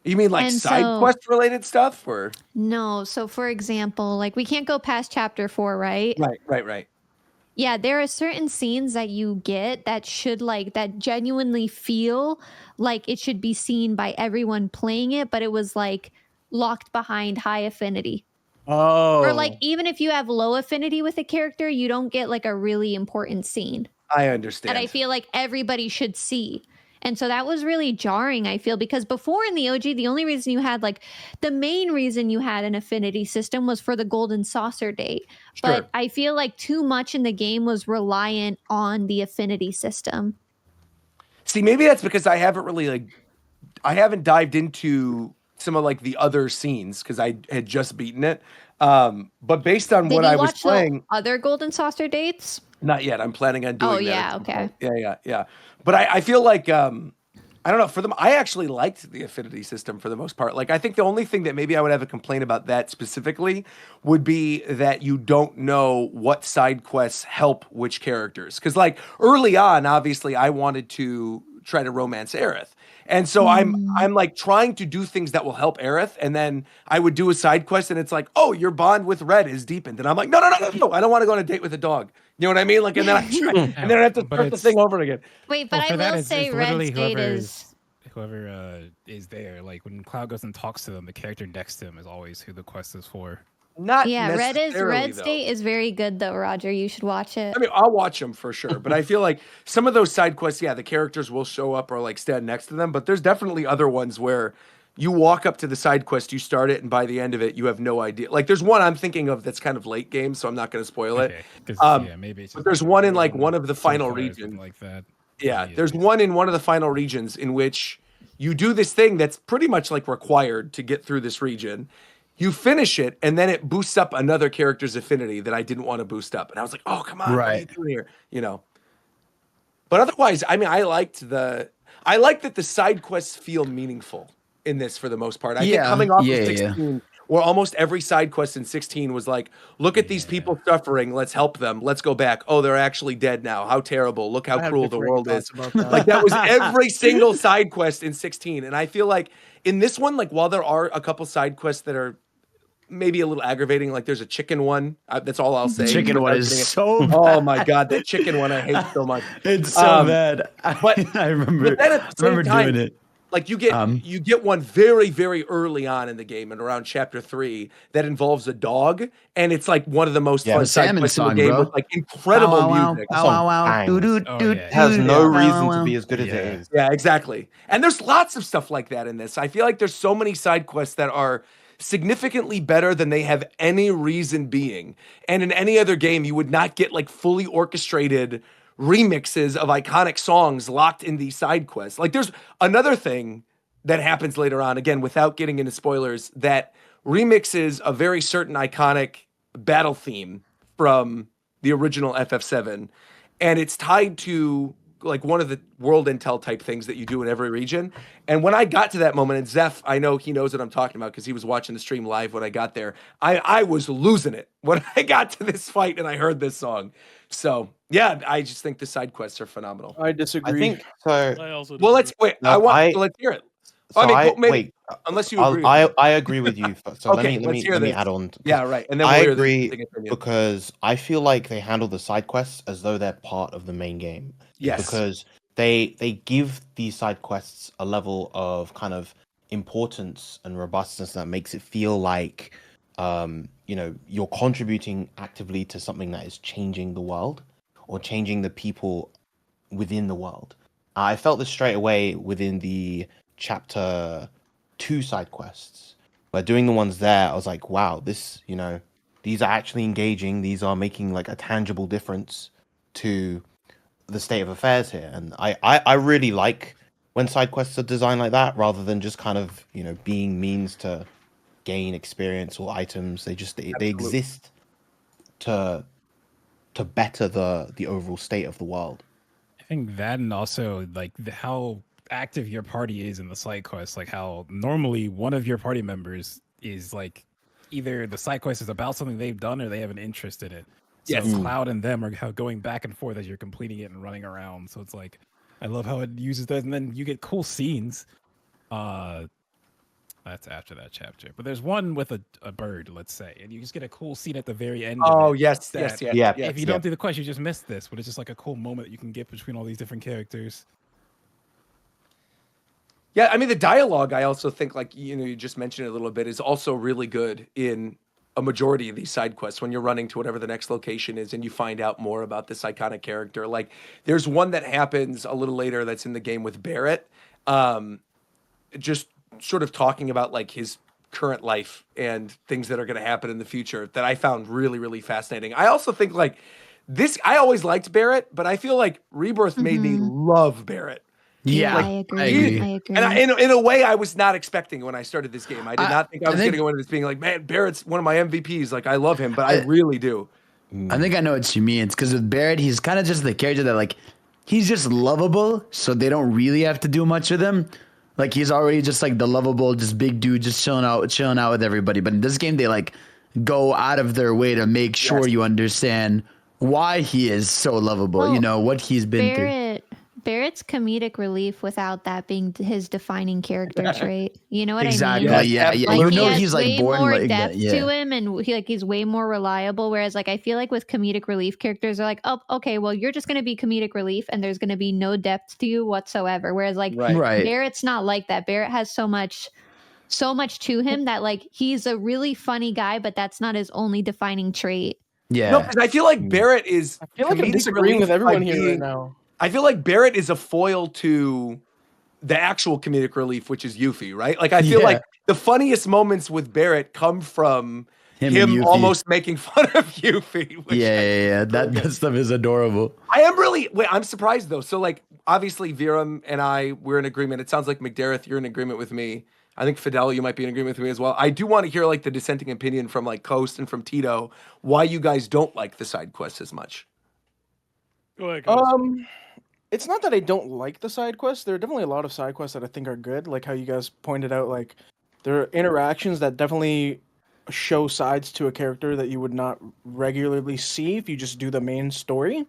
[SPEAKER 3] You mean like
[SPEAKER 10] And
[SPEAKER 3] side
[SPEAKER 10] so-
[SPEAKER 3] quest related stuff, or
[SPEAKER 10] No. So for example, like we can't go past chapter 4, right?
[SPEAKER 3] right?
[SPEAKER 10] Yeah, there are certain scenes that you get that should like that genuinely feel like it should be seen by everyone playing it, but it was like locked behind high affinity.
[SPEAKER 6] Oh.
[SPEAKER 10] Or like even if you have low affinity with a character, you don't get like a really important scene
[SPEAKER 3] I understand.
[SPEAKER 10] that I feel like everybody should see. And so that was really jarring, I feel, because before in the OG, the only reason you had like the main reason you had an affinity system was for the golden saucer date.
[SPEAKER 3] Sure.
[SPEAKER 10] But I feel like too much in the game was reliant on the affinity system.
[SPEAKER 3] See, maybe that's because I haven't really I haven't dived into some of like the other scenes because I had just beaten it. But based on what I was playing,
[SPEAKER 10] the other golden saucer dates?
[SPEAKER 3] not yet. I'm planning on doing that.
[SPEAKER 10] Oh yeah,
[SPEAKER 3] at some
[SPEAKER 10] okay.
[SPEAKER 3] point. Yeah. But I feel like I don't know, for them, I actually liked the affinity system for the most part. Like, I think the only thing that maybe I would have a complaint about that specifically would be that you don't know what side quests help which characters. Because, like, early on, obviously, I wanted to try to romance Aerith. And so I'm like trying to do things that will help Aerith, and then I would do a side quest, and it's like, oh, your bond with Red is deepened, and I'm like, no, I don't want to go on a date with a dog. You know what I mean? Like, and then and then I have to start the thing over again.
[SPEAKER 10] Wait, but I will say Red's date is
[SPEAKER 5] whoever is there. Like when Cloud goes and talks to them, the character next to him is always who the quest is for.
[SPEAKER 3] Not
[SPEAKER 10] Red's date is very good though, Roger. You should watch it.
[SPEAKER 3] I mean, I'll watch them for sure, but I feel like some of those side quests, yeah, the characters will show up or like stand next to them, but there's definitely other ones where you walk up to the side quest, you start it, and by the end of it, you have no idea. Like, there's one I'm thinking of that's kind of late game, so I'm not going to spoil it.
[SPEAKER 5] Maybe it's
[SPEAKER 3] but there's one in like one of the final
[SPEAKER 5] regions
[SPEAKER 3] regions.
[SPEAKER 5] like that.
[SPEAKER 3] Yeah, there's one in one of the final regions in which you do this thing that's pretty much like required to get through this region. You finish it, and then it boosts up another character's affinity that I didn't want to boost up. And I was like, oh, come on, what are you doing here? You know. But otherwise, I mean, I like that the side quests feel meaningful in this for the most part. I think coming off of 16, where almost every side quest in 16 was like, look at these people suffering, let's help them, let's go back. Oh, they're actually dead now. How terrible. Look how cruel the world is. Like, that was every single side quest in 16. And I feel like in this one, like, while there are a couple side quests that are maybe a little aggravating, like there's a chicken one. That's all I'll say.
[SPEAKER 8] The chicken one is so bad.
[SPEAKER 3] Oh my God, that chicken one I hate so much.
[SPEAKER 8] It's so bad.
[SPEAKER 3] But
[SPEAKER 8] I remember,
[SPEAKER 3] but then at the same time,
[SPEAKER 8] doing it.
[SPEAKER 3] Like you get one very, very early on in the game and around chapter 3 that involves a dog, and it's like one of the most fun side quests in the game with like incredible music.
[SPEAKER 7] It has no reason to be as good as it is.
[SPEAKER 3] Yeah, exactly. And there's lots of stuff like that in this. I feel like there's so many side quests that are significantly better than they have any reason being. And in any other game, you would not get like fully orchestrated remixes of iconic songs locked in these side quests. Like, there's another thing that happens later on, again, without getting into spoilers, that remixes a very certain iconic battle theme from the original FF7. And it's tied to like one of the world intel type things that you do in every region. And when I got to that moment, and Zeph, I know he knows what I'm talking about because he was watching the stream live when I got there. I was losing it when I got to this fight and I heard this song. So yeah, I just think the side quests are phenomenal.
[SPEAKER 6] I disagree.
[SPEAKER 7] I think so.
[SPEAKER 2] I also
[SPEAKER 3] Well, let's wait.
[SPEAKER 7] No,
[SPEAKER 3] let's hear it.
[SPEAKER 7] So
[SPEAKER 3] Maybe, unless you agree.
[SPEAKER 7] I agree with you. So
[SPEAKER 3] Okay,
[SPEAKER 7] let me add on.
[SPEAKER 3] Yeah, right. And then
[SPEAKER 7] I
[SPEAKER 3] we'll
[SPEAKER 7] agree
[SPEAKER 3] hear the
[SPEAKER 7] because I feel like they handle the side quests as though they're part of the main game.
[SPEAKER 3] Yes.
[SPEAKER 7] Because they give these side quests a level of kind of importance and robustness that makes it feel like you're contributing actively to something that is changing the world or changing the people within the world. I felt this straight away within the chapter 2 side quests. But doing the ones there, I was like, wow, these are actually engaging. These are making like a tangible difference to the state of affairs here. And I really like when side quests are designed like that, rather than just kind of, being means to gain experience or items. They exist to better the overall state of the world.
[SPEAKER 5] I think that, and also like how active your party is in the side quest, like how normally one of your party members is like either the side quest is about something they've done or they have an interest in it. So
[SPEAKER 3] Yes.
[SPEAKER 5] Cloud and them are going back and forth as you're completing it and running around. So it's like, I love how it uses that, and then you get cool scenes. That's after that chapter, but there's one with a bird, let's say, and you just get a cool scene at the very end.
[SPEAKER 3] Oh,
[SPEAKER 5] of it
[SPEAKER 3] yes,
[SPEAKER 5] that
[SPEAKER 3] yes.
[SPEAKER 5] If you don't do the quest, you just miss this, but it's just like a cool moment that you can get between all these different characters.
[SPEAKER 3] Yeah, I mean, the dialogue, I also think, like, you just mentioned it a little bit, is also really good in a majority of these side quests when you're running to whatever the next location is and you find out more about this iconic character. Like, there's one that happens a little later that's in the game with Barrett, just sort of talking about, like, his current life and things that are going to happen in the future that I found really, really fascinating. I also think, like, I always liked Barrett, but I feel like Rebirth made me love Barrett.
[SPEAKER 8] Yeah,
[SPEAKER 10] I agree. I agree.
[SPEAKER 3] And in a way, I was not expecting when I started this game. I did not think I was going to go into this being like, man, Barrett's one of my MVPs. Like, I love him, but I really do.
[SPEAKER 8] I think I know what you mean. It's because with Barrett, he's kind of just the character that, like, he's just lovable, so they don't really have to do much with him. Like, he's already just like the lovable, just big dude, just chilling out with everybody. But in this game, they like go out of their way to make sure you understand why he is so lovable.
[SPEAKER 10] Well,
[SPEAKER 8] what he's been through.
[SPEAKER 10] Barrett's comedic relief without that being his defining character trait. You know what
[SPEAKER 8] Exactly.
[SPEAKER 10] I mean?
[SPEAKER 8] Yeah.
[SPEAKER 10] Like,
[SPEAKER 8] he's like
[SPEAKER 10] way
[SPEAKER 8] born
[SPEAKER 10] more
[SPEAKER 8] like
[SPEAKER 10] depth
[SPEAKER 8] that. Yeah.
[SPEAKER 10] to him, and he's way more reliable. Whereas, like, I feel like with comedic relief characters are like, oh, okay, well, you're just going to be comedic relief, and there's going to be no depth to you whatsoever. Whereas, like,
[SPEAKER 8] Right.
[SPEAKER 10] Barrett's not like that. Barrett has so much to him that, like, he's a really funny guy, but that's not his only defining trait.
[SPEAKER 8] Yeah.
[SPEAKER 3] No, because I feel like Barrett is.
[SPEAKER 6] I feel like I'm
[SPEAKER 3] comedic
[SPEAKER 6] disagreeing
[SPEAKER 3] relief
[SPEAKER 6] with everyone
[SPEAKER 3] by
[SPEAKER 6] here right
[SPEAKER 3] being-
[SPEAKER 6] now.
[SPEAKER 3] I feel like Barrett is a foil to the actual comedic relief, which is Yuffie, right? Like, I feel like the funniest moments with Barrett come from
[SPEAKER 8] Him and Yuffie.
[SPEAKER 3] almost making fun of Yuffie.
[SPEAKER 8] Yeah. That stuff is adorable.
[SPEAKER 3] I'm surprised though. So, like, obviously Viram and we're in agreement. It sounds like McDareth, you're in agreement with me. I think Fadel, you might be in agreement with me as well. I do want to hear, like, the dissenting opinion from, like, Coast and from Tito, why you guys don't like the side quests as much.
[SPEAKER 2] Go ahead, Coast.
[SPEAKER 6] It's not that I don't like the side quests. There are definitely a lot of side quests that I think are good, like how you guys pointed out. Like, there are interactions that definitely show sides to a character that you would not regularly see if you just do the main story.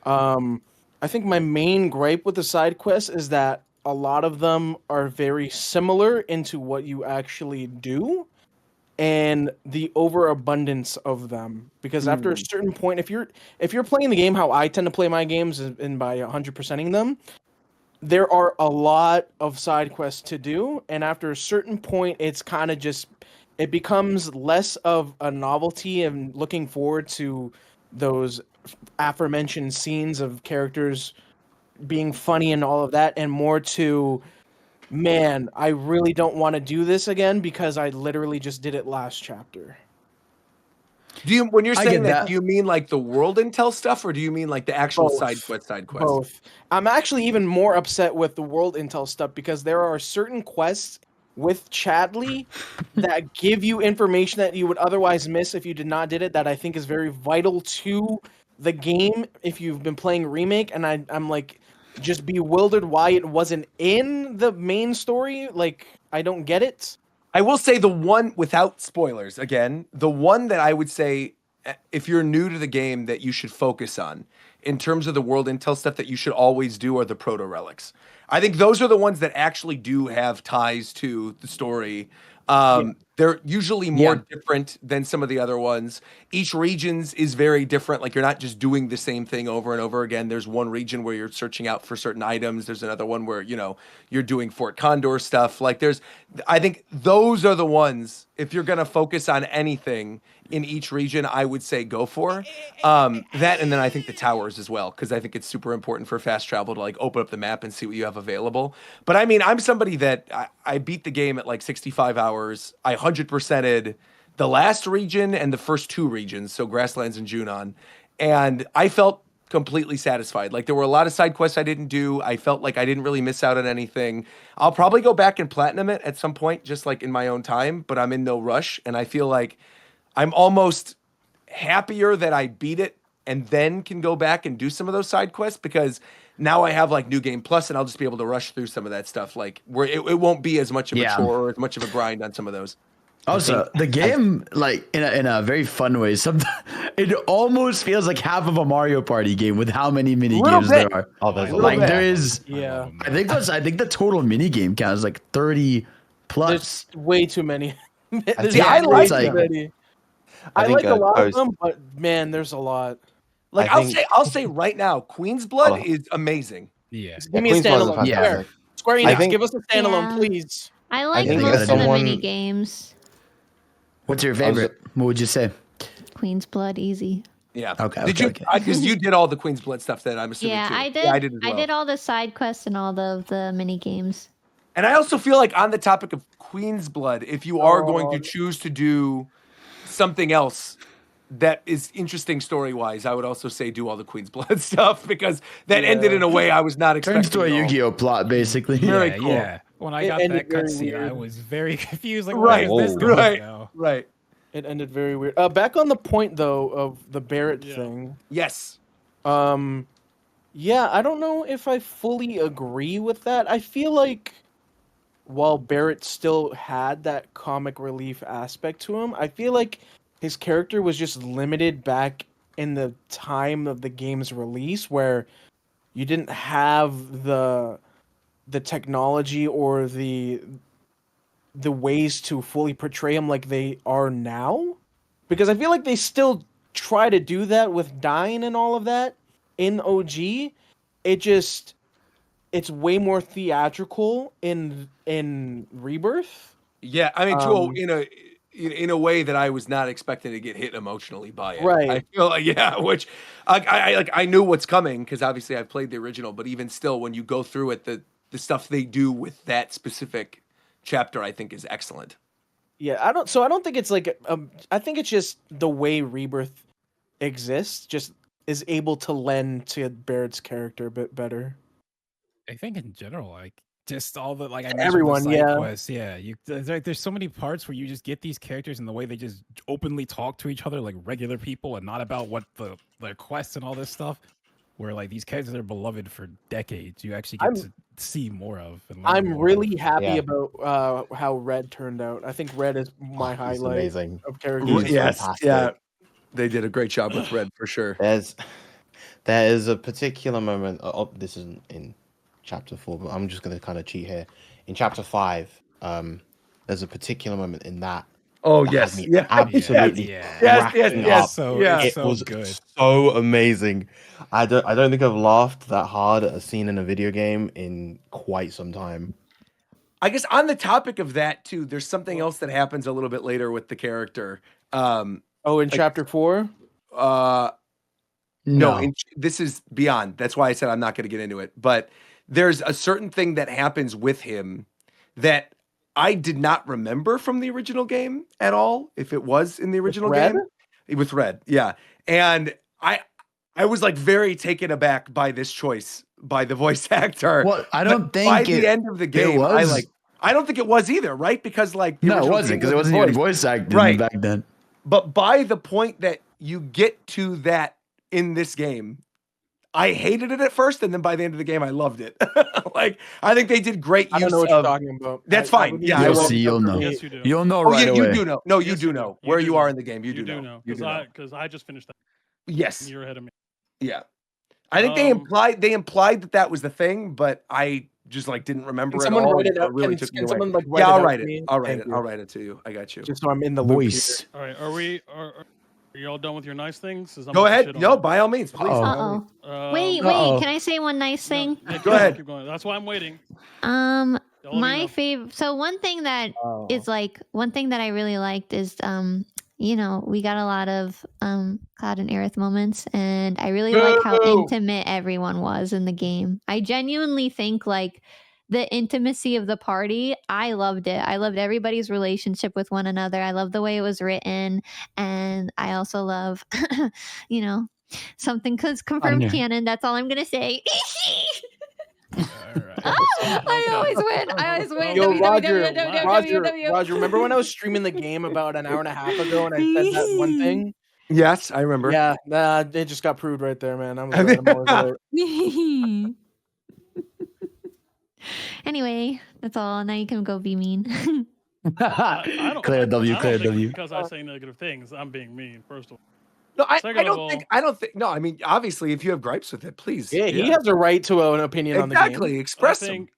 [SPEAKER 6] I think my main gripe with the side quests is that a lot of them are very similar into what you actually do, and the overabundance of them. Because after a certain point, if you're playing the game how I tend to play my games, and by 100%ing them, there are a lot of side quests to do, and after a certain point, it's kind of just, it becomes less of a novelty and looking forward to those aforementioned scenes of characters being funny and all of that, and more to, man, I really don't want to do this again because I literally just did it last chapter.
[SPEAKER 3] When you're saying
[SPEAKER 8] that,
[SPEAKER 3] do you mean like the world intel stuff, or do you mean like the actual side quest?
[SPEAKER 6] Both. I'm actually even more upset with the world intel stuff because there are certain quests with Chadley that give you information that you would otherwise miss if you did not did it, that I think is very vital to the game if you've been playing Remake, and I'm like just bewildered why it wasn't in the main story. Like, I don't get it.
[SPEAKER 3] I will say the one, without spoilers, again, the one that I would say, if you're new to the game, that you should focus on in terms of the world intel stuff that you should always do are the proto relics. I think those are the ones that actually do have ties to the story. They're usually more different than some of the other ones. Each regions is very different. Like, you're not just doing the same thing over and over again. There's one region where you're searching out for certain items. There's another one where, you're doing Fort Condor stuff. Like, I think those are the ones, if you're going to focus on anything in each region, I would say go for that. And then I think the towers as well, because I think it's super important for fast travel to, like, open up the map and see what you have available. But I mean, I'm somebody that I beat the game at like 65 hours. I 100%ed the last region and the first two regions, so Grasslands and Junon, and I felt completely satisfied. Like there were a lot of side quests I didn't do. I felt like I didn't really miss out on anything. I'll probably go back and platinum it at some point, just like in my own time, but I'm in no rush. And I feel like I'm almost happier that I beat it and then can go back and do some of those side quests, because now I have like New Game Plus and I'll just be able to rush through some of that stuff. Like where it won't be as much of a chore or as much of a grind on some of those.
[SPEAKER 8] Also, the game, like in a very fun way, sometimes it almost feels like half of a Mario Party game with how many mini games there are.
[SPEAKER 7] Oh, there's a
[SPEAKER 8] like
[SPEAKER 7] lot.
[SPEAKER 8] there is.
[SPEAKER 6] Yeah.
[SPEAKER 8] I think the total mini game count is like 30 plus.
[SPEAKER 6] There's way too many. There's
[SPEAKER 8] I
[SPEAKER 6] way
[SPEAKER 8] like
[SPEAKER 6] too
[SPEAKER 8] it.
[SPEAKER 6] many. I
[SPEAKER 7] think,
[SPEAKER 6] like a lot of
[SPEAKER 7] Ghost-
[SPEAKER 6] them, but man, there's a lot.
[SPEAKER 3] Like I'll say right now, Queen's Blood is amazing.
[SPEAKER 5] Yeah.
[SPEAKER 6] Give me a
[SPEAKER 7] Queen's Blood is
[SPEAKER 6] standalone.
[SPEAKER 7] fantastic.
[SPEAKER 6] Square
[SPEAKER 7] I
[SPEAKER 6] Enix,
[SPEAKER 7] think-
[SPEAKER 6] give us a standalone,
[SPEAKER 10] Yeah.
[SPEAKER 6] please.
[SPEAKER 10] I like
[SPEAKER 7] think
[SPEAKER 10] most
[SPEAKER 7] as
[SPEAKER 10] of the
[SPEAKER 7] someone-
[SPEAKER 10] mini games.
[SPEAKER 8] What's your favorite? What would you say?
[SPEAKER 10] Queen's Blood, easy.
[SPEAKER 3] Yeah.
[SPEAKER 8] Okay,
[SPEAKER 3] Did
[SPEAKER 8] okay,
[SPEAKER 3] you?
[SPEAKER 8] okay.
[SPEAKER 3] Because you did all the Queen's Blood stuff that I'm assuming
[SPEAKER 10] Yeah,
[SPEAKER 3] too.
[SPEAKER 10] I did.
[SPEAKER 3] Yeah, I did as well.
[SPEAKER 10] I did all the side quests and all of the mini games.
[SPEAKER 3] And I also feel like on the topic of Queen's Blood, if you are going to choose to do something else that is interesting story-wise, I would also say do all the Queen's Blood stuff, because that ended in a way I was not expecting.
[SPEAKER 8] Turns to a
[SPEAKER 3] at all.
[SPEAKER 8] Yu-Gi-Oh plot, basically.
[SPEAKER 3] Very
[SPEAKER 5] Yeah,
[SPEAKER 3] cool.
[SPEAKER 5] yeah. When I
[SPEAKER 6] It
[SPEAKER 5] got
[SPEAKER 6] ended
[SPEAKER 5] that
[SPEAKER 6] very
[SPEAKER 5] cutscene, I
[SPEAKER 6] weird.
[SPEAKER 5] was very confused. Like,
[SPEAKER 3] Right,
[SPEAKER 5] where is this going
[SPEAKER 3] right,
[SPEAKER 5] now?
[SPEAKER 3] right.
[SPEAKER 6] It ended very weird. Back on the point though of the Barrett thing.
[SPEAKER 3] Yes.
[SPEAKER 6] Yeah, I don't know if I fully agree with that. I feel like while Barrett still had that comic relief aspect to him, I feel like his character was just limited back in the time of the game's release, where you didn't have the technology or the ways to fully portray him like they are now. Because I feel like they still try to do that with dying and all of that in OG. It's way more theatrical in Rebirth.
[SPEAKER 3] Yeah, I mean, in a way that I was not expecting to get hit emotionally by it.
[SPEAKER 6] Right.
[SPEAKER 3] I feel like, yeah, which I knew what's coming because obviously I've played the original, but even still, when you go through it, the stuff they do with that specific chapter, I think, is excellent.
[SPEAKER 6] Yeah, I don't think it's like I think it's just the way Rebirth exists just is able to lend to Barrett's character a bit better.
[SPEAKER 5] I think in general, like just all the like I mentioned
[SPEAKER 6] Everyone,
[SPEAKER 5] the side
[SPEAKER 6] yeah.
[SPEAKER 5] quests, yeah. There's so many parts where you just get these characters and the way they just openly talk to each other like regular people and not about what their quests and all this stuff. Where like these characters are beloved for decades, you actually get to see more of. And learn
[SPEAKER 6] I'm
[SPEAKER 5] more
[SPEAKER 6] really
[SPEAKER 5] of.
[SPEAKER 6] happy about how Red turned out. I think Red is my highlight
[SPEAKER 7] amazing.
[SPEAKER 6] of characters.
[SPEAKER 3] Yes,
[SPEAKER 7] fantastic.
[SPEAKER 3] yeah, they did a great job with Red for sure.
[SPEAKER 7] There is a particular moment. This isn't in chapter 4, but I'm just going to kind of cheat here. In chapter 5, there's a particular moment in that.
[SPEAKER 3] Oh
[SPEAKER 7] that
[SPEAKER 3] yes,
[SPEAKER 7] had me
[SPEAKER 3] yeah,
[SPEAKER 7] absolutely
[SPEAKER 3] yes,
[SPEAKER 7] up.
[SPEAKER 5] So
[SPEAKER 3] yeah.
[SPEAKER 5] it's
[SPEAKER 7] It
[SPEAKER 5] so
[SPEAKER 7] was
[SPEAKER 5] good.
[SPEAKER 7] so amazing. I don't think I've laughed that hard at a scene in a video game in quite some time.
[SPEAKER 3] I guess on the topic of that too, there's something else that happens a little bit later with the character.
[SPEAKER 6] In chapter 4?
[SPEAKER 3] No, this is beyond. That's why I said I'm not going to get into it. But there's a certain thing that happens with him that I did not remember from the original game at all. If it was in the original
[SPEAKER 6] Red?
[SPEAKER 3] game, with Red, yeah. And I was like very taken aback by this choice by the voice actor.
[SPEAKER 8] Well, I don't
[SPEAKER 3] But
[SPEAKER 8] think
[SPEAKER 3] by the end of the game,
[SPEAKER 8] was.
[SPEAKER 3] I don't think it was either, right? Because like the
[SPEAKER 8] No, it
[SPEAKER 3] original
[SPEAKER 8] wasn't
[SPEAKER 3] game
[SPEAKER 8] because it wasn't even
[SPEAKER 3] voiced.
[SPEAKER 8] voice acted
[SPEAKER 3] Right.
[SPEAKER 8] back then.
[SPEAKER 3] But by the point that you get to that in this game, I hated it at first, and then by the end of the game, I loved it. Like, I think they did great use
[SPEAKER 6] I don't know what
[SPEAKER 3] of.
[SPEAKER 6] you're talking about.
[SPEAKER 3] That's fine. Yeah, I
[SPEAKER 8] You'll
[SPEAKER 3] won't-
[SPEAKER 8] see, you'll know.
[SPEAKER 2] Yes, you do.
[SPEAKER 8] You'll know
[SPEAKER 3] Oh,
[SPEAKER 8] right
[SPEAKER 3] yeah,
[SPEAKER 8] away.
[SPEAKER 3] you do know. No, you
[SPEAKER 2] Yes,
[SPEAKER 3] do
[SPEAKER 2] you
[SPEAKER 3] know
[SPEAKER 2] do.
[SPEAKER 3] where
[SPEAKER 2] You
[SPEAKER 3] you
[SPEAKER 2] do
[SPEAKER 3] are
[SPEAKER 2] know.
[SPEAKER 3] in the game. You do know. You do know.
[SPEAKER 2] Because I just finished that.
[SPEAKER 3] Yes.
[SPEAKER 2] You're ahead of me.
[SPEAKER 3] Yeah. I think they implied that was the thing, but I just like didn't remember
[SPEAKER 6] Can
[SPEAKER 3] it
[SPEAKER 6] someone
[SPEAKER 3] all.
[SPEAKER 6] write
[SPEAKER 3] and
[SPEAKER 6] it out?
[SPEAKER 3] really
[SPEAKER 6] Can
[SPEAKER 3] took me
[SPEAKER 6] someone,
[SPEAKER 3] away.
[SPEAKER 6] like, write
[SPEAKER 3] Yeah,
[SPEAKER 6] it
[SPEAKER 3] I'll
[SPEAKER 6] out
[SPEAKER 3] write
[SPEAKER 6] for
[SPEAKER 3] it.
[SPEAKER 6] me?
[SPEAKER 3] I'll write
[SPEAKER 6] Thank
[SPEAKER 3] it.
[SPEAKER 6] you.
[SPEAKER 3] I'll write it to you. I got you.
[SPEAKER 6] Just so I'm in the loop.
[SPEAKER 8] Voice.
[SPEAKER 2] All right, are you all done with your nice things? 'Cause I'm
[SPEAKER 3] Go
[SPEAKER 2] about to
[SPEAKER 3] ahead.
[SPEAKER 2] shit on
[SPEAKER 3] No,
[SPEAKER 2] it.
[SPEAKER 3] by all means, please.
[SPEAKER 10] Wait,
[SPEAKER 8] Uh-oh.
[SPEAKER 10] can I say one nice thing?
[SPEAKER 2] Yeah,
[SPEAKER 3] Go ahead.
[SPEAKER 2] Keep going. That's why I'm waiting.
[SPEAKER 10] Um,
[SPEAKER 2] Don't let me
[SPEAKER 10] my
[SPEAKER 2] know.
[SPEAKER 10] favorite. So one thing that is like one thing that I really liked is we got a lot of Cloud and Aerith moments, and I really like how intimate everyone was in the game. I genuinely think like the intimacy of the party, I loved it. I loved everybody's relationship with one another. I love the way it was written, and I also love, Something confirmed
[SPEAKER 8] knew.
[SPEAKER 10] canon. That's all I'm gonna say.
[SPEAKER 5] Alright.
[SPEAKER 10] I always win. I always win.
[SPEAKER 6] Yo,
[SPEAKER 10] WWW.
[SPEAKER 6] Roger, remember when I was streaming the game about an hour and a half ago and I said that one thing?
[SPEAKER 3] Yes, I remember.
[SPEAKER 6] Yeah, nah, it just got proved right there, man. I'm always right.
[SPEAKER 10] Anyway, that's all. Now you can go be mean.
[SPEAKER 2] I don't,
[SPEAKER 8] Clear
[SPEAKER 2] I
[SPEAKER 8] W,
[SPEAKER 2] don't
[SPEAKER 8] clear
[SPEAKER 2] think
[SPEAKER 8] W.
[SPEAKER 2] because I say negative things, I'm being mean. First of all,
[SPEAKER 3] No, I
[SPEAKER 2] Second of
[SPEAKER 3] don't
[SPEAKER 2] all-
[SPEAKER 3] think. I don't think. No, I mean, obviously, if you have gripes with it, please.
[SPEAKER 6] Yeah, he has a right to an opinion on the game.
[SPEAKER 3] Exactly. Express
[SPEAKER 2] I
[SPEAKER 3] them.
[SPEAKER 2] think.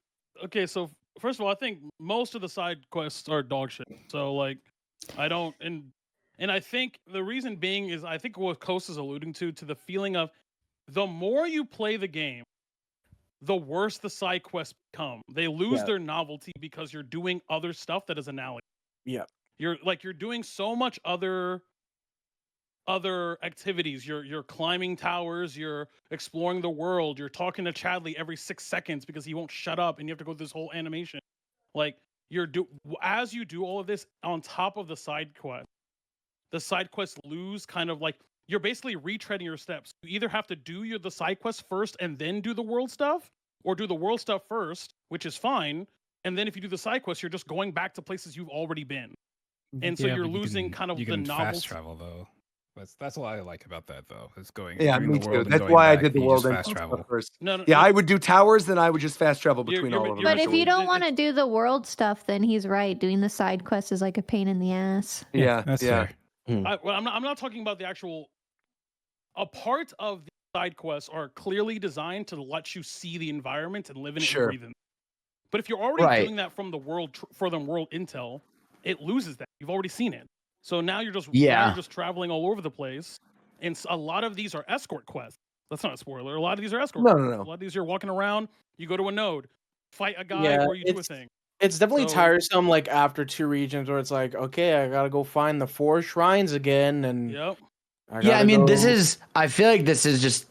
[SPEAKER 2] Okay, so first of all, I think most of the side quests are dog shit. So like, I don't and I think the reason being is I think what Coast is alluding to the feeling of the more you play the game, the worse the side quests become. They lose their novelty because you're doing other stuff that is analogous.
[SPEAKER 6] Yeah.
[SPEAKER 2] You're doing so much other activities. You're climbing towers, you're exploring the world, you're talking to Chadley every 6 seconds because he won't shut up and you have to go through this whole animation. Like as you do all of this on top of the side quest, the side quests lose kind of like you're basically retreading your steps. You either have to do the side quest first and then do the world stuff, or do the world stuff first, which is fine. And then if you do the side quest, you're just going back to places you've already been. And so
[SPEAKER 5] Yeah,
[SPEAKER 2] you're
[SPEAKER 5] but you
[SPEAKER 2] losing
[SPEAKER 5] can-
[SPEAKER 2] kind of
[SPEAKER 5] you
[SPEAKER 2] the
[SPEAKER 5] can
[SPEAKER 2] novelty.
[SPEAKER 5] fast travel though. That's what I like about that though. It's going
[SPEAKER 3] Yeah,
[SPEAKER 5] doing
[SPEAKER 3] me
[SPEAKER 5] the
[SPEAKER 3] too.
[SPEAKER 5] world and
[SPEAKER 3] That's
[SPEAKER 5] going
[SPEAKER 3] why I
[SPEAKER 5] back,
[SPEAKER 3] did the
[SPEAKER 5] you
[SPEAKER 3] world
[SPEAKER 5] just
[SPEAKER 3] and
[SPEAKER 5] fast
[SPEAKER 3] stuff
[SPEAKER 5] travel.
[SPEAKER 3] first.
[SPEAKER 2] No,
[SPEAKER 3] Yeah, I would do towers, then I would just fast travel
[SPEAKER 2] You're-
[SPEAKER 3] between
[SPEAKER 2] you're-
[SPEAKER 3] all of them.
[SPEAKER 10] But if you
[SPEAKER 2] It's-
[SPEAKER 10] don't want to do the world stuff, then he's right. Doing the side quest is like a pain in the ass.
[SPEAKER 3] Yeah,
[SPEAKER 5] That's
[SPEAKER 3] yeah.
[SPEAKER 5] fair.
[SPEAKER 2] I'm not talking about the actual. A part of the side quests are clearly designed to let you see the environment and live in it
[SPEAKER 3] Sure.
[SPEAKER 2] and breathe in. But if you're already
[SPEAKER 8] Right.
[SPEAKER 2] doing that from the world world intel, it loses that. You've already seen it. So now you're just traveling all over the place. And a lot of these are escort quests. That's not a spoiler. A lot of these are escort quests.
[SPEAKER 3] No.
[SPEAKER 2] A lot of these you're walking around, you go to a node, fight a guy,
[SPEAKER 6] Yeah,
[SPEAKER 2] or you do a thing.
[SPEAKER 6] It's definitely
[SPEAKER 2] So-
[SPEAKER 6] tiresome, like after 2 regions where it's like, okay, I gotta go find the 4 shrines again, and
[SPEAKER 2] Yep.
[SPEAKER 8] Yeah, I mean, I feel like this is just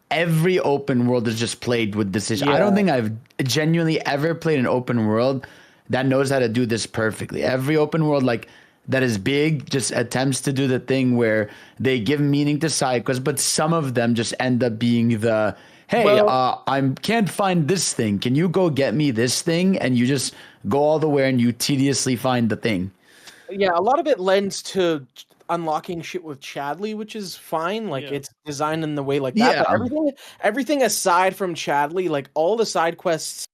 [SPEAKER 8] every open world is just played with this issue. I don't
[SPEAKER 6] Yeah.
[SPEAKER 8] think I've genuinely ever played an open world that knows how to do this perfectly. Every open world, like, that is big, just attempts to do the thing where they give meaning to side quests, but some of them just end up being the, hey, I can't find this thing. Can you go get me this thing? And you just go all the way and you tediously find the thing.
[SPEAKER 6] Yeah, a lot of it lends to unlocking shit with Chadley, which is fine. Like it's designed in the way like that.
[SPEAKER 8] Yeah.
[SPEAKER 6] But everything aside from Chadley, like all the side quests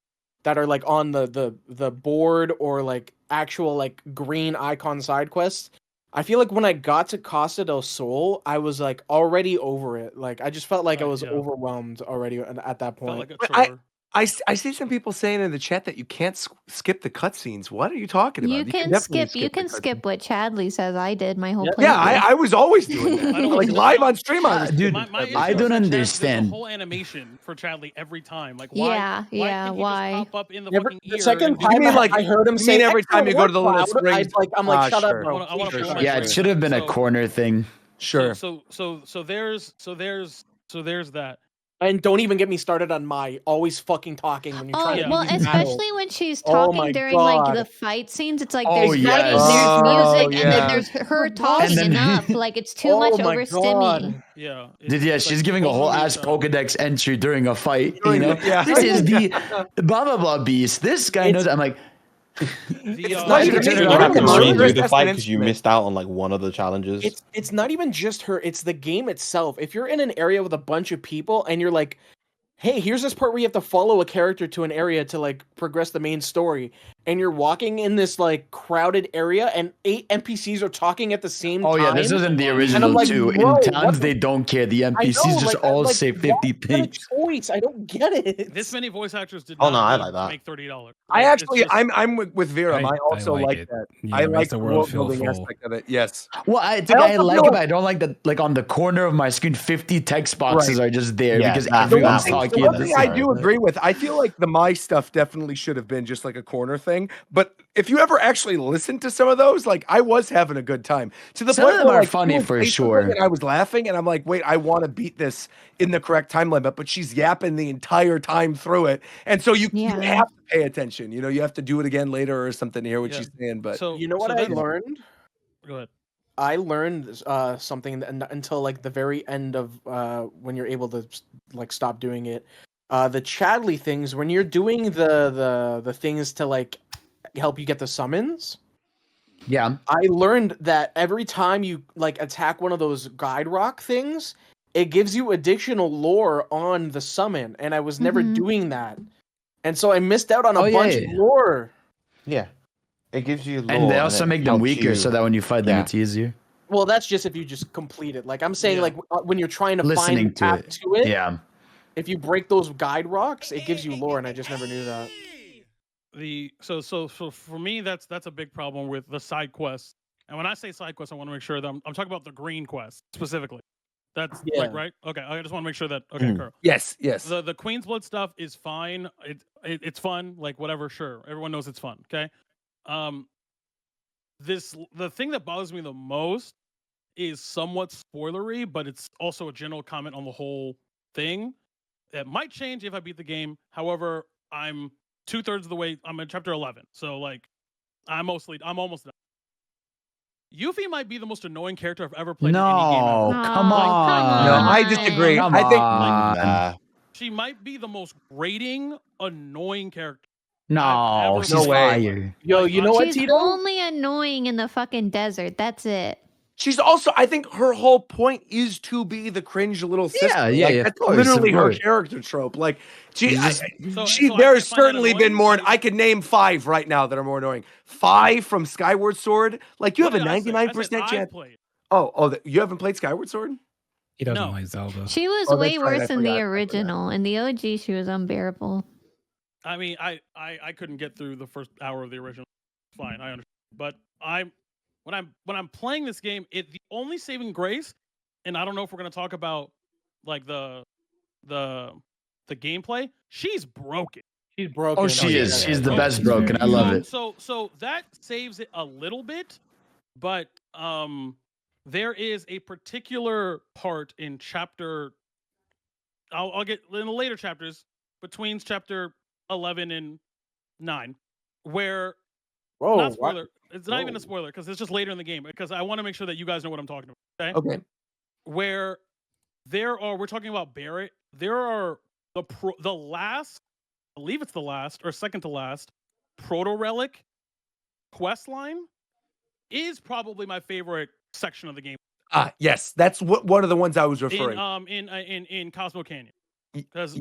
[SPEAKER 6] that are like on the board or like actual like green icon side quests, I feel like when I got to Costa del Sol, I was like already over it. Like I just felt like I was overwhelmed already at that point.
[SPEAKER 2] Felt like a chore.
[SPEAKER 3] I see some people saying in the chat that you can't skip the cutscenes. What are you talking about?
[SPEAKER 10] You can
[SPEAKER 3] definitely
[SPEAKER 10] skip. You
[SPEAKER 3] the
[SPEAKER 10] can
[SPEAKER 3] cutscenes.
[SPEAKER 10] skip what Chadley says. I did my whole playthrough.
[SPEAKER 3] Yeah, I was always doing that.
[SPEAKER 2] I don't
[SPEAKER 3] Like
[SPEAKER 2] understand.
[SPEAKER 3] live on stream, I was
[SPEAKER 8] Dude,
[SPEAKER 2] My issue
[SPEAKER 8] I
[SPEAKER 2] is
[SPEAKER 8] don't
[SPEAKER 2] that Chad,
[SPEAKER 8] understand.
[SPEAKER 2] There's a whole animation for Chadley every time. Like why?
[SPEAKER 10] Yeah,
[SPEAKER 2] why
[SPEAKER 10] yeah,
[SPEAKER 2] can't he
[SPEAKER 10] why?
[SPEAKER 2] just pop up in the
[SPEAKER 6] Yeah,
[SPEAKER 2] fucking
[SPEAKER 6] the
[SPEAKER 2] ear?
[SPEAKER 6] second
[SPEAKER 2] and do-
[SPEAKER 6] time
[SPEAKER 3] You mean like-
[SPEAKER 6] I heard him
[SPEAKER 3] you
[SPEAKER 6] say
[SPEAKER 3] mean every time you go to the little
[SPEAKER 6] "Excellent work,
[SPEAKER 3] springs?"
[SPEAKER 6] Cloud," I'm like, shut
[SPEAKER 3] sure.
[SPEAKER 6] up, bro.
[SPEAKER 2] I wanna
[SPEAKER 6] Shut
[SPEAKER 2] show
[SPEAKER 6] up.
[SPEAKER 2] my
[SPEAKER 8] Yeah, it
[SPEAKER 2] screen.
[SPEAKER 8] should have been a
[SPEAKER 2] So-
[SPEAKER 8] corner thing.
[SPEAKER 3] Sure.
[SPEAKER 2] So there's that.
[SPEAKER 6] And don't even get me started on my always fucking talking when you're
[SPEAKER 10] Oh,
[SPEAKER 6] trying to
[SPEAKER 10] well,
[SPEAKER 6] do these battles.
[SPEAKER 10] especially when she's
[SPEAKER 6] Oh
[SPEAKER 10] talking
[SPEAKER 6] my
[SPEAKER 10] during like
[SPEAKER 6] God.
[SPEAKER 10] the fight scenes. It's like
[SPEAKER 8] Oh,
[SPEAKER 10] there's
[SPEAKER 8] yes.
[SPEAKER 10] fighting, there's
[SPEAKER 3] Oh,
[SPEAKER 10] music, and
[SPEAKER 3] yeah.
[SPEAKER 10] then there's her talking
[SPEAKER 8] then-
[SPEAKER 10] enough. Like it's too
[SPEAKER 6] Oh
[SPEAKER 10] much
[SPEAKER 6] my
[SPEAKER 10] overstimmy.
[SPEAKER 6] God.
[SPEAKER 2] Yeah.
[SPEAKER 8] She's giving a whole ass Pokedex entry during a fight.
[SPEAKER 3] During
[SPEAKER 8] You know,
[SPEAKER 3] the- yeah.
[SPEAKER 8] this is the blah blah blah beast. This guy knows. I'm like,
[SPEAKER 3] It's
[SPEAKER 6] not even-
[SPEAKER 7] You
[SPEAKER 6] not
[SPEAKER 7] have to
[SPEAKER 6] even her.
[SPEAKER 7] redo the
[SPEAKER 3] That's
[SPEAKER 7] fight
[SPEAKER 3] an
[SPEAKER 7] because you
[SPEAKER 3] instrument.
[SPEAKER 7] missed out on like one of the challenges.
[SPEAKER 6] It's not even just her, it's the game itself. If you're in an area with a bunch of people and you're like, hey, here's this part where you have to follow a character to an area to like progress the main story, and you're walking in this like crowded area and 8 NPCs are talking at the same
[SPEAKER 8] oh
[SPEAKER 6] time.
[SPEAKER 8] yeah, this isn't the
[SPEAKER 2] And I'm
[SPEAKER 8] original
[SPEAKER 6] like,
[SPEAKER 8] too.
[SPEAKER 6] bro,
[SPEAKER 8] In towns,
[SPEAKER 6] what
[SPEAKER 8] they don't care. The
[SPEAKER 6] I
[SPEAKER 8] NPCs
[SPEAKER 6] know,
[SPEAKER 8] just
[SPEAKER 6] like,
[SPEAKER 8] all
[SPEAKER 6] like,
[SPEAKER 8] say
[SPEAKER 6] why
[SPEAKER 8] 50
[SPEAKER 6] is that a
[SPEAKER 8] things.
[SPEAKER 6] choice? I don't get it.
[SPEAKER 2] This many voice actors did
[SPEAKER 7] Oh,
[SPEAKER 2] not
[SPEAKER 7] no, I
[SPEAKER 2] need
[SPEAKER 7] like
[SPEAKER 2] to
[SPEAKER 7] that.
[SPEAKER 2] make $30.
[SPEAKER 3] I
[SPEAKER 2] Like, it's
[SPEAKER 3] actually,
[SPEAKER 2] just-
[SPEAKER 3] I'm with Viram. I also
[SPEAKER 5] like
[SPEAKER 3] like
[SPEAKER 5] it.
[SPEAKER 3] that.
[SPEAKER 5] Yeah,
[SPEAKER 3] I
[SPEAKER 5] it makes
[SPEAKER 3] like
[SPEAKER 5] the
[SPEAKER 3] the
[SPEAKER 5] world
[SPEAKER 3] world
[SPEAKER 5] feel
[SPEAKER 3] building
[SPEAKER 5] full.
[SPEAKER 3] aspect of it. Yes.
[SPEAKER 8] Well, I think
[SPEAKER 3] also
[SPEAKER 8] I like
[SPEAKER 3] feel
[SPEAKER 8] it, but I don't like that. Like on the corner of my screen, 50 text boxes
[SPEAKER 3] Right.
[SPEAKER 8] are just there
[SPEAKER 7] Yeah,
[SPEAKER 8] because
[SPEAKER 7] that-
[SPEAKER 8] everyone's
[SPEAKER 7] that makes
[SPEAKER 8] talking.
[SPEAKER 7] the
[SPEAKER 8] at
[SPEAKER 3] One
[SPEAKER 8] the
[SPEAKER 3] thing
[SPEAKER 8] same
[SPEAKER 3] I do
[SPEAKER 8] time.
[SPEAKER 3] agree with, I feel like the My stuff definitely should have been just like a corner thing. But if you ever actually listen to some of those, like I was having a good time. To the
[SPEAKER 8] Some
[SPEAKER 3] point
[SPEAKER 8] of them
[SPEAKER 3] where
[SPEAKER 8] are
[SPEAKER 3] like,
[SPEAKER 8] funny
[SPEAKER 3] you would
[SPEAKER 8] for
[SPEAKER 3] say something
[SPEAKER 8] sure.
[SPEAKER 3] And I was laughing, and I'm like, wait, I want to beat this in the correct time limit, but she's yapping the entire time through it, and so you
[SPEAKER 10] Yeah.
[SPEAKER 3] have to pay attention. You know, you have to do it again later or something to hear what
[SPEAKER 2] Yeah.
[SPEAKER 3] she's saying. But
[SPEAKER 2] So
[SPEAKER 6] You know what
[SPEAKER 2] so
[SPEAKER 6] I
[SPEAKER 2] that's-
[SPEAKER 6] learned?
[SPEAKER 2] Go ahead.
[SPEAKER 6] I learned something until like the very end of when you're able to like stop doing it. The Chadley things, when you're doing the things to like help you get the summons.
[SPEAKER 8] Yeah.
[SPEAKER 6] I learned that every time you like attack one of those guide rock things, it gives you additional lore on the summon, and I was never doing that. And so I missed out on a bunch of lore.
[SPEAKER 7] Yeah. It gives you lore.
[SPEAKER 8] And they also make them weaker so that when you fight them,
[SPEAKER 7] Yeah.
[SPEAKER 8] it's easier.
[SPEAKER 6] Well, that's just if you just complete it. Like I'm saying, like when you're trying to
[SPEAKER 8] Listening
[SPEAKER 6] find
[SPEAKER 8] to
[SPEAKER 6] path
[SPEAKER 8] it.
[SPEAKER 6] to it,
[SPEAKER 8] Yeah.
[SPEAKER 6] if you break those guide rocks, it gives you lore, and I just never knew that.
[SPEAKER 2] So for me, that's a big problem with the side quests. And when I say side quests, I want to make sure that I'm talking about the green quest specifically. That's like right. Okay, I just want to make sure that Carl.
[SPEAKER 3] Yes.
[SPEAKER 2] The Queen's Blood stuff is fine. It's fun. Like whatever. Sure, everyone knows it's fun. Okay. The thing that bothers me the most is somewhat spoilery, but it's also a general comment on the whole thing. It might change if I beat the game. However, I'm 2/3 of the way. I'm in chapter 11, so like, I'm almost done. Yuffie might be the most annoying character I've ever played in any game ever.
[SPEAKER 8] Come on.
[SPEAKER 3] No, I disagree.
[SPEAKER 8] Come
[SPEAKER 3] I think
[SPEAKER 8] on.
[SPEAKER 2] She might be the most grating, annoying character.
[SPEAKER 8] No, she's fire.
[SPEAKER 6] Yo, you know what,
[SPEAKER 10] She's
[SPEAKER 6] Tito?
[SPEAKER 10] only annoying in the fucking desert. That's it.
[SPEAKER 3] she's also, I think her whole point is to be the cringe little sister.
[SPEAKER 8] Yeah,
[SPEAKER 3] like,
[SPEAKER 8] of
[SPEAKER 3] that's
[SPEAKER 8] course,
[SPEAKER 3] literally
[SPEAKER 8] of
[SPEAKER 3] her
[SPEAKER 8] course.
[SPEAKER 3] character trope. Like she,
[SPEAKER 8] She's
[SPEAKER 2] So I
[SPEAKER 3] there's
[SPEAKER 2] find that
[SPEAKER 3] certainly been
[SPEAKER 2] annoying,
[SPEAKER 3] more.
[SPEAKER 2] but
[SPEAKER 3] I could name 5 right now that are more annoying. 5 from Skyward Sword. Like you
[SPEAKER 2] What
[SPEAKER 3] have a
[SPEAKER 2] did I say? I said
[SPEAKER 3] 99%
[SPEAKER 2] I
[SPEAKER 3] chance.
[SPEAKER 2] played.
[SPEAKER 3] You haven't played Skyward Sword?
[SPEAKER 5] He doesn't
[SPEAKER 2] No.
[SPEAKER 5] like Zelda.
[SPEAKER 10] She was
[SPEAKER 3] Oh,
[SPEAKER 10] way
[SPEAKER 3] that's right, I
[SPEAKER 10] worse in the
[SPEAKER 3] forgot.
[SPEAKER 10] original. In the OG, she was unbearable.
[SPEAKER 2] I mean, I couldn't get through the first hour of the original. Fine, I understand. But when I'm playing this game, the only saving grace, and I don't know if we're gonna talk about like the gameplay. She's broken.
[SPEAKER 6] She's broken.
[SPEAKER 8] Oh, she is. She's the
[SPEAKER 2] broken.
[SPEAKER 8] best broken. I love it.
[SPEAKER 2] So that saves it a little bit, but there is a particular part in chapter. I'll get in the later chapters between chapter 11 and 9, where not spoiler. It's not even a spoiler because it's just later in the game. Because I want to make sure that you guys know what I'm talking about.
[SPEAKER 3] Okay.
[SPEAKER 2] Where we're talking about Barrett. There are the last, I believe it's the last or second to last proto relic quest line is probably my favorite section of the game.
[SPEAKER 3] Yes, that's one of the ones I was referring.
[SPEAKER 2] In Cosmo Canyon. Because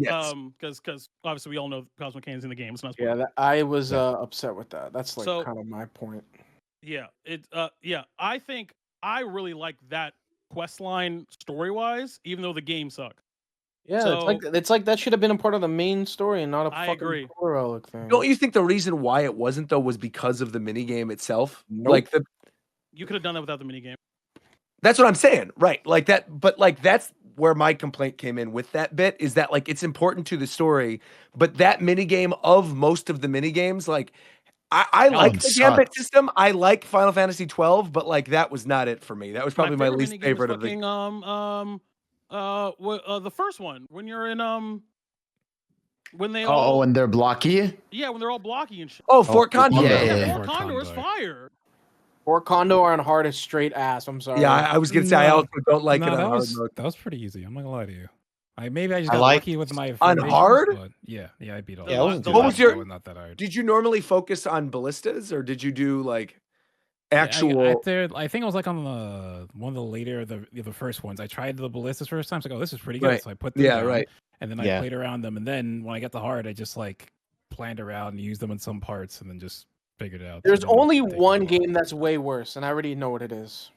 [SPEAKER 2] obviously we all know Cosmo Canyon's in the game. It's not
[SPEAKER 6] Yeah, I was upset with that. That's like kind of my point.
[SPEAKER 2] Yeah, I think I really like that quest line story wise, even though the game sucks.
[SPEAKER 6] Yeah, it's like that should have been a part of the main story and not a fucking
[SPEAKER 2] agree.
[SPEAKER 6] relic thing.
[SPEAKER 3] Don't you think the reason why it wasn't though was because of the minigame itself?
[SPEAKER 6] Nope.
[SPEAKER 3] Like
[SPEAKER 2] you could have done that without the minigame.
[SPEAKER 3] That's what I'm saying, right? Like that, but like that's where my complaint came in with that bit is that like it's important to the story, but that minigame of most of the minigames, like I like the gambit system. I like Final Fantasy 12, but like that was not it for me. That was probably my least favorite of the.
[SPEAKER 2] The first one when you're in when they
[SPEAKER 8] when they're blocky.
[SPEAKER 2] Yeah, when they're all blocky and shit.
[SPEAKER 3] Oh, Fort Condor.
[SPEAKER 8] Yeah.
[SPEAKER 2] Fort Condor is fire.
[SPEAKER 6] Fort Condor on hard is straight ass. I'm sorry.
[SPEAKER 3] Yeah, I was gonna say I also don't like it on hard mode.
[SPEAKER 5] That was pretty easy. I'm not gonna lie to you. Maybe I just
[SPEAKER 7] I
[SPEAKER 5] got
[SPEAKER 7] like-
[SPEAKER 5] lucky with my
[SPEAKER 3] On
[SPEAKER 5] foundations,
[SPEAKER 3] hard?
[SPEAKER 5] but yeah, I beat all.
[SPEAKER 7] Yeah, it wasn't too
[SPEAKER 3] What
[SPEAKER 7] bad.
[SPEAKER 3] was your-
[SPEAKER 5] Not that hard.
[SPEAKER 3] Did you normally focus on ballistas or did you do like actual?
[SPEAKER 5] I think I was like on one of the later the first ones. I tried the ballistas first time. So I go, this is pretty good.
[SPEAKER 3] Right.
[SPEAKER 5] So I put them
[SPEAKER 3] Yeah,
[SPEAKER 5] down,
[SPEAKER 3] right.
[SPEAKER 5] and then I played around them. And then when I got the hard, I just like planned around and used them in some parts, and then just figured it out.
[SPEAKER 6] There's
[SPEAKER 5] So then
[SPEAKER 6] only
[SPEAKER 5] it takes
[SPEAKER 6] one
[SPEAKER 5] me a while.
[SPEAKER 6] game that's way worse, and I already know what it is.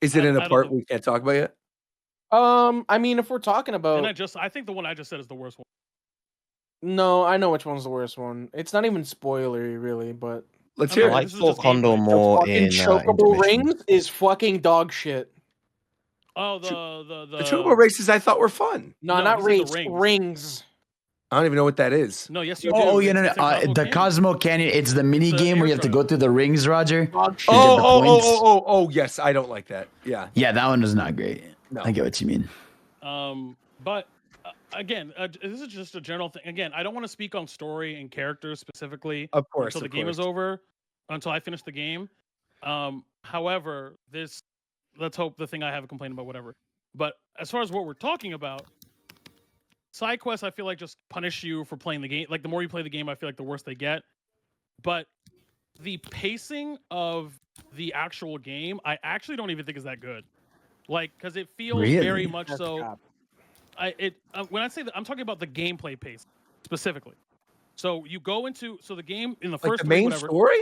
[SPEAKER 3] Is it in
[SPEAKER 2] I
[SPEAKER 3] a
[SPEAKER 2] don't
[SPEAKER 3] part
[SPEAKER 2] know.
[SPEAKER 3] we can't talk about yet?
[SPEAKER 6] I mean, if we're talking about,
[SPEAKER 2] I think the one I just said is the worst one.
[SPEAKER 6] no, I know which one's the worst one. It's not even spoilery, really, but
[SPEAKER 3] Let's
[SPEAKER 2] I
[SPEAKER 3] hear
[SPEAKER 2] mean,
[SPEAKER 7] I
[SPEAKER 3] it.
[SPEAKER 7] like
[SPEAKER 2] this is
[SPEAKER 7] Fort
[SPEAKER 2] just
[SPEAKER 7] Condor
[SPEAKER 2] gameplay.
[SPEAKER 7] more
[SPEAKER 6] fucking
[SPEAKER 7] in
[SPEAKER 6] Chocobo
[SPEAKER 7] intermission.
[SPEAKER 6] Rings is fucking dog shit.
[SPEAKER 2] Oh, the
[SPEAKER 3] The Chocobo races I thought were fun.
[SPEAKER 6] No,
[SPEAKER 2] No,
[SPEAKER 6] not
[SPEAKER 2] he said the
[SPEAKER 6] rings.
[SPEAKER 2] rings.
[SPEAKER 6] Rings.
[SPEAKER 3] I don't even know what that is.
[SPEAKER 2] No, yes you do.
[SPEAKER 8] Oh, yeah,
[SPEAKER 2] It's-
[SPEAKER 8] no,
[SPEAKER 2] it's in
[SPEAKER 8] the Cosmo Canyon. It's the mini
[SPEAKER 2] It's a
[SPEAKER 8] game where you have to go
[SPEAKER 2] airdrop.
[SPEAKER 8] through the rings, Roger.
[SPEAKER 6] Dog shit.
[SPEAKER 8] You get the points.
[SPEAKER 3] Oh, yes, I don't like that. Yeah.
[SPEAKER 8] Yeah, that one is not great.
[SPEAKER 3] No.
[SPEAKER 8] I get what you mean.
[SPEAKER 2] But again, this is just a general thing. Again, I don't want to speak on story and characters specifically
[SPEAKER 3] Of course.
[SPEAKER 2] until the game is over, until I finish the game. However, this let's hope the thing I have a complaint about, whatever. But as far as what we're talking about, side quests I feel like just punish you for playing the game. Like the more you play the game, I feel like the worse they get. But the pacing of the actual game, I actually don't even think is that good. Like, because it feels very much so. When I say that, I'm talking about the gameplay pace specifically. So you go into the game in the first
[SPEAKER 3] the main story.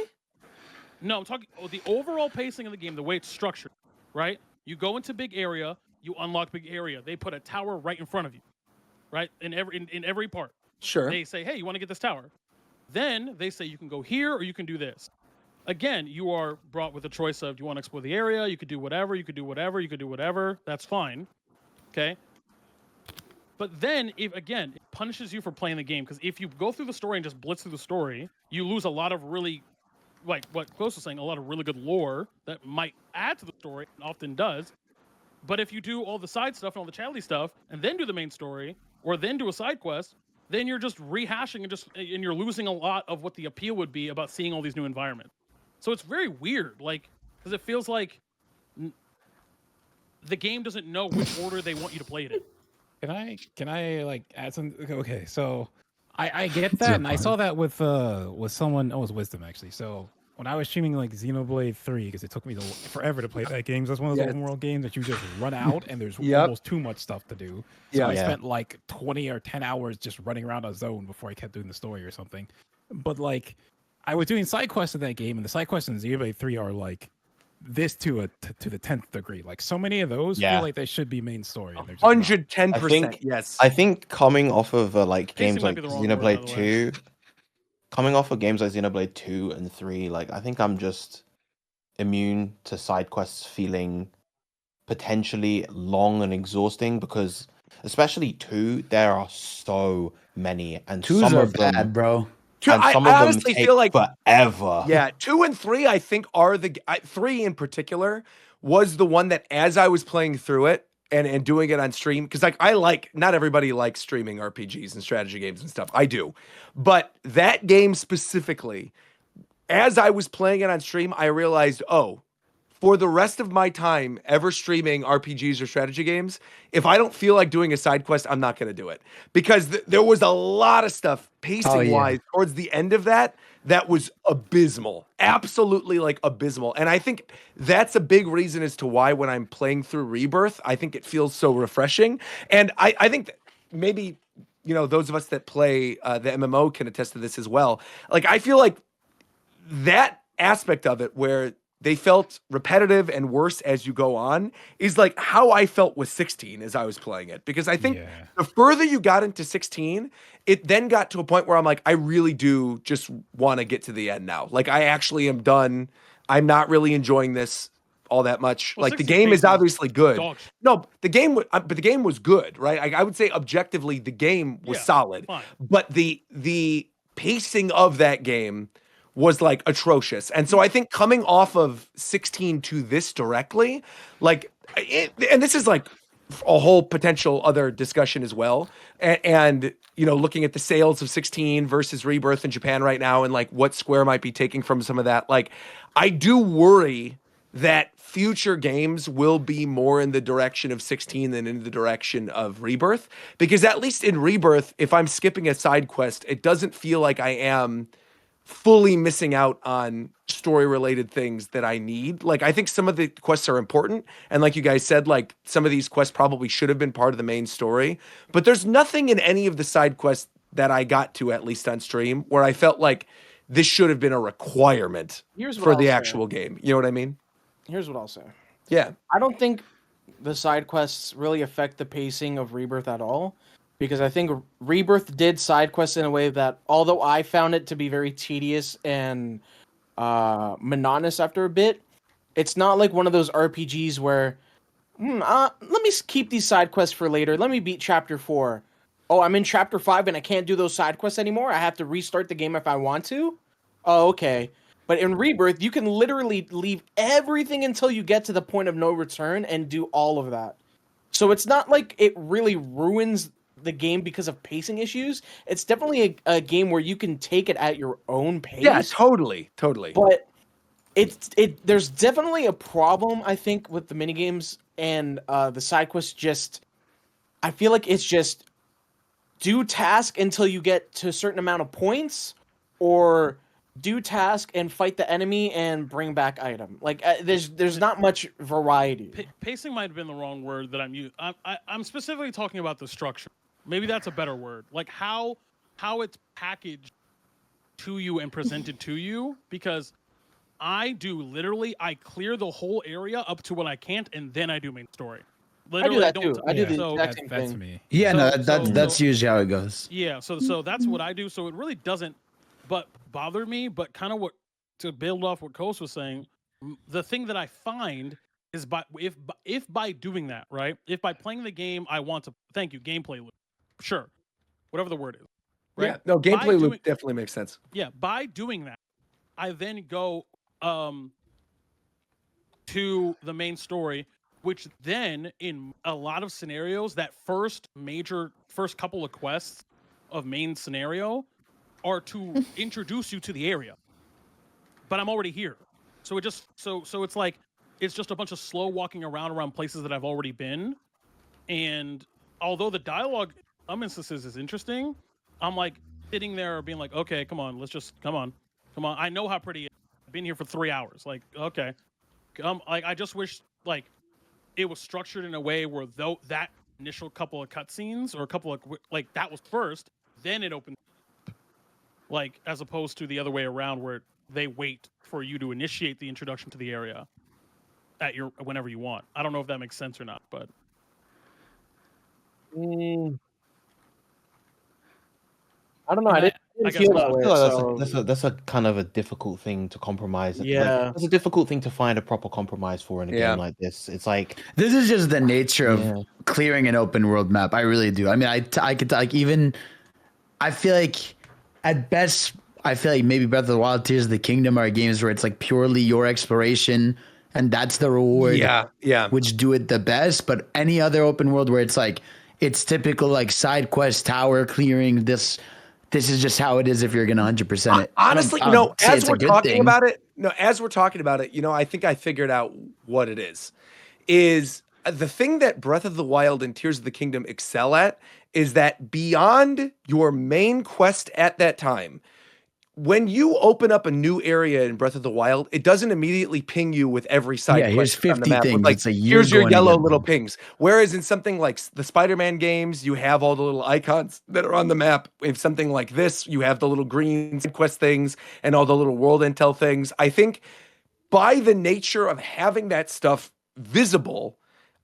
[SPEAKER 2] No, I'm talking the overall pacing of the game, the way it's structured. Right? You go into big area, you unlock big area. They put a tower right in front of you, right? In every part.
[SPEAKER 3] Sure.
[SPEAKER 2] They say, hey, you want to get this tower? Then they say you can go here or you can do this. Again, you are brought with a choice of, do you want to explore the area? You could do whatever. You could do whatever. You could do whatever. That's fine. Okay. But then, it punishes you for playing the game, because if you go through the story and just blitz through the story, you lose a lot of really, like what Ghost was saying, a lot of really good lore that might add to the story, and often does. But if you do all the side stuff and all the chatty stuff, and then do the main story, or then do a side quest, then you're just rehashing and you're losing a lot of what the appeal would be about seeing all these new environments. So it's very weird, like, because it feels like the game doesn't know which order they want you to play it in.
[SPEAKER 5] Can I like add some? Okay, so I get that, and I saw that with someone. Oh, it was Wisdom actually. So when I was streaming like Xenoblade 3, because it took me forever to play that game. So that's one of those open world games that you just run out, and there's almost too much stuff to do. So I spent like 20 or 10 hours just running around a zone before I kept doing the story or something. But like, I was doing side quests in that game, and the side quests in Xenoblade 3 are like this to the 10th degree. Like so many of those feel like they should be main story.
[SPEAKER 3] 110%. Yes.
[SPEAKER 7] I think coming off of like games like Xenoblade 2, coming off of games like Xenoblade 2 and 3, like I think I'm just immune to side quests feeling potentially long and exhausting, because especially 2, there are so many, and some of them
[SPEAKER 8] bad, bro.
[SPEAKER 3] I honestly feel like
[SPEAKER 7] forever.
[SPEAKER 3] Yeah, 2 and 3 I think are 3 in particular was the one that, as I was playing through it and doing it on stream, because like not everybody likes streaming RPGs and strategy games and stuff. I do, but that game specifically, as I was playing it on stream, I realized, for the rest of my time ever streaming RPGs or strategy games, if I don't feel like doing a side quest, I'm not going to do it. Because there was a lot of stuff pacing-wise towards the end of that was abysmal. Absolutely, like, abysmal. And I think that's a big reason as to why when I'm playing through Rebirth, I think it feels so refreshing. And I think that maybe, those of us that play the MMO can attest to this as well. Like, I feel like that aspect of it where they felt repetitive and worse as you go on is like how I felt with 16 as I was playing it. Because I think the further you got into 16, it then got to a point where I'm like, I really do just want to get to the end now. Like, I actually am done. I'm not really enjoying this all that much. Well, like, the game is obviously good. No, the game was good, right? I would say objectively the game was solid.
[SPEAKER 2] Fine.
[SPEAKER 3] But the pacing of that game was like atrocious. And so I think coming off of 16 to this directly, like, and this is like a whole potential other discussion as well. And looking at the sales of 16 versus Rebirth in Japan right now, and like what Square might be taking from some of that, like, I do worry that future games will be more in the direction of 16 than in the direction of Rebirth. Because at least in Rebirth, if I'm skipping a side quest, it doesn't feel like I am fully missing out on story-related things that I need. Like, I think some of the quests are important, and like you guys said, like, some of these quests probably should have been part of the main story, but there's nothing in any of the side quests that I got to, at least on stream, where I felt like this should have been a requirement for the actual game. You know what I mean?
[SPEAKER 6] Here's what I'll say.
[SPEAKER 3] Yeah.
[SPEAKER 6] I don't think the side quests really affect the pacing of Rebirth at all, because I think Rebirth did side quests in a way that, although I found it to be very tedious and monotonous after a bit, it's not like one of those RPGs where, let me keep these side quests for later. Let me beat Chapter 4. Oh, I'm in Chapter 5 and I can't do those side quests anymore? I have to restart the game if I want to? Oh, okay. But in Rebirth, you can literally leave everything until you get to the point of no return and do all of that. So it's not like it really ruins the game because of pacing issues. It's definitely a game where you can take it at your own pace.
[SPEAKER 3] Yeah, totally.
[SPEAKER 6] But there's definitely a problem, I think, with the minigames and the side quests. I feel like it's just do task until you get to a certain amount of points, or do task and fight the enemy and bring back item. Like there's not much variety.
[SPEAKER 2] Pacing might have been the wrong word that I'm using. I'm specifically talking about the structure. Maybe that's a better word. Like how it's packaged to you and presented to you, because I clear the whole area up to what I can't, and then I do main story. Literally,
[SPEAKER 6] I do that too. I do the exact same thing.
[SPEAKER 5] Me.
[SPEAKER 8] Yeah, that's usually how it goes.
[SPEAKER 2] Yeah, so that's what I do. So it really doesn't bother me, but kind of what, to build off what Kos was saying, the thing that I find is if by doing that, right? If by playing the game I want to, thank you, gameplay loop. Sure. Whatever the word is. Right?
[SPEAKER 3] Yeah, no, gameplay loop definitely makes sense.
[SPEAKER 2] Yeah, by doing that, I then go to the main story, which then in a lot of scenarios, that first couple of quests of main scenario are to introduce you to the area. But I'm already here. So it just so it's like it's just a bunch of slow walking around places that I've already been. And although the dialogue some instances is interesting, I'm like sitting there being like, okay, come on, come on. I know how pretty it is. I've been here for 3 hours. Like, okay. Like I just wish like it was structured in a way where though that initial couple of cutscenes or a couple of like that was first, then it opens, like as opposed to the other way around where they wait for you to initiate the introduction to the area at your whenever you want. I don't know if that makes sense or not, but
[SPEAKER 6] I don't know. I didn't feel that way.
[SPEAKER 7] That's a kind of a difficult thing to compromise.
[SPEAKER 6] Yeah,
[SPEAKER 7] it's a difficult thing to find a proper compromise for in a game like this. It's like
[SPEAKER 8] this is just the nature of clearing an open world map. I really do. I mean, I could like even. I feel like at best, I feel like maybe Breath of the Wild, Tears of the Kingdom are games where it's like purely your exploration and that's the reward.
[SPEAKER 3] Yeah.
[SPEAKER 8] Which do it the best. But any other open world where it's like it's typical like side quest, tower clearing. This is just how it is if you're going to 100% it.
[SPEAKER 3] Honestly, as we're talking about it, I think I figured out what it is. Is the thing that Breath of the Wild and Tears of the Kingdom excel at is that beyond your main quest at that time, when you open up a new area in Breath of the Wild, it doesn't immediately ping you with every side quest
[SPEAKER 8] 50
[SPEAKER 3] on the map.
[SPEAKER 8] things.
[SPEAKER 3] Like, here's your yellow little pings. Whereas in something like the Spider-Man games, you have all the little icons that are on the map. In something like this, you have the little green quest things and all the little world intel things. I think by the nature of having that stuff visible,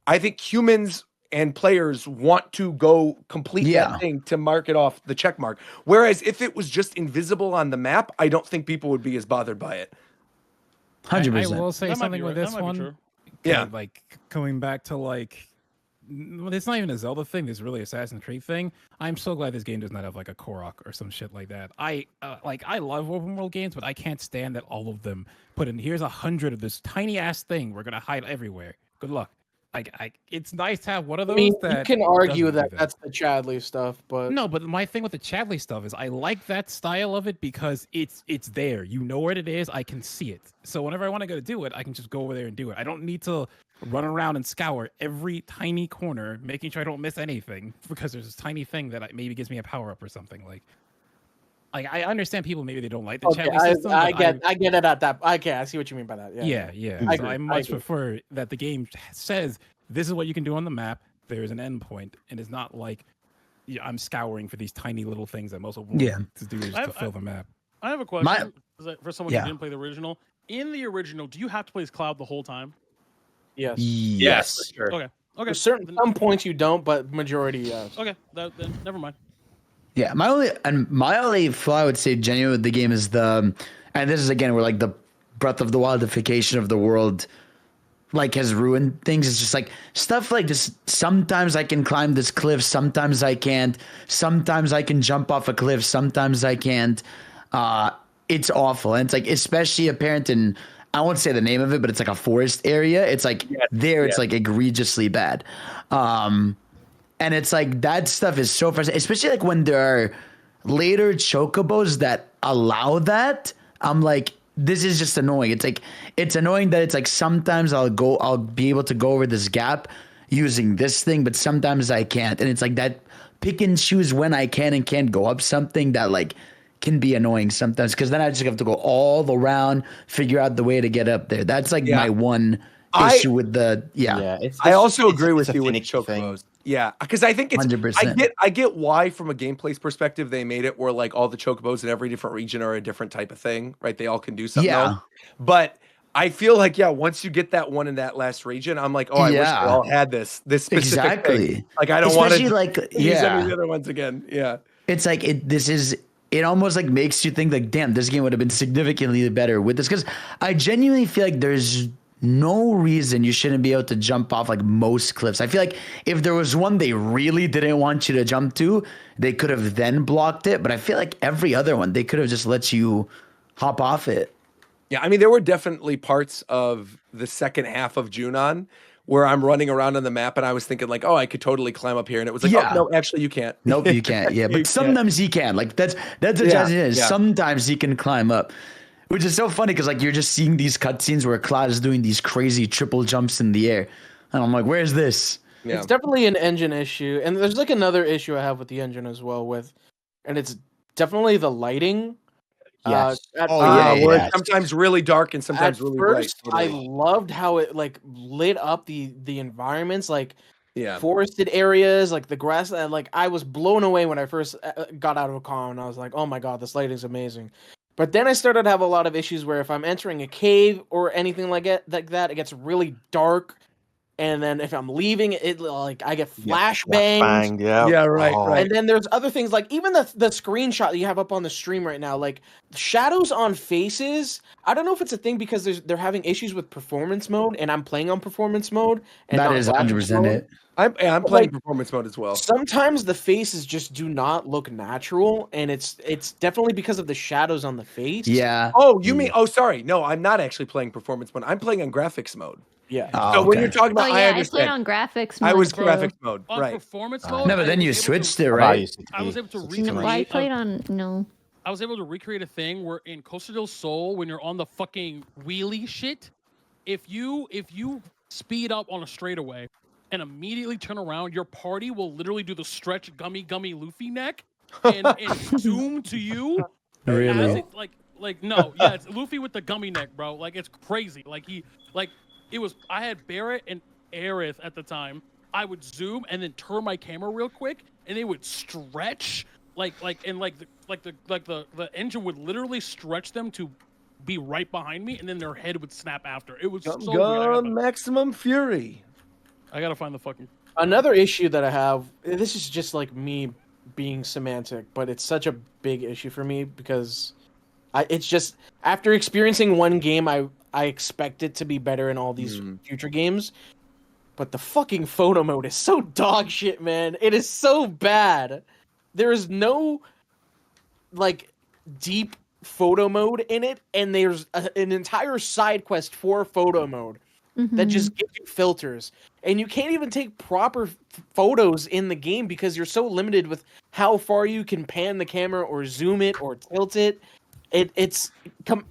[SPEAKER 3] I think humans and players want to go complete that thing to mark it off the check mark. Whereas if it was just invisible on the map, I don't think people would be as bothered by it.
[SPEAKER 8] 100%.
[SPEAKER 5] I will say something with this one.
[SPEAKER 8] Yeah.
[SPEAKER 5] Like going back to like, it's not even a Zelda thing. This is really Assassin's Creed thing. I'm so glad this game does not have like a Korok or some shit like that. I love open world games, but I can't stand that all of them put in. Here's 100 of this tiny ass thing. We're gonna hide everywhere. Good luck. It's nice to have one of those.
[SPEAKER 6] I mean,
[SPEAKER 5] that
[SPEAKER 6] you can argue that that's the Chadley stuff, but
[SPEAKER 5] no. But my thing with the Chadley stuff is I like that style of it because it's there. You know where it is. I can see it. So whenever I want to go to do it, I can just go over there and do it. I don't need to run around and scour every tiny corner, making sure I don't miss anything because there's this tiny thing that maybe gives me a power up or something. Like I understand people maybe they don't like the Chadley system.
[SPEAKER 6] I get it at that. I see what you mean by that.
[SPEAKER 5] Yeah. I much prefer that the game says this is what you can do on the map. There is an endpoint, and it's not like I'm scouring for these tiny little things that most of them to do is to fill the map.
[SPEAKER 2] I have a question for someone who didn't play the original. In the original, do you have to play as Cloud the whole time?
[SPEAKER 6] Yes.
[SPEAKER 3] Yes. Sure.
[SPEAKER 2] Okay.
[SPEAKER 6] There's some points you don't, but majority yes.
[SPEAKER 2] Okay. Then never mind.
[SPEAKER 8] Yeah, my only flaw I would say genuine with the game is and this is again where like the Breath of the Wildification of the world like has ruined things. It's just like stuff like this. Sometimes I can climb this cliff, sometimes I can't. Sometimes I can jump off a cliff, sometimes I can't. It's awful, and it's like especially apparent in I won't say the name of it, but it's like a forest area. It's like it's like egregiously bad. And it's like that stuff is so frustrating, especially like when there are later chocobos that allow that. I'm like, this is just annoying. It's like, it's annoying that it's like sometimes I'll be able to go over this gap using this thing, but sometimes I can't. And it's like that pick and choose when I can and can't go up something that like can be annoying sometimes, because then I just have to go all around, figure out the way to get up there. That's like my one issue with the
[SPEAKER 3] I also agree with
[SPEAKER 7] it's a
[SPEAKER 3] you with
[SPEAKER 7] finicky
[SPEAKER 3] chocobos. Yeah, because I think it's
[SPEAKER 8] 100%.
[SPEAKER 3] I get why from a gameplay perspective they made it where like all the chocobos in every different region are a different type of thing, right? They all can do something else. But I feel like once you get that one in that last region, I'm like, oh, I wish they all had this specific thing. Like I don't want to use any of the other ones again. Yeah,
[SPEAKER 8] it's like it almost like makes you think like, damn, this game would have been significantly better with this, because I genuinely feel like there's no reason you shouldn't be able to jump off like most cliffs. I feel like if there was one they really didn't want you to jump to, they could have then blocked it. But I feel like every other one, they could have just let you hop off it.
[SPEAKER 3] Yeah, I mean, there were definitely parts of the second half of Junon where I'm running around on the map and I was thinking like, oh, I could totally climb up here. And it was like, oh, no, actually you can't.
[SPEAKER 8] Nope, you can't. Yeah, but sometimes you can. Like that's the jazz is. Sometimes you can climb up. Which is so funny because like you're just seeing these cutscenes where Cloud is doing these crazy triple jumps in the air. And I'm like, where's this?
[SPEAKER 6] Yeah. It's definitely an engine issue. And there's like another issue I have with the engine as well and it's definitely the lighting.
[SPEAKER 3] Yes. Where it's sometimes really dark and sometimes really bright.
[SPEAKER 6] I loved how it like lit up the environments, like forested areas, like the grass. Like I was blown away when I first got out of a car, and I was like, "Oh my god, this lighting's amazing." But then I started to have a lot of issues where if I'm entering a cave or anything like that, it gets really dark. And then if I'm leaving, it like I get flashbangs.
[SPEAKER 3] Right.
[SPEAKER 6] And then there's other things like even the screenshot that you have up on the stream right now, like shadows on faces. I don't know if it's a thing because they're having issues with performance mode, and I'm playing on performance mode. And
[SPEAKER 8] that is 100% it.
[SPEAKER 3] I'm playing performance mode as well.
[SPEAKER 6] Sometimes the faces just do not look natural, and it's definitely because of the shadows on the face.
[SPEAKER 8] Yeah.
[SPEAKER 3] Oh, you mean? Oh, sorry. No, I'm not actually playing performance mode. I'm playing on graphics mode.
[SPEAKER 6] Yeah.
[SPEAKER 3] So when you're talking about, I understand.
[SPEAKER 10] I played on graphics mode.
[SPEAKER 3] I was graphics mode,
[SPEAKER 2] on
[SPEAKER 3] right?
[SPEAKER 2] Performance mode.
[SPEAKER 8] No, but then you switched it, right?
[SPEAKER 2] I was able to recreate.
[SPEAKER 10] No, I played on no.
[SPEAKER 2] I was able to recreate a thing where in Costa del Sol, when you're on the fucking wheelie shit, if you speed up on a straightaway and immediately turn around, your party will literally do the stretch gummy Luffy neck and zoom to you.
[SPEAKER 8] Really?
[SPEAKER 2] It's Luffy with the gummy neck, bro. Like it's crazy. I had Barrett and Aerith at the time. I would zoom and then turn my camera real quick, and they would stretch the engine would literally stretch them to be right behind me, and then their head would snap after. It was so weird.
[SPEAKER 3] Maximum Fury.
[SPEAKER 2] I gotta find the fucking.
[SPEAKER 6] Another issue that I have. This is just like me being semantic, but it's such a big issue for me because it's just after experiencing one game, I expect it to be better in all these future games. But the fucking photo mode is so dog shit, man. It is so bad. There is no like deep photo mode in it, and there's an entire side quest for photo mode that just gives you filters, and you can't even take proper photos in the game because you're so limited with how far you can pan the camera or zoom it or tilt it.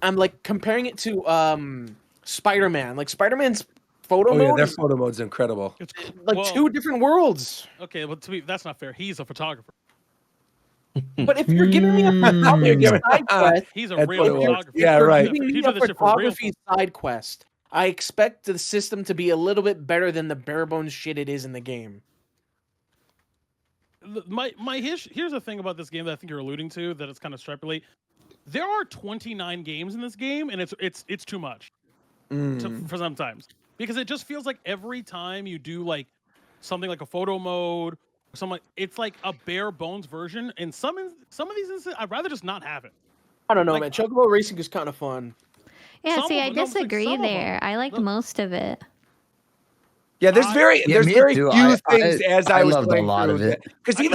[SPEAKER 6] I'm like comparing it to Spider-Man. Like Spider-Man's photo mode.
[SPEAKER 3] Their photo mode's incredible.
[SPEAKER 6] It's like two different worlds.
[SPEAKER 2] Okay, well that's not fair. He's a photographer.
[SPEAKER 6] But if you're giving me a photography side quest,
[SPEAKER 2] he's a real photographer.
[SPEAKER 3] Yeah, right.
[SPEAKER 6] Giving me a photography side quest, I expect the system to be a little bit better than the bare bones shit it is in the game.
[SPEAKER 2] Here's the thing about this game that I think you're alluding to that it's kind of extrapolate. There are 29 games in this game, and it's too much for sometimes because it just feels like every time you do like something like a photo mode. It's like a bare bones version, and some of these instances, I'd rather just not have it.
[SPEAKER 6] I don't know, man. Chocobo racing is kind of fun.
[SPEAKER 10] Yeah, I disagree there. I liked most of it.
[SPEAKER 3] Yeah, there's very few things as I was
[SPEAKER 8] loved
[SPEAKER 3] playing
[SPEAKER 8] a lot of it.
[SPEAKER 3] Because I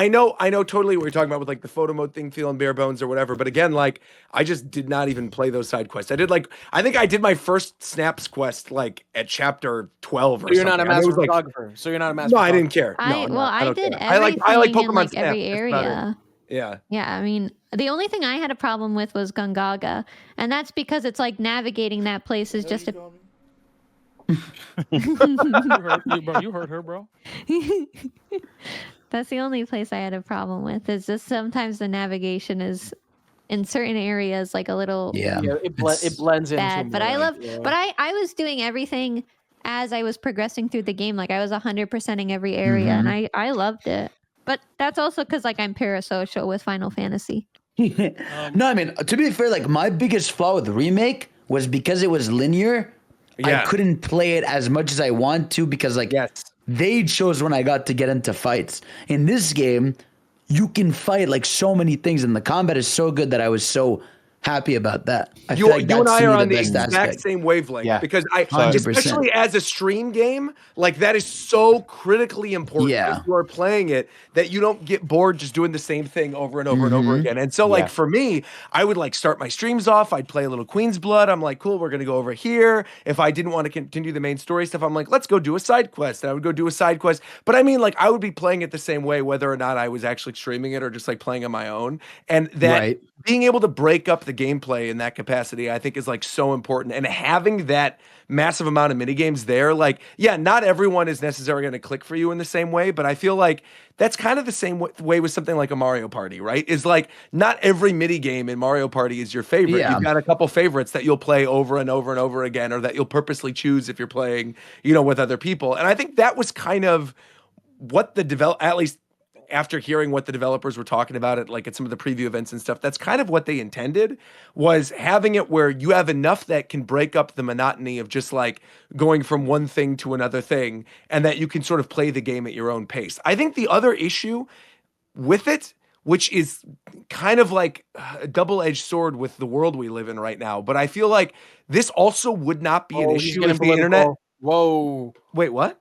[SPEAKER 3] know totally what you're talking about with like the photo mode thing feeling bare bones or whatever. But again, like I just did not even play those side quests. I think I did my first Snaps quest like at chapter 12 or something.
[SPEAKER 6] You're not a master photographer, so you're not a master.
[SPEAKER 3] No, I didn't care.
[SPEAKER 10] I did everything I like Pokemon in like every area.
[SPEAKER 3] Yeah.
[SPEAKER 10] Yeah, I mean, the only thing I had a problem with was Gungaga, and that's because it's like navigating that place is just a.
[SPEAKER 2] You heard her, bro.
[SPEAKER 10] That's the only place I had a problem with. Is just sometimes the navigation is in certain areas like a little
[SPEAKER 6] it blends in
[SPEAKER 10] bad.
[SPEAKER 6] too
[SPEAKER 10] But I
[SPEAKER 6] much,
[SPEAKER 10] love. But I was doing everything as I was progressing through the game. Like I was 100%ing every area, and I loved it. But that's also because like I'm parasocial with Final Fantasy.
[SPEAKER 8] No, I mean, to be fair, like my biggest flaw with the remake was because it was linear.
[SPEAKER 3] Yeah.
[SPEAKER 8] I couldn't play it as much as I want to because like they chose when I got to get into fights. In this game, you can fight like so many things, and the combat is so good that I was so happy about that. I feel like
[SPEAKER 3] you and
[SPEAKER 8] that's
[SPEAKER 3] I
[SPEAKER 8] to me
[SPEAKER 3] are on the
[SPEAKER 8] best
[SPEAKER 3] exact
[SPEAKER 8] aspect.
[SPEAKER 3] same wavelength
[SPEAKER 7] Yeah.
[SPEAKER 3] because
[SPEAKER 8] 100%.
[SPEAKER 3] especially as a stream game, like that is so critically important
[SPEAKER 8] Yeah.
[SPEAKER 3] if you are playing it that you don't get bored just doing the same thing over and over and over again. And so like for me, I would like start my streams off, I'd play a little Queen's Blood. I'm like, cool, we're going to go over here. If I didn't want to continue the main story stuff, I'm like, let's go do a side quest. And I would go do a side quest. But I mean, like I would be playing it the same way, whether or not I was actually streaming it or just like playing on my own. And that being able to break up the gameplay in that capacity, I think is like so important. And having that massive amount of minigames there, like, yeah, not everyone is necessarily going to click for you in the same way, but I feel like that's kind of the same way with something like a Mario Party, right? Is like not every minigame in Mario Party is your favorite.
[SPEAKER 8] Yeah.
[SPEAKER 3] You've got a couple favorites that you'll play over and over and over again, or that you'll purposely choose if you're playing, with other people. And I think that was kind of what at least after hearing what the developers were talking about it, like at some of the preview events and stuff, that's kind of what they intended, was having it where you have enough that can break up the monotony of just like going from one thing to another thing, and that you can sort of play the game at your own pace. I think the other issue with it, which is kind of like a double-edged sword with the world we live in right now, but I feel like this also would not be an issue if the internet.
[SPEAKER 6] Whoa.
[SPEAKER 3] Wait, what?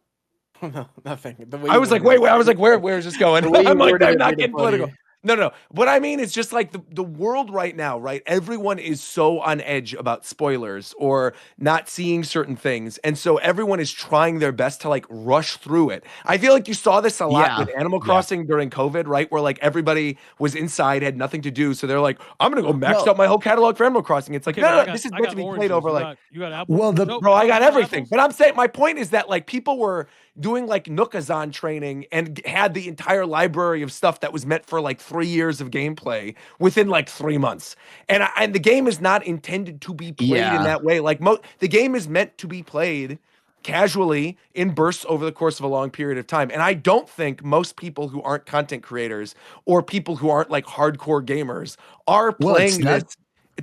[SPEAKER 6] No, nothing.
[SPEAKER 3] I was like, wait, I was like, where is this going? I'm like, I'm not getting political.
[SPEAKER 6] Funny.
[SPEAKER 3] No. What I mean is just like the world right now, right? Everyone is so on edge about spoilers or not seeing certain things. And so everyone is trying their best to like rush through it. I feel like you saw this a lot with Animal Crossing during COVID, right? Where like everybody was inside, had nothing to do. So they're like, I'm going to go max out my whole catalog for Animal Crossing. It's like, no, this is meant to be played over like.
[SPEAKER 2] You got Apple?
[SPEAKER 8] Well,
[SPEAKER 3] Bro, I got everything. But I'm saying my point is that like people were doing like Nookazon training and had the entire library of stuff that was meant for like 3 years of gameplay within like 3 months. And the game is not intended to be played in that way. Like the game is meant to be played casually in bursts over the course of a long period of time. And I don't think most people who aren't content creators or people who aren't like hardcore gamers are playing this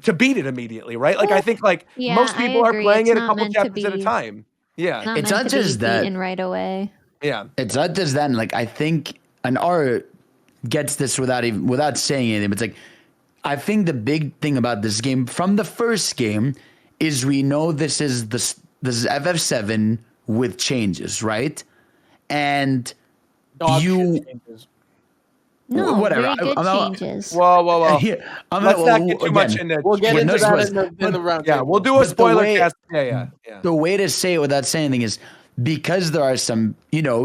[SPEAKER 3] to beat it immediately, right? Like I think like most people are playing it a couple chapters at a time. Yeah,
[SPEAKER 10] it's not just that right away.
[SPEAKER 3] Yeah,
[SPEAKER 8] it's not just that. And like I think an art gets this without saying anything. But it's like I think the big thing about this game from the first game is we know this is FF7 with changes, right? And
[SPEAKER 10] No,
[SPEAKER 8] whatever.
[SPEAKER 10] very good changes.
[SPEAKER 3] Whoa.
[SPEAKER 8] Let's
[SPEAKER 3] not get too much into.
[SPEAKER 6] We'll get into that in the round.
[SPEAKER 3] Yeah, we'll do a spoiler cast. Yeah.
[SPEAKER 8] The way to say it without saying anything is because there are some,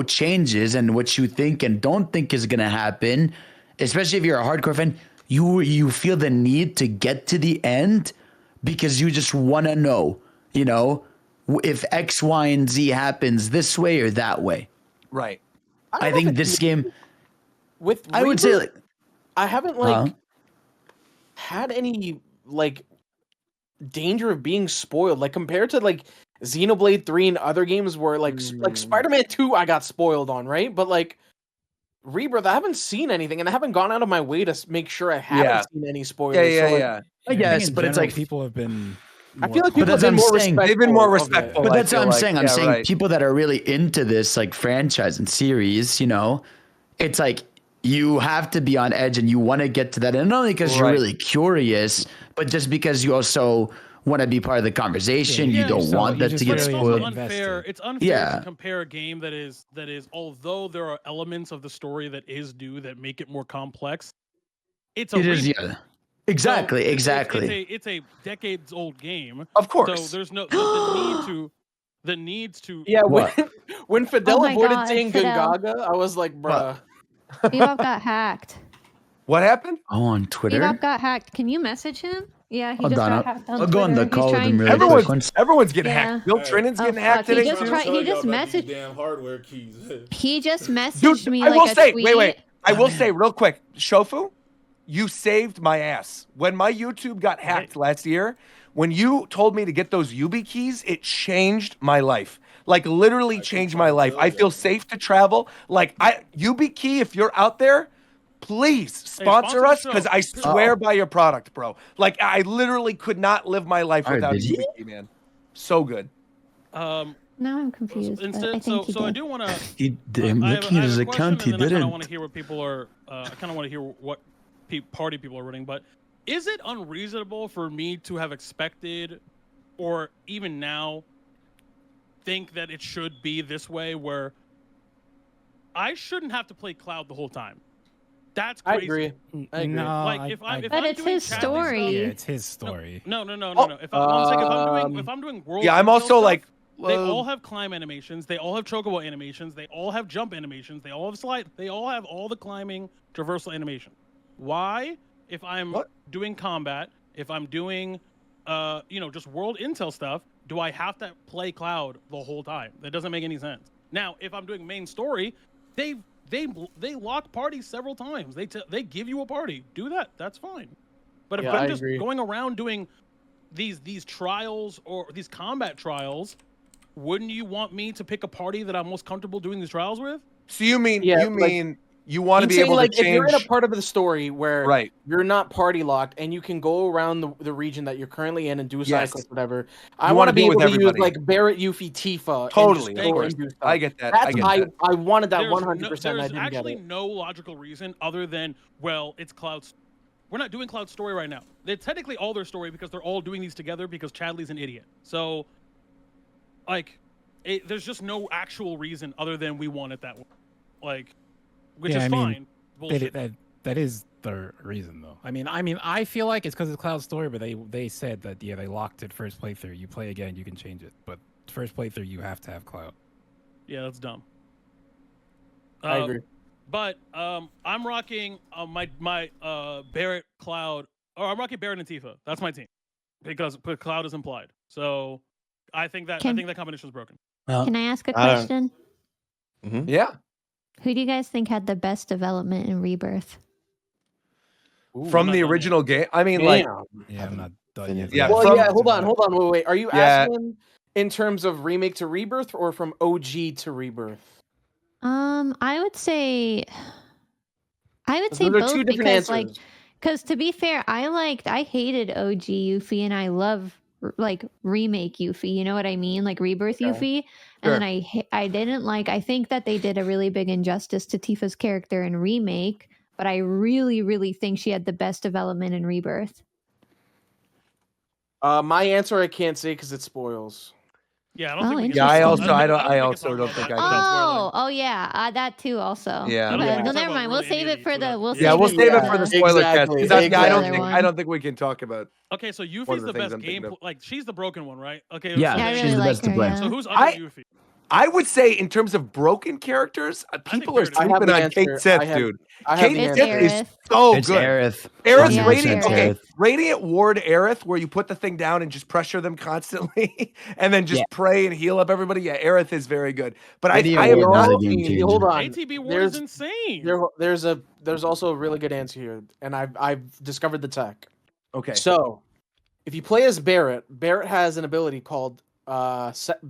[SPEAKER 8] changes and what you think and don't think is going to happen, especially if you're a hardcore fan, you feel the need to get to the end because you just want to know, if X, Y, and Z happens this way or that way.
[SPEAKER 3] Right.
[SPEAKER 8] I think this game...
[SPEAKER 6] I
[SPEAKER 8] would say like
[SPEAKER 6] I haven't had any like danger of being spoiled like compared to like Xenoblade 3 and other games where like Spider-Man 2 I got spoiled on, right? But like Rebirth I haven't seen anything and I haven't gone out of my way to make sure I haven't seen any spoilers.
[SPEAKER 3] Yeah.
[SPEAKER 8] I guess, but it's like
[SPEAKER 5] people have been
[SPEAKER 6] I feel like people have been more respectful.
[SPEAKER 3] They've been more respectful.
[SPEAKER 8] But that's what I'm saying. I'm saying people that are really into this like franchise and series, it's like you have to be on edge and you want to get to that. And not only because you're really curious, but just because you also want to be part of the conversation. You don't want that to get spoiled.
[SPEAKER 2] It's unfair to compare a game that is although there are elements of the story that make it more complex. Exactly. It's a decades old game.
[SPEAKER 3] Of course.
[SPEAKER 2] So there's no the need to.
[SPEAKER 6] Yeah, when Fadel avoided saying Gungaga, I was like, bruh.
[SPEAKER 10] You all got hacked.
[SPEAKER 3] What happened?
[SPEAKER 8] Oh, on
[SPEAKER 10] He
[SPEAKER 8] Twitter.
[SPEAKER 10] got hacked. Can you message him? Yeah, he
[SPEAKER 8] Hold
[SPEAKER 10] just
[SPEAKER 8] on,
[SPEAKER 10] got hacked on
[SPEAKER 8] I'll go on
[SPEAKER 10] Twitter.
[SPEAKER 8] the call
[SPEAKER 10] He's
[SPEAKER 8] with him
[SPEAKER 10] trying
[SPEAKER 8] really
[SPEAKER 10] to.
[SPEAKER 8] quick. Once-
[SPEAKER 3] Everyone's getting
[SPEAKER 10] Yeah.
[SPEAKER 3] hacked. Bill Trinen's
[SPEAKER 10] Oh,
[SPEAKER 3] getting hacked
[SPEAKER 10] fuck, he
[SPEAKER 3] today
[SPEAKER 10] just
[SPEAKER 3] too.
[SPEAKER 10] tried- he just messaged-
[SPEAKER 9] damn hardware keys.
[SPEAKER 10] He just messaged
[SPEAKER 3] Dude,
[SPEAKER 10] me
[SPEAKER 3] I
[SPEAKER 10] like
[SPEAKER 3] will
[SPEAKER 10] a
[SPEAKER 3] say,
[SPEAKER 10] tweet.
[SPEAKER 3] wait. I will say real quick, Shofu, you saved my ass. When my YouTube got hacked last year, when you told me to get those Ubi keys, it changed my life. Like literally changed my life. I feel safe to travel. Like Ubi key, if you're out there, please sponsor us because I swear by your product, bro. Like I literally could not live my life without
[SPEAKER 8] did
[SPEAKER 3] Ubi key, man. So good.
[SPEAKER 10] Now I'm confused. But I think he
[SPEAKER 2] so I
[SPEAKER 10] did.
[SPEAKER 2] do want to.
[SPEAKER 8] I'm looking at his account. He
[SPEAKER 2] I kind of
[SPEAKER 8] didn't.
[SPEAKER 2] want to hear what people are. I kind of want to hear what party people are running. But is it unreasonable for me to have expected, or even now, think that it should be this way, where I shouldn't have to play Cloud the whole time? That's crazy.
[SPEAKER 6] I agree.
[SPEAKER 5] No,
[SPEAKER 2] Like if
[SPEAKER 10] But
[SPEAKER 2] I'm
[SPEAKER 10] it's
[SPEAKER 2] doing
[SPEAKER 10] his
[SPEAKER 2] chat
[SPEAKER 10] story.
[SPEAKER 2] stuff-
[SPEAKER 5] Yeah, it's his story.
[SPEAKER 2] No. If I'm doing world.
[SPEAKER 3] Yeah, I'm
[SPEAKER 2] intel
[SPEAKER 3] also
[SPEAKER 2] stuff,
[SPEAKER 3] like,
[SPEAKER 2] they all have climb animations. They all have chocobo animations. They all have jump animations. They all have slide. They all have all the climbing traversal animation. Why, if I'm doing combat, if I'm doing, just world intel stuff, do I have to play Cloud the whole time? That doesn't make any sense. Now, if I'm doing main story, they lock parties several times. They give you a party. Do that. That's fine. But if I'm just going around doing these trials or these combat trials, wouldn't you want me to pick a party that I'm most comfortable doing these trials with?
[SPEAKER 3] So you mean you want to be able to change?
[SPEAKER 6] If you're in a part of the story where
[SPEAKER 3] Right.
[SPEAKER 6] you're not party locked and you can go around the region that you're currently in and do a side quest, whatever. I want to be able to use like Barrett, Yuffie, Tifa.
[SPEAKER 3] Totally,
[SPEAKER 6] and
[SPEAKER 3] of
[SPEAKER 6] just
[SPEAKER 3] course.
[SPEAKER 6] do stuff.
[SPEAKER 3] I get that.
[SPEAKER 6] I wanted that
[SPEAKER 2] There's
[SPEAKER 6] 100%.
[SPEAKER 2] There's
[SPEAKER 6] I didn't
[SPEAKER 2] actually
[SPEAKER 6] get it.
[SPEAKER 2] no logical reason other than, well, it's Cloud's. We're not doing Cloud's story right now. They're technically all their story because they're all doing these together because Chadley's an idiot. So, like, there's just no actual reason other than we want it that way. Like, which is fine. Bullshit.
[SPEAKER 5] That is the reason, though. I mean, I feel like it's because it's Cloud's story, but they said that they locked it first playthrough. You play again, you can change it, but first playthrough you have to have Cloud.
[SPEAKER 2] Yeah, that's dumb.
[SPEAKER 6] I agree.
[SPEAKER 2] But I'm rocking my Barrett, Cloud, or I'm rocking Barrett and Tifa. That's my team because Cloud is implied. So I think that combination is broken.
[SPEAKER 10] Can I ask a question?
[SPEAKER 3] Yeah.
[SPEAKER 10] Who do you guys think had the best development in Rebirth?
[SPEAKER 3] From the original game? I mean, like,
[SPEAKER 5] Yeah, I'm not done yet.
[SPEAKER 3] yeah.
[SPEAKER 6] Well, hold on, wait. Are you
[SPEAKER 3] Yeah.
[SPEAKER 6] asking in terms of remake to Rebirth or from OG to Rebirth?
[SPEAKER 10] I would say
[SPEAKER 6] Those are
[SPEAKER 10] both
[SPEAKER 6] two different
[SPEAKER 10] because
[SPEAKER 6] answers.
[SPEAKER 10] because to be fair, I hated OG Yuffie and I love like remake Yuffie. You know what I mean? Like Rebirth Yuffie. And then I didn't like. I think that they did a really big injustice to Tifa's character in remake, but I really, really think she had the best development in Rebirth.
[SPEAKER 6] My answer I can't say because it spoils.
[SPEAKER 2] Yeah, I don't think we can.
[SPEAKER 3] Yeah, I also
[SPEAKER 2] don't
[SPEAKER 3] don't think I can.
[SPEAKER 10] Oh yeah, that too. Also,
[SPEAKER 3] Yeah.
[SPEAKER 10] But,
[SPEAKER 3] Yeah.
[SPEAKER 10] no, never mind. We'll save it for the. We'll
[SPEAKER 3] We'll save it for the spoiler
[SPEAKER 6] Exactly.
[SPEAKER 3] cast. I
[SPEAKER 10] Exactly.
[SPEAKER 3] don't think we can talk about.
[SPEAKER 2] Okay, so
[SPEAKER 3] One of
[SPEAKER 2] Yuffie's
[SPEAKER 3] the
[SPEAKER 2] the
[SPEAKER 3] things
[SPEAKER 2] best
[SPEAKER 3] I'm thinking
[SPEAKER 2] game.
[SPEAKER 3] of.
[SPEAKER 2] Like she's the broken one, right? Okay.
[SPEAKER 8] Yeah,
[SPEAKER 10] Yeah, I
[SPEAKER 8] she's
[SPEAKER 10] really
[SPEAKER 8] the
[SPEAKER 10] like
[SPEAKER 8] best to
[SPEAKER 10] her,
[SPEAKER 8] play.
[SPEAKER 10] yeah.
[SPEAKER 2] So who's under Yuffie?
[SPEAKER 3] I would say in terms of broken characters, people are
[SPEAKER 2] Barrett is- I
[SPEAKER 6] have
[SPEAKER 3] sleeping
[SPEAKER 6] the
[SPEAKER 3] on
[SPEAKER 6] answer.
[SPEAKER 3] Kate Sith, dude.
[SPEAKER 6] I have
[SPEAKER 3] Kate
[SPEAKER 6] the
[SPEAKER 10] It's
[SPEAKER 3] Sith
[SPEAKER 6] answer.
[SPEAKER 3] is
[SPEAKER 10] Aerith.
[SPEAKER 3] so
[SPEAKER 8] It's
[SPEAKER 3] good.
[SPEAKER 8] Aerith.
[SPEAKER 3] Aerith's
[SPEAKER 10] Yeah,
[SPEAKER 3] Radiant.
[SPEAKER 10] it's
[SPEAKER 3] Okay,
[SPEAKER 8] Aerith.
[SPEAKER 3] Radiant Ward Aerith, where you put the thing down and just pressure them constantly, and then just pray and heal up everybody. Yeah, Aerith is very good. But I
[SPEAKER 8] Radiant
[SPEAKER 3] have
[SPEAKER 8] Ward,
[SPEAKER 3] not.
[SPEAKER 8] not a game changer.
[SPEAKER 6] Hold on.
[SPEAKER 2] ATB Ward
[SPEAKER 6] There's
[SPEAKER 2] is insane.
[SPEAKER 6] there's also a really good answer here, and I've discovered the tech.
[SPEAKER 3] Okay.
[SPEAKER 6] So, if you play as Barrett has an ability called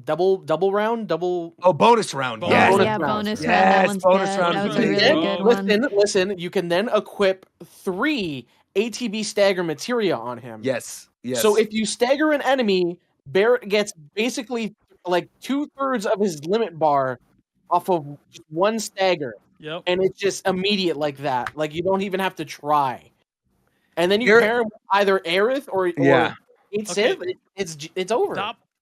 [SPEAKER 6] double round.
[SPEAKER 3] Oh, bonus round.
[SPEAKER 2] Bonus
[SPEAKER 3] Yes.
[SPEAKER 10] Oh
[SPEAKER 6] Bonus
[SPEAKER 10] yeah,
[SPEAKER 6] round.
[SPEAKER 10] bonus
[SPEAKER 3] Yes,
[SPEAKER 10] round. That one's
[SPEAKER 3] bonus
[SPEAKER 10] good.
[SPEAKER 3] round
[SPEAKER 10] That
[SPEAKER 3] is
[SPEAKER 10] was a
[SPEAKER 3] amazing.
[SPEAKER 10] really good one.
[SPEAKER 6] Listen. You can then equip 3 ATB stagger materia on him.
[SPEAKER 3] Yes. Yes.
[SPEAKER 6] So if you stagger an enemy, Barrett gets basically like 2/3 of his limit bar off of just one stagger.
[SPEAKER 2] Yep.
[SPEAKER 6] And it's just immediate like that. Like you don't even have to try. And then you
[SPEAKER 3] Barrett-
[SPEAKER 6] pair him with either Aerith or
[SPEAKER 3] Yeah.
[SPEAKER 6] Kate
[SPEAKER 2] Okay.
[SPEAKER 6] Sith, it's over.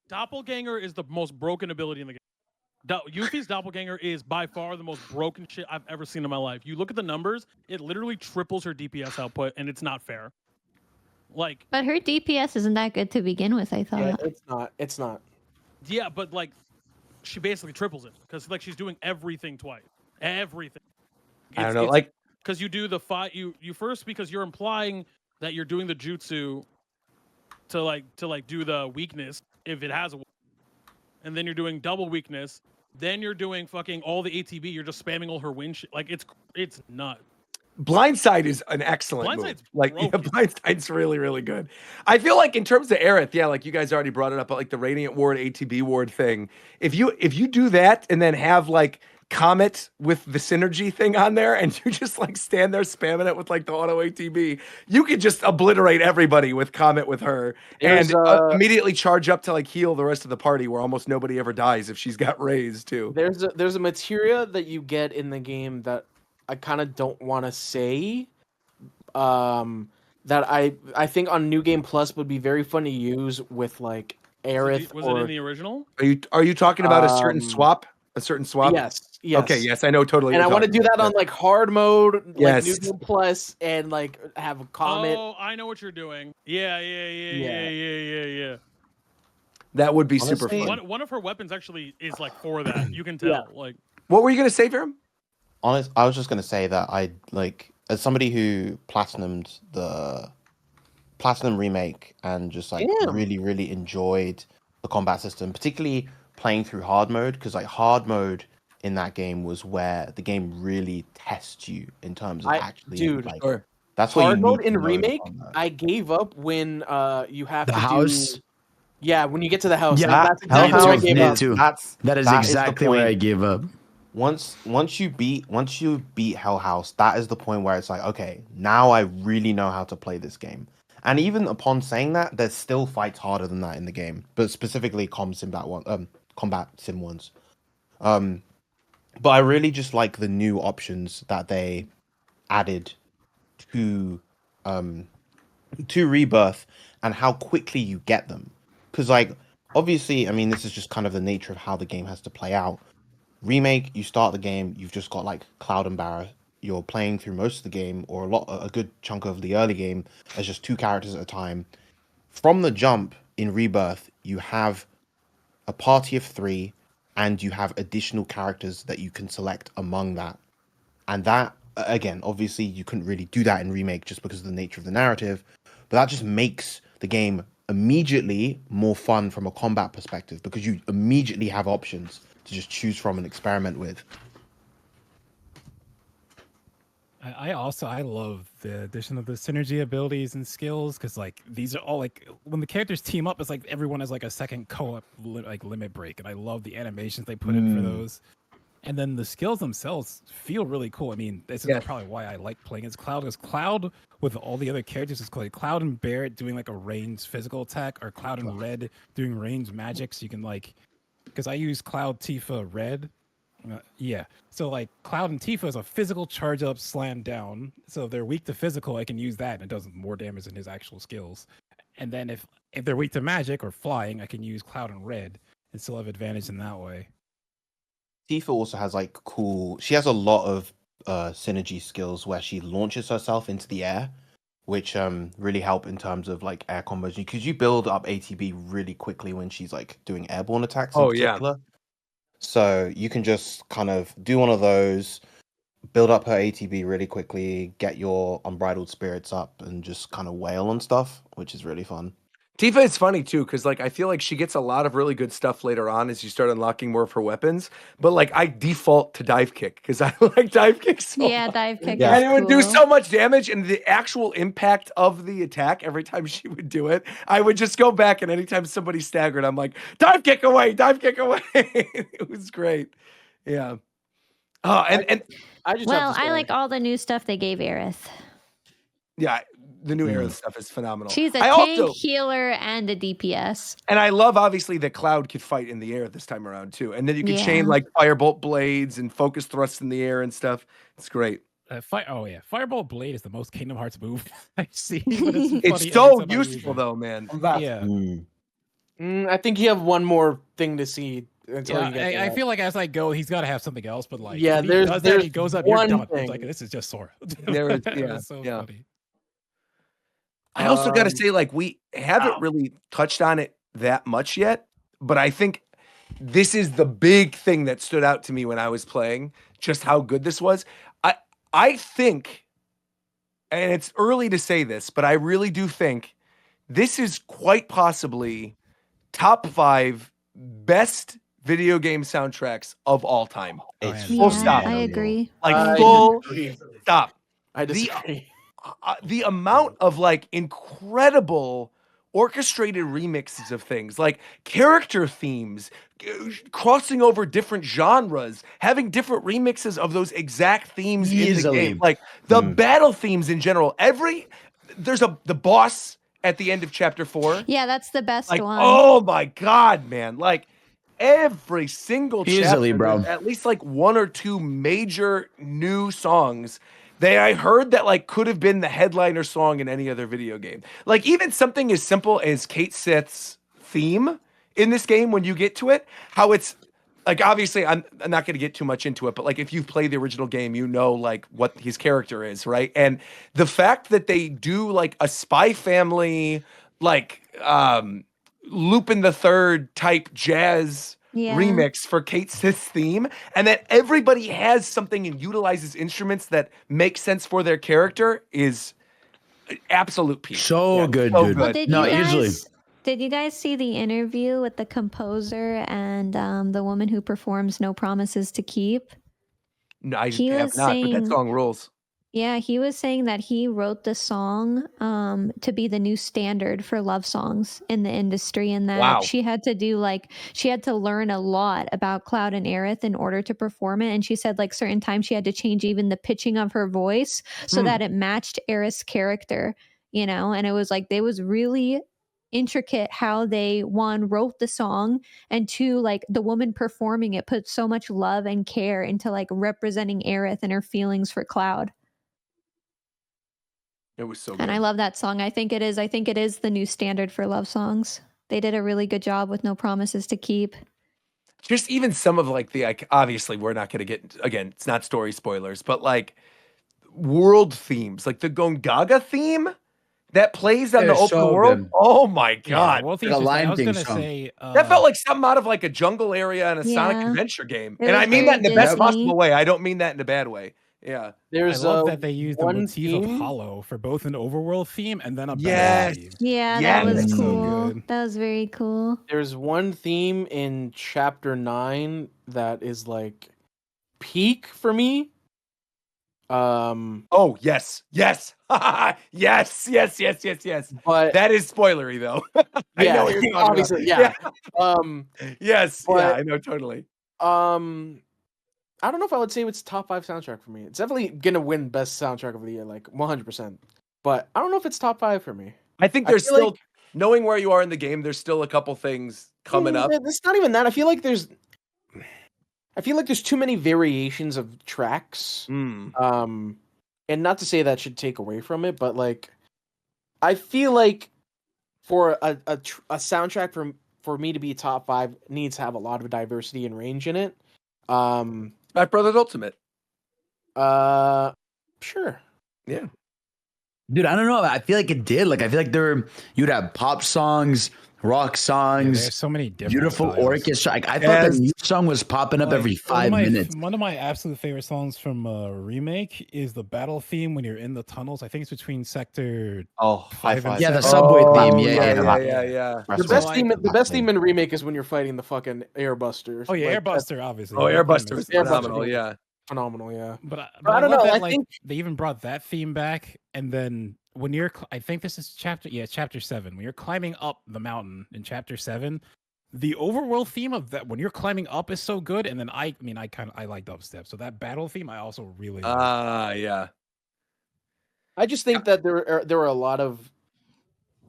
[SPEAKER 2] Doppelganger is the most broken ability in the game. Yuffie's Doppelganger is by far the most broken shit I've ever seen in my life. You look at the numbers, it literally triples her DPS output, and it's not fair. Like,
[SPEAKER 10] But her DPS isn't that good to begin with. I thought.
[SPEAKER 6] Yeah, it's not.
[SPEAKER 2] yeah, but like, she basically triples it because like she's doing everything twice. Everything.
[SPEAKER 3] I don't know. Like
[SPEAKER 2] because you do the you first, because you're implying that you're doing the jutsu to do the weakness if it has a, and then you're doing double weakness, then you're doing fucking all the ATB, you're just spamming all her wind shit. Like it's nuts.
[SPEAKER 3] Blindside is an excellent move. Like Blindside's really, really good. I feel like in terms of Aerith, yeah, like you guys already brought it up, but like the Radiant Ward, ATB Ward thing, if you do that and then have like Comet with the synergy thing on there, and you just like stand there spamming it with like the auto ATB, you could just obliterate everybody with Comet with her, and immediately charge up to like heal the rest of the party, where almost nobody ever dies if she's got raised too.
[SPEAKER 6] There's a materia that you get in the game that I kind of don't want to say, that I think on New Game Plus would be very fun to use with like Aerith.
[SPEAKER 2] Was it in the original?
[SPEAKER 3] Are you talking about a certain swap? A certain swap?
[SPEAKER 6] Yes.
[SPEAKER 3] Okay, yes, I know totally.
[SPEAKER 6] And I want to do that on like hard mode, like
[SPEAKER 3] Yes.
[SPEAKER 6] New Game Plus, and like have a comment.
[SPEAKER 2] Oh, I know what you're doing. Yeah.
[SPEAKER 3] That would be
[SPEAKER 7] Honestly,
[SPEAKER 3] super fun.
[SPEAKER 2] One of her weapons actually is like for that. You can tell. Like,
[SPEAKER 3] what were you gonna say, Viram?
[SPEAKER 7] I was just gonna say that I like, as somebody who platinumed the Platinum remake and just like really, really enjoyed the combat system, particularly playing through hard mode, because like hard mode in that game was where the game really tests you in terms of that's what
[SPEAKER 6] hard
[SPEAKER 7] you
[SPEAKER 6] mode
[SPEAKER 7] need
[SPEAKER 6] in
[SPEAKER 7] to know
[SPEAKER 6] remake.
[SPEAKER 7] combat.
[SPEAKER 6] I gave up when you have
[SPEAKER 8] The
[SPEAKER 6] to
[SPEAKER 8] house?
[SPEAKER 6] do. Yeah, when you get to the house.
[SPEAKER 8] Yeah,
[SPEAKER 6] that's exactly where I gave up.
[SPEAKER 8] too. That is exactly where I gave up.
[SPEAKER 7] Once you beat Hell House, that is the point where it's like, okay, now I really know how to play this game. And even upon saying that, there's still fights harder than that in the game, but specifically combat sim ones. But I really just like the new options that they added to Rebirth and how quickly you get them. Because like, obviously, I mean, this is just kind of the nature of how the game has to play out. Remake, you start the game, you've just got like Cloud and Barra. You're playing through most of the game, or a good chunk of the early game, as just two characters at a time. From the jump in Rebirth, you have a party of 3, and you have additional characters that you can select among that. And that, again, obviously you couldn't really do that in Remake just because of the nature of the narrative, but that just makes the game immediately more fun from a combat perspective, because you immediately have options to just choose from and experiment with.
[SPEAKER 5] I love the addition of the synergy abilities and skills, because like these are all like, when the characters team up, it's like everyone has like a second co-op like limit break, and I love the animations they put in for those. And then the skills themselves feel really cool. I mean, this is probably why I like playing as Cloud. Because Cloud with all the other characters is like Cloud and Barret doing like a ranged physical attack, or Cloud and Red doing ranged magic. So you can like, because I use Cloud, Tifa, Red. So like Cloud and Tifa is a physical charge up, slam down. So if they're weak to physical, I can use that, and it does more damage than his actual skills. And then if they're weak to magic or flying, I can use Cloud and Red and still have advantage in that way.
[SPEAKER 7] Tifa also has like she has a lot of synergy skills where she launches herself into the air, which really help in terms of like air combos, because you build up ATB really quickly when she's like doing airborne attacks in particular. So you can just kind of do one of those, build up her ATB really quickly, get your unbridled spirits up, and just kind of wail on stuff, which is really fun.
[SPEAKER 3] Tifa is funny too, because like I feel like she gets a lot of really good stuff later on as you start unlocking more of her weapons. But like I default to dive kick because I like dive kick so much.
[SPEAKER 10] Dive kick.
[SPEAKER 3] And it would do so much damage, and the actual impact of the attack every time she would do it, I would just go back, and anytime somebody staggered, I'm like, dive kick away, dive kick away. It was great. Yeah. Oh, and
[SPEAKER 10] I like all the new stuff they gave Aerith.
[SPEAKER 3] Yeah. The new Aerith stuff is phenomenal.
[SPEAKER 10] She's a tank, healer, and a DPS.
[SPEAKER 3] And I love, obviously, that Cloud could fight in the air this time around, too. And then you can chain, like, firebolt blades and focus thrusts in the air and stuff. It's great.
[SPEAKER 5] Firebolt blade is the most Kingdom Hearts move I've seen.
[SPEAKER 3] It's so useful, though, man.
[SPEAKER 6] I think you have one more thing to see. Until you get
[SPEAKER 5] I feel like as I go, he's got to have something else. But like,
[SPEAKER 6] he
[SPEAKER 5] goes up,
[SPEAKER 6] one
[SPEAKER 5] you're done.
[SPEAKER 6] thing.
[SPEAKER 5] It's like, this is just Sora.
[SPEAKER 3] Funny. I also got to say, like, we haven't really touched on it that much yet, but I think this is the big thing that stood out to me when I was playing, just how good this was. I think, and it's early to say this, but I really do think this is quite possibly top 5 best video game soundtracks of all time.
[SPEAKER 7] It's
[SPEAKER 10] Yeah,
[SPEAKER 3] stop.
[SPEAKER 10] I agree.
[SPEAKER 3] Like
[SPEAKER 6] I
[SPEAKER 3] full
[SPEAKER 9] disagree.
[SPEAKER 3] stop.
[SPEAKER 6] I disagree.
[SPEAKER 3] The amount of like incredible orchestrated remixes of things, like character themes, crossing over different genres, having different remixes of those exact themes in the
[SPEAKER 8] Easily.
[SPEAKER 3] game, like the battle themes in general. There's the boss at the end of chapter 4.
[SPEAKER 10] Yeah, that's the best
[SPEAKER 3] Like,
[SPEAKER 10] one.
[SPEAKER 3] oh my god, man! Like every single
[SPEAKER 8] Easily,
[SPEAKER 3] chapter,
[SPEAKER 8] bro.
[SPEAKER 3] there's at least like 1 or 2 major new songs that I heard that like could have been the headliner song in any other video game. Like even something as simple as Kate Sith's theme in this game, when you get to it, how it's like, obviously I'm not going to get too much into it, but like if you've played the original game, you know like what his character is, right? And the fact that they do like a Spy Family, like Lupin the Third type jazz remix for Kate Sith's theme, and that everybody has something and utilizes instruments that make sense for their character is absolute peak.
[SPEAKER 8] So good,
[SPEAKER 3] so
[SPEAKER 8] dude.
[SPEAKER 3] good.
[SPEAKER 10] Did
[SPEAKER 8] No,
[SPEAKER 10] you guys,
[SPEAKER 8] easily.
[SPEAKER 10] Did you guys see the interview with the composer and the woman who performs No Promises to Keep?
[SPEAKER 3] No, I
[SPEAKER 10] He
[SPEAKER 3] have
[SPEAKER 10] was
[SPEAKER 3] not, but that
[SPEAKER 10] saying-
[SPEAKER 3] song rules.
[SPEAKER 10] Yeah, he was saying that he wrote the song to be the new standard for love songs in the industry, and that
[SPEAKER 3] Wow.
[SPEAKER 10] she had to learn a lot about Cloud and Aerith in order to perform it. And she said like certain times she had to change even the pitching of her voice so that it matched Aerith's character, you know. And it was like they was really intricate how they, one, wrote the song, and two, like the woman performing it put so much love and care into like representing Aerith and her feelings for Cloud.
[SPEAKER 3] It was so good.
[SPEAKER 10] And I love that song. I think it is the new standard for love songs. They did a really good job with No Promises to Keep.
[SPEAKER 3] Just even some of like the, like, obviously we're not going to get, again, it's not story spoilers, but like world themes, like the Gongaga theme that plays on the
[SPEAKER 8] They're
[SPEAKER 3] open
[SPEAKER 8] so
[SPEAKER 3] world.
[SPEAKER 8] good.
[SPEAKER 3] Oh my
[SPEAKER 5] Yeah,
[SPEAKER 3] god.
[SPEAKER 5] World
[SPEAKER 8] Like
[SPEAKER 5] Themes
[SPEAKER 8] a
[SPEAKER 5] is-
[SPEAKER 8] Lion
[SPEAKER 5] I was
[SPEAKER 8] King
[SPEAKER 5] gonna
[SPEAKER 8] song.
[SPEAKER 5] say
[SPEAKER 3] That felt like something out of like a jungle area in a Sonic
[SPEAKER 10] Yeah.
[SPEAKER 3] Adventure game.
[SPEAKER 10] It
[SPEAKER 3] And I
[SPEAKER 10] was
[SPEAKER 3] mean that in the
[SPEAKER 10] very
[SPEAKER 3] best
[SPEAKER 10] Disney.
[SPEAKER 3] possible way. I don't mean that in a bad way. Yeah.
[SPEAKER 6] There's
[SPEAKER 5] I love that they used the
[SPEAKER 6] one
[SPEAKER 5] motif
[SPEAKER 6] theme.
[SPEAKER 5] of Hollow for both an overworld theme and then a
[SPEAKER 3] Yes.
[SPEAKER 5] battle theme.
[SPEAKER 10] Yeah,
[SPEAKER 3] Yes.
[SPEAKER 10] that was
[SPEAKER 5] That's so
[SPEAKER 10] cool.
[SPEAKER 5] good.
[SPEAKER 10] That was very cool.
[SPEAKER 6] There's one theme in chapter 9 that is like peak for me.
[SPEAKER 3] Oh, yes. Yes. yes. Yes. Yes. Yes. Yes.
[SPEAKER 6] But
[SPEAKER 3] That is spoilery though. I
[SPEAKER 6] yeah,
[SPEAKER 3] know what you're talking
[SPEAKER 6] obviously,
[SPEAKER 3] about.
[SPEAKER 6] yeah.
[SPEAKER 3] Yes.
[SPEAKER 6] But-
[SPEAKER 3] yeah, I know totally.
[SPEAKER 6] I don't know if I would say it's top 5 soundtrack for me. It's definitely gonna win best soundtrack of the year, like 100%. But I don't know if it's top 5 for me.
[SPEAKER 3] I think
[SPEAKER 6] I
[SPEAKER 3] there's
[SPEAKER 6] feel
[SPEAKER 3] still,
[SPEAKER 6] like-
[SPEAKER 3] knowing where you are in the game, there's still a couple things coming up.
[SPEAKER 6] It's not even that. I feel like there's too many variations of tracks.
[SPEAKER 3] Mm.
[SPEAKER 6] And not to say that should take away from it, but like, I feel like for a soundtrack for me to be top 5 needs to have a lot of diversity and range in it.
[SPEAKER 3] My Brother's Ultimate.
[SPEAKER 6] Sure.
[SPEAKER 3] Yeah.
[SPEAKER 8] Dude, I don't know. I feel like it did. Like, I feel like you'd have pop songs, rock
[SPEAKER 5] Yeah,
[SPEAKER 8] songs,
[SPEAKER 5] there's so many different
[SPEAKER 8] beautiful
[SPEAKER 5] styles.
[SPEAKER 8] orchestra. Like, I thought
[SPEAKER 3] Yes.
[SPEAKER 8] the new song was popping up
[SPEAKER 5] Like,
[SPEAKER 8] every
[SPEAKER 5] one of
[SPEAKER 8] 5
[SPEAKER 5] my-
[SPEAKER 8] minutes.
[SPEAKER 5] One of my absolute favorite songs from remake is the battle theme when you're in the tunnels. I think it's between sector.
[SPEAKER 7] Oh, high
[SPEAKER 5] 5 and
[SPEAKER 7] five.
[SPEAKER 8] Yeah, the
[SPEAKER 5] 7.
[SPEAKER 8] subway
[SPEAKER 3] Oh,
[SPEAKER 8] theme.
[SPEAKER 3] yeah.
[SPEAKER 6] The
[SPEAKER 7] That's
[SPEAKER 6] best
[SPEAKER 5] what-
[SPEAKER 6] theme, in remake is when you're fighting the fucking Airbuster.
[SPEAKER 5] Oh yeah,
[SPEAKER 6] Like, that's
[SPEAKER 5] Airbuster, obviously.
[SPEAKER 3] Oh,
[SPEAKER 5] That theme
[SPEAKER 3] Airbuster is
[SPEAKER 6] Airbuster
[SPEAKER 3] phenomenal.
[SPEAKER 6] theme.
[SPEAKER 3] Yeah.
[SPEAKER 6] phenomenal. Yeah.
[SPEAKER 5] But
[SPEAKER 6] I don't
[SPEAKER 5] love
[SPEAKER 6] know,
[SPEAKER 5] That,
[SPEAKER 6] I
[SPEAKER 5] like,
[SPEAKER 6] think-
[SPEAKER 5] they even brought that theme back, and then when you're, I think this is chapter 7. When you're climbing up the mountain in chapter 7, the overworld theme of that when you're climbing up is so good. And then I like dubstep, so that battle theme I also really like.
[SPEAKER 3] Yeah.
[SPEAKER 6] I just think that there were a lot of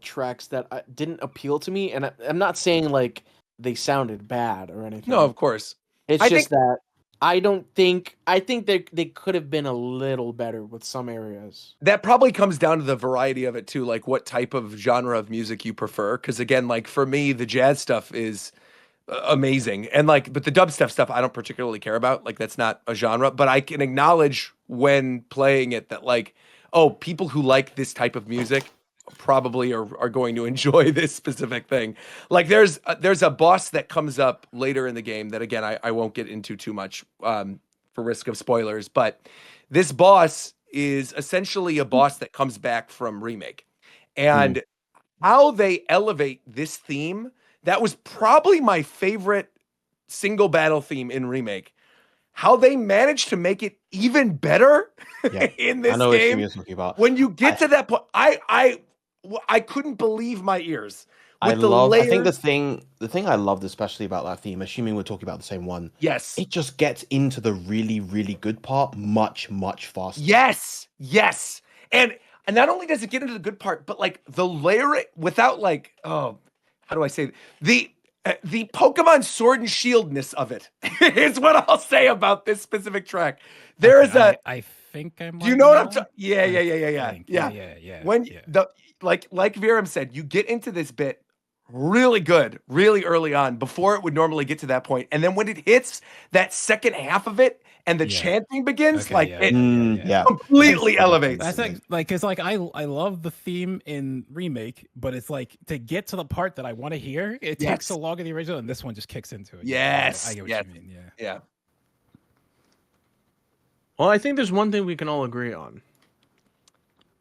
[SPEAKER 6] tracks that didn't appeal to me, and I'm not saying like they sounded bad or anything.
[SPEAKER 3] No, of course.
[SPEAKER 6] It's
[SPEAKER 3] I
[SPEAKER 6] just that I think they could have been a little better with some areas.
[SPEAKER 3] That probably comes down to the variety of it too, like what type of genre of music you prefer. Because again, like for me, the jazz stuff is amazing, and like, but the dubstep stuff I don't particularly care about. Like that's not a genre, but I can acknowledge when playing it that like, oh, people who like this type of music probably are going to enjoy this specific thing. Like there's a boss that comes up later in the game that again I won't get into too much for risk of spoilers, but This boss is essentially a boss that comes back from Remake. And how they elevate this theme, that was probably my favorite single battle theme in Remake. How they managed to make it even better in this
[SPEAKER 7] I know what
[SPEAKER 3] game.
[SPEAKER 7] you're talking about.
[SPEAKER 3] When you get to that point, I couldn't believe my ears.
[SPEAKER 7] I
[SPEAKER 3] With the
[SPEAKER 7] love. I think
[SPEAKER 3] layers.
[SPEAKER 7] the thing I loved especially about that theme, assuming we're talking about the same one,
[SPEAKER 3] Yes.
[SPEAKER 7] it just gets into the really, really good part much, much faster.
[SPEAKER 3] Yes. And not only does it get into the good part, but like the layering without like, oh, how do I say it? The Pokemon Sword and Shieldness of it is what I'll say about this specific track. There is
[SPEAKER 5] I think I might.
[SPEAKER 3] Do you know what I'm talking?
[SPEAKER 5] Yeah.
[SPEAKER 3] Yeah. When like Viram said, you get into this bit really good, really early on before it would normally get to that point, and then when it hits that second half of it and the chanting begins, it completely elevates.
[SPEAKER 5] That's like it's like I love the theme in Remake, but it's like to get to the part that I want to hear, it takes so long in the original, and this one just kicks into it.
[SPEAKER 3] Yes,
[SPEAKER 5] I get what you mean.
[SPEAKER 3] Yeah.
[SPEAKER 6] Well, I think there's one thing we can all agree on.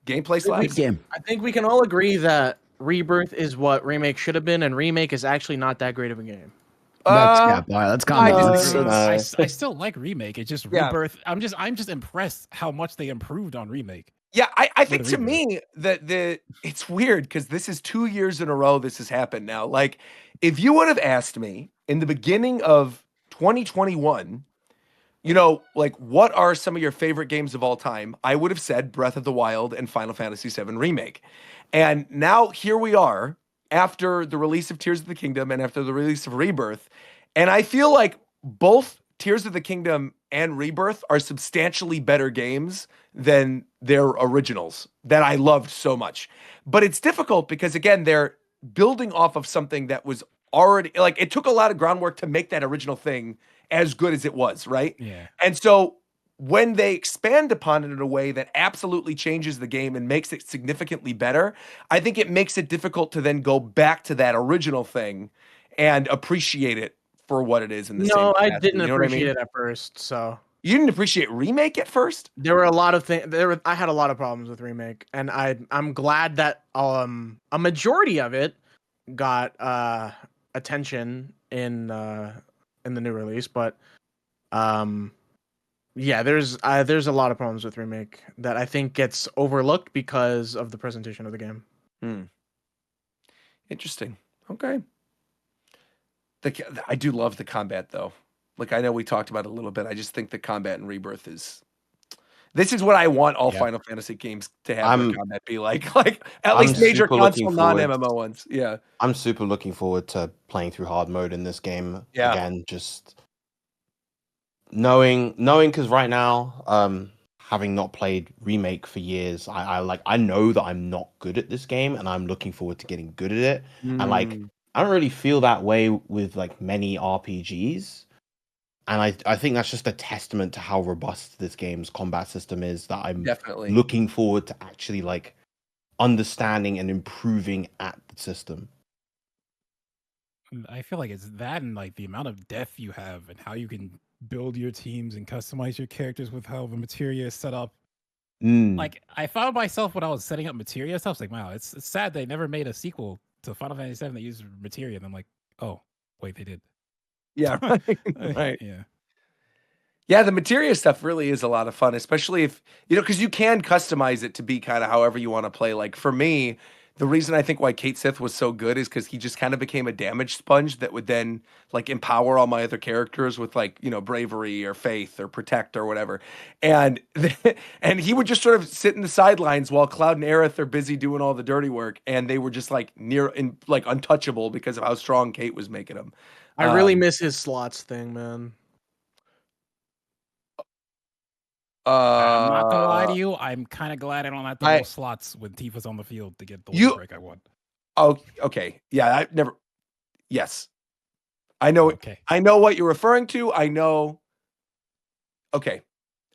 [SPEAKER 3] Gameplay slaps.
[SPEAKER 6] I think we can all agree that Rebirth is what Remake should have been, and Remake is actually not that great of a game.
[SPEAKER 8] Let's calm down.
[SPEAKER 5] I still like Remake. It's just Rebirth. I'm just impressed how much they improved on Remake.
[SPEAKER 3] Yeah, I think to me that it's weird because this is 2 years in a row this has happened now. Like, if you would have asked me in the beginning of 2021, like what are some of your favorite games of all time? I would have said Breath of the Wild and Final Fantasy VII Remake. And now here we are after the release of Tears of the Kingdom and after the release of Rebirth. And I feel like both Tears of the Kingdom and Rebirth are substantially better games than their originals that I loved so much. But it's difficult because, again, they're building off of something that was already, like, it took a lot of groundwork to make that original thing as good as it was, right?
[SPEAKER 5] Yeah.
[SPEAKER 3] And so when they expand upon it in a way that absolutely changes the game and makes it significantly better, I think it makes it difficult to then go back to that original thing and appreciate it for what it is in the same capacity.
[SPEAKER 6] I didn't
[SPEAKER 3] You know what I
[SPEAKER 6] appreciate
[SPEAKER 3] mean?
[SPEAKER 6] it at first, so.
[SPEAKER 3] You didn't appreciate Remake at first?
[SPEAKER 6] There were a lot of things. I had a lot of problems with Remake, and I'm glad that a majority of it got attention in the new release. But there's a lot of problems with Remake that I think gets overlooked because of the presentation of the game.
[SPEAKER 3] Interesting. Okay. I do love the combat though. Like, I know we talked about it a little bit. I just think the combat in Rebirth this is what I want all Final Fantasy games to have their combat be like at least major console non-MMO ones. Yeah.
[SPEAKER 7] I'm super looking forward to playing through hard mode in this game.
[SPEAKER 3] Yeah.
[SPEAKER 7] Again, just knowing because right now, having not played Remake for years, I know that I'm not good at this game, and I'm looking forward to getting good at it. And like, I don't really feel that way with like many RPGs. And I think that's just a testament to how robust this game's combat system is, that I'm
[SPEAKER 3] definitely
[SPEAKER 7] looking forward to actually like understanding and improving at the system.
[SPEAKER 5] I feel like it's that and like the amount of depth you have and how you can build your teams and customize your characters with how the materia is set up. Like, I found myself when I was setting up materia stuff, I was like, wow, it's sad they never made a sequel to Final Fantasy VII that used materia. And I'm like, oh, wait, they did.
[SPEAKER 3] Yeah, right.
[SPEAKER 5] Yeah,
[SPEAKER 3] the materia stuff really is a lot of fun, especially if, because you can customize it to be kind of however you want to play. Like, for me, the reason I think why Kate Sith was so good is because he just kind of became a damage sponge that would then like empower all my other characters with like, bravery or faith or protect or whatever. And and he would just sort of sit in the sidelines while Cloud and Aerith are busy doing all the dirty work, and they were just like untouchable because of how strong Kate was making them.
[SPEAKER 6] I really miss his slots thing, man.
[SPEAKER 5] I'm not gonna lie to you. I'm kind of glad I don't have to roll slots when Tifa's on the field to get the break I want.
[SPEAKER 3] Oh, okay. Yeah, I never. Yes, I know.
[SPEAKER 5] Okay.
[SPEAKER 3] I know what you're referring to. I know. Okay,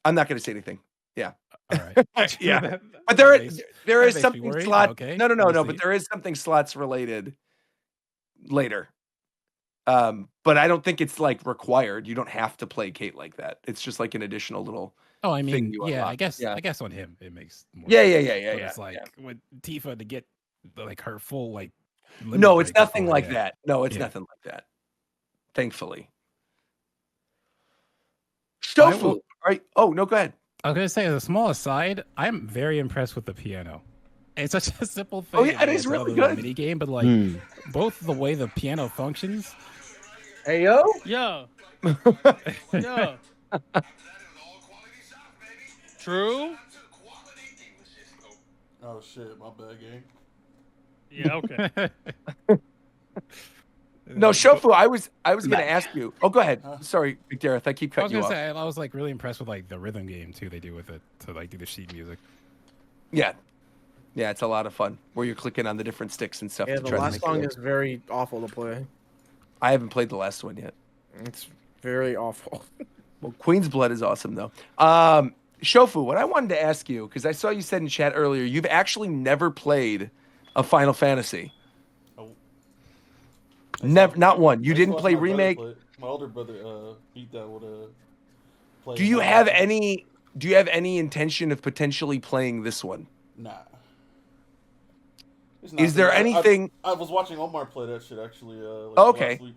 [SPEAKER 3] I'm not going to say anything. Yeah.
[SPEAKER 5] All right.
[SPEAKER 3] Yeah, but there is something slot.
[SPEAKER 5] Okay.
[SPEAKER 3] No. But there is something slots related later. But I don't think it's like required. You don't have to play Kate like that. It's just like an additional little
[SPEAKER 5] Oh, I
[SPEAKER 3] thing
[SPEAKER 5] mean,
[SPEAKER 3] you
[SPEAKER 5] yeah,
[SPEAKER 3] unlock.
[SPEAKER 5] I guess on him it makes more
[SPEAKER 3] Yeah,
[SPEAKER 5] sense.
[SPEAKER 3] yeah,
[SPEAKER 5] But
[SPEAKER 3] yeah.
[SPEAKER 5] it's like with Tifa to get like her full like limit
[SPEAKER 3] No, it's
[SPEAKER 5] break
[SPEAKER 3] nothing
[SPEAKER 5] before,
[SPEAKER 3] like
[SPEAKER 5] yeah.
[SPEAKER 3] that. No, it's
[SPEAKER 5] Yeah.
[SPEAKER 3] nothing like that. Thankfully.
[SPEAKER 5] I
[SPEAKER 3] Shofu.
[SPEAKER 5] will-
[SPEAKER 3] Right. Oh, no, go ahead.
[SPEAKER 5] I was gonna say, as a small aside, I'm very impressed with the piano. It's such a simple thing.
[SPEAKER 3] Oh, yeah, it
[SPEAKER 5] and
[SPEAKER 3] is
[SPEAKER 5] it's
[SPEAKER 3] really
[SPEAKER 5] another
[SPEAKER 3] good.
[SPEAKER 5] mini game, but like both the way the piano functions.
[SPEAKER 6] Hey yo.
[SPEAKER 2] Yeah. Yeah. True.
[SPEAKER 9] Oh shit, my bad, gang.
[SPEAKER 2] Yeah. Okay.
[SPEAKER 3] No, Shofu, I was gonna ask you. Oh, go ahead. Sorry, McDareth, I keep
[SPEAKER 5] I was
[SPEAKER 3] cutting you
[SPEAKER 5] gonna
[SPEAKER 3] off.
[SPEAKER 5] say I was like really impressed with like the rhythm game too they do with it to like do the sheet music.
[SPEAKER 3] Yeah. Yeah, it's a lot of fun where you're clicking on the different sticks and stuff.
[SPEAKER 6] Yeah,
[SPEAKER 3] to
[SPEAKER 6] the
[SPEAKER 3] try to
[SPEAKER 6] last
[SPEAKER 3] make
[SPEAKER 6] song
[SPEAKER 3] it
[SPEAKER 6] is very awful to play.
[SPEAKER 3] I haven't played the last one yet.
[SPEAKER 6] It's very awful.
[SPEAKER 3] Well, Queen's Blood is awesome though. Shofu, what I wanted to ask you, because I saw you said in chat earlier, you've actually never played a Final Fantasy.
[SPEAKER 9] Oh.
[SPEAKER 3] Never, not one. You
[SPEAKER 9] I
[SPEAKER 3] didn't
[SPEAKER 9] saw
[SPEAKER 3] play
[SPEAKER 9] my brother
[SPEAKER 3] remake.
[SPEAKER 9] play it. My older brother beat that with a.
[SPEAKER 3] Do you have any? Do you have any intention of potentially playing this one?
[SPEAKER 9] Nah. It's
[SPEAKER 3] Is there anything?
[SPEAKER 9] I was watching Omar play that shit actually. Like
[SPEAKER 3] Okay.
[SPEAKER 9] Last week.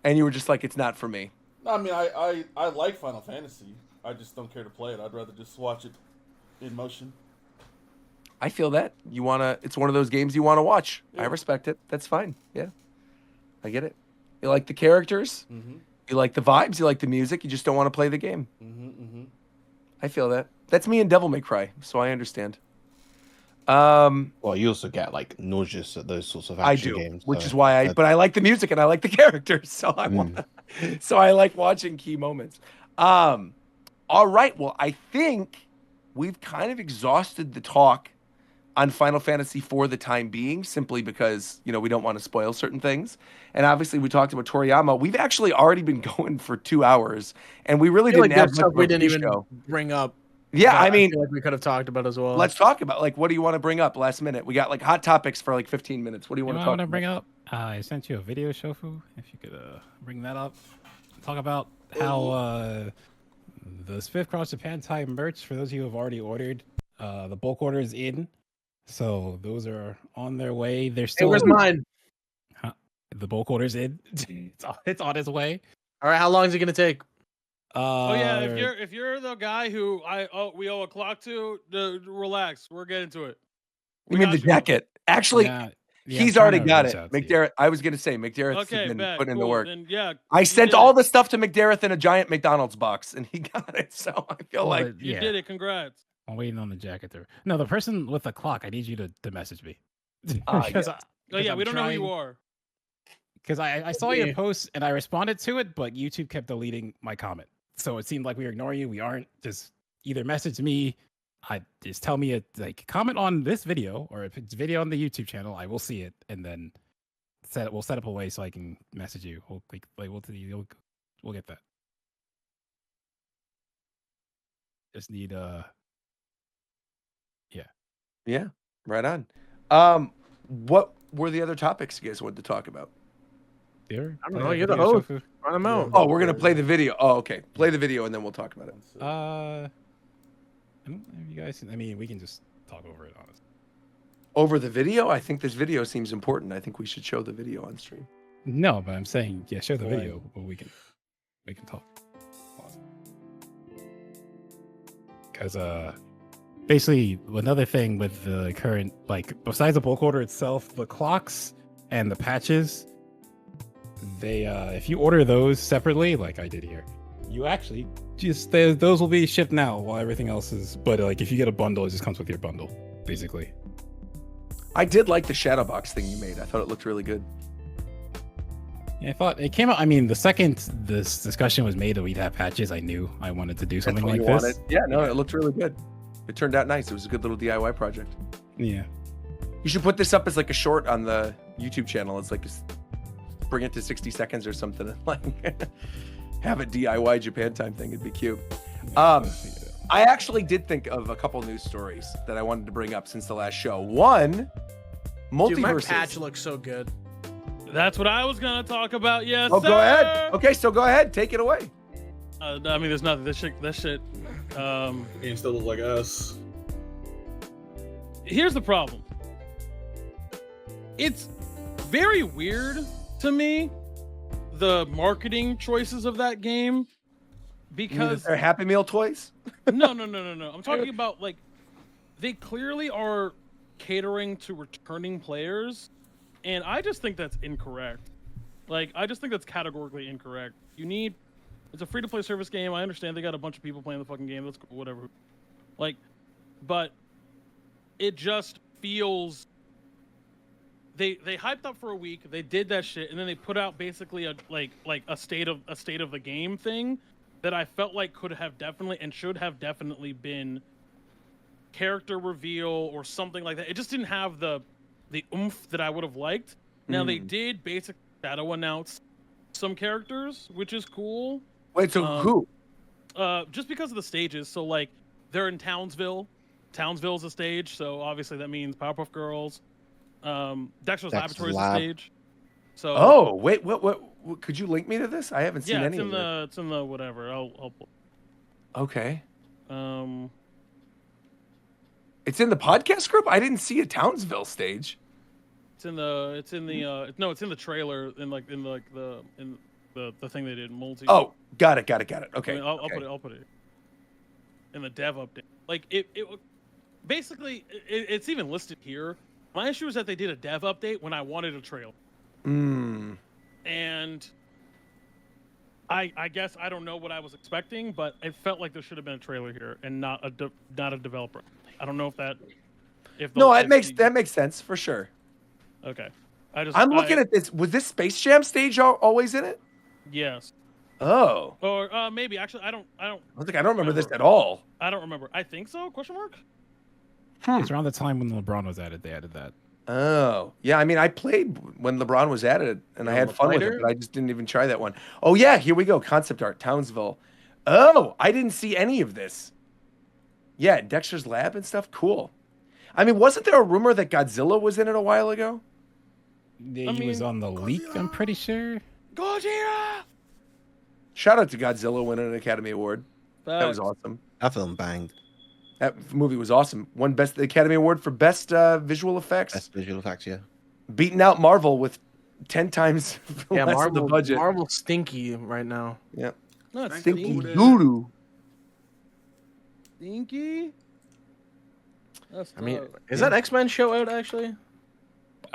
[SPEAKER 3] And you were just like, it's not for me.
[SPEAKER 9] No, I mean I like Final Fantasy. I just don't care to play it. I'd rather just watch it in motion.
[SPEAKER 3] I feel that you wanna. It's one of those games you want to watch. I
[SPEAKER 9] Yeah.
[SPEAKER 3] respect it. That's fine. Yeah, I get it. You like the characters.
[SPEAKER 9] Mm-hmm.
[SPEAKER 3] You like the vibes. You like the music. You just don't want to play the game.
[SPEAKER 9] Mm-hmm. Mm-hmm.
[SPEAKER 3] I feel that. That's me in Devil May Cry, so I understand.
[SPEAKER 7] Well, you also get like nauseous at those sorts of
[SPEAKER 3] I
[SPEAKER 7] action
[SPEAKER 3] do,
[SPEAKER 7] games.
[SPEAKER 3] which
[SPEAKER 7] so
[SPEAKER 3] is why I.
[SPEAKER 7] that-
[SPEAKER 3] But I like the music and I like the characters, so I want. So I like watching key moments. All right. Well, I think we've kind of exhausted the talk on Final Fantasy for the time being, simply because we don't want to spoil certain things. And obviously, we talked about Toriyama. We've actually already been going for 2 hours, and we really
[SPEAKER 6] I feel
[SPEAKER 3] didn't
[SPEAKER 6] like
[SPEAKER 3] have
[SPEAKER 6] there's
[SPEAKER 3] much
[SPEAKER 6] stuff
[SPEAKER 3] of
[SPEAKER 6] we
[SPEAKER 3] a
[SPEAKER 6] didn't even
[SPEAKER 3] pre-show.
[SPEAKER 6] bring up.
[SPEAKER 3] Yeah,
[SPEAKER 6] that
[SPEAKER 3] I mean,
[SPEAKER 6] feel like we could have talked about as well.
[SPEAKER 3] let's talk about what do you want to bring up last minute? We got like hot topics for like 15 minutes. What do you want to
[SPEAKER 5] I
[SPEAKER 3] talk
[SPEAKER 5] want to
[SPEAKER 3] about?
[SPEAKER 5] bring up. I sent you a video, Shofu. If you could bring that up, talk about how the SPIF Cross Japan Time merch. For those of you who have already ordered, the bulk order is in, so those are on their way. They're
[SPEAKER 6] Hey,
[SPEAKER 5] still.
[SPEAKER 6] where's mine?
[SPEAKER 5] The bulk order's in. It's on its way.
[SPEAKER 6] All right, how long is it gonna take?
[SPEAKER 2] Oh yeah, if you're the guy who we owe a clock to, relax. We're getting to it.
[SPEAKER 3] You mean the jacket? Actually,
[SPEAKER 5] Yeah,
[SPEAKER 3] he's
[SPEAKER 5] I'm
[SPEAKER 3] already
[SPEAKER 5] trying to
[SPEAKER 3] got
[SPEAKER 5] reach
[SPEAKER 3] it.
[SPEAKER 5] out to you.
[SPEAKER 3] McDareth, I was going to say, McDareth's
[SPEAKER 2] Okay,
[SPEAKER 3] been
[SPEAKER 2] bet,
[SPEAKER 3] putting in the
[SPEAKER 2] cool.
[SPEAKER 3] work.
[SPEAKER 2] Then, yeah,
[SPEAKER 3] I
[SPEAKER 2] you
[SPEAKER 3] sent
[SPEAKER 2] did
[SPEAKER 3] all
[SPEAKER 2] it.
[SPEAKER 3] the stuff to McDareth in a giant McDonald's box, and he got it. So I feel
[SPEAKER 5] Well,
[SPEAKER 3] like
[SPEAKER 2] You did it. Congrats.
[SPEAKER 5] I'm waiting on the jacket there. No, the person with the clock. I need you to message me.
[SPEAKER 3] yes.
[SPEAKER 2] Oh yeah, we don't know who you are.
[SPEAKER 5] Because I saw your
[SPEAKER 6] Yeah.
[SPEAKER 5] post and I responded to it, but YouTube kept deleting my comment. So it seemed like we were ignoring you. We aren't. Just either message me, just tell me comment on this video, or if it's video on the YouTube channel, I will see it, and then we'll set up a way so I can message you. We'll get that. Just need
[SPEAKER 3] yeah, right on. What were the other topics you guys wanted to talk about?
[SPEAKER 5] there.
[SPEAKER 6] I don't know. You're the host. Run them out.
[SPEAKER 3] Oh, we're gonna play the video. Oh, okay. Play the video and then we'll talk about it.
[SPEAKER 5] I don't know if you guys. I mean, we can just talk over it, honestly.
[SPEAKER 3] Over the video, I think this video seems important. I think we should show the video on stream.
[SPEAKER 5] No, but I'm saying, yeah, show the video, but we can talk. Because basically, another thing with the current, besides the bulk order itself, the clocks and the patches, they if you order those separately, like I did here, you actually those will be shipped now while everything else is. But if you get a bundle, it just comes with your bundle, basically.
[SPEAKER 3] I did like the shadow box thing you made. I thought it looked really good.
[SPEAKER 5] Yeah, I thought it came out. I mean, the second this discussion was made that we'd have patches, I knew I wanted to do
[SPEAKER 3] That's
[SPEAKER 5] something
[SPEAKER 3] what
[SPEAKER 5] like
[SPEAKER 3] you
[SPEAKER 5] this.
[SPEAKER 3] wanted. Yeah, no, it looked really good. It turned out nice. It was a good little DIY project.
[SPEAKER 5] Yeah.
[SPEAKER 3] You should put this up as like a short on the YouTube channel. It's like bring it to 60 seconds or something, and like have a DIY Japan time thing. It'd be cute. I actually did think of a couple news stories that I wanted to bring up since the last show. One, MultiVersus.
[SPEAKER 6] Dude, my patch looks so good.
[SPEAKER 2] That's what I was gonna talk about. Yes.
[SPEAKER 3] Oh,
[SPEAKER 2] sir.
[SPEAKER 3] go ahead. Okay, so go ahead. Take it away.
[SPEAKER 2] I mean, there's nothing. This shit.
[SPEAKER 9] Game still look like us.
[SPEAKER 2] Here's the problem. It's very weird to me, the marketing choices of that game, because
[SPEAKER 3] they're Happy Meal toys.
[SPEAKER 2] no. I'm talking about like they clearly are catering to returning players, and I just think that's incorrect. Like, I just think that's categorically incorrect. It's a free-to-play service game. I understand they got a bunch of people playing the fucking game. That's cool, whatever. Like, but it just feels they hyped up for a week. They did that shit, and then they put out basically a state of the game thing that I felt like could have definitely and should have definitely been character reveal or something like that. It just didn't have the oomph that I would have liked. Now they did basically shadow announce some characters, which is cool.
[SPEAKER 3] Wait, so who?
[SPEAKER 2] Just because of the stages. So like they're in Townsville. Townsville's a stage, so obviously that means Powerpuff Girls. Dexter's Laboratory is a stage. So
[SPEAKER 3] oh wait, what? Could you link me to this? I haven't seen any of it.
[SPEAKER 2] It's in the whatever. I'll
[SPEAKER 3] Okay. It's in the podcast group. I didn't see a Townsville stage.
[SPEAKER 2] It's in the trailer in the thing they did multi.
[SPEAKER 3] Oh, got it. Okay.
[SPEAKER 2] I mean, I'll put it in the dev update. Like it basically it's even listed here. My issue is that they did a dev update when I wanted a trailer. And I guess I don't know what I was expecting, but it felt like there should have been a trailer here and not a developer. I don't know that makes sense for sure. Okay.
[SPEAKER 3] I'm looking at this. Was this Space Jam stage always in it?
[SPEAKER 2] Yes.
[SPEAKER 3] Oh.
[SPEAKER 2] Or maybe actually I don't
[SPEAKER 3] remember this at all.
[SPEAKER 2] I don't remember. I think so? Question mark?
[SPEAKER 5] It's around the time when LeBron was added. They added that.
[SPEAKER 3] Oh, yeah. I mean, I played when LeBron was added, and I had fun with it, but I just didn't even try that one. Oh, yeah. Here we go. Concept art, Townsville. Oh, I didn't see any of this. Yeah, Dexter's Lab and stuff. Cool. I mean, wasn't there a rumor that Godzilla was in it a while ago?
[SPEAKER 5] He was on the leak, I'm pretty sure.
[SPEAKER 2] Godzilla!
[SPEAKER 3] Shout out to Godzilla winning an Academy Award. That was awesome.
[SPEAKER 7] That film banged.
[SPEAKER 3] That movie was awesome. Won the Academy Award for Best Visual Effects.
[SPEAKER 7] Best visual effects, yeah.
[SPEAKER 3] Beating out Marvel with 10 times less of the budget.
[SPEAKER 6] Marvel's stinky right now.
[SPEAKER 3] Yeah.
[SPEAKER 2] No, it's
[SPEAKER 3] stinky doo-doo.
[SPEAKER 2] Stinky?
[SPEAKER 6] I mean, is that X-Men show out actually?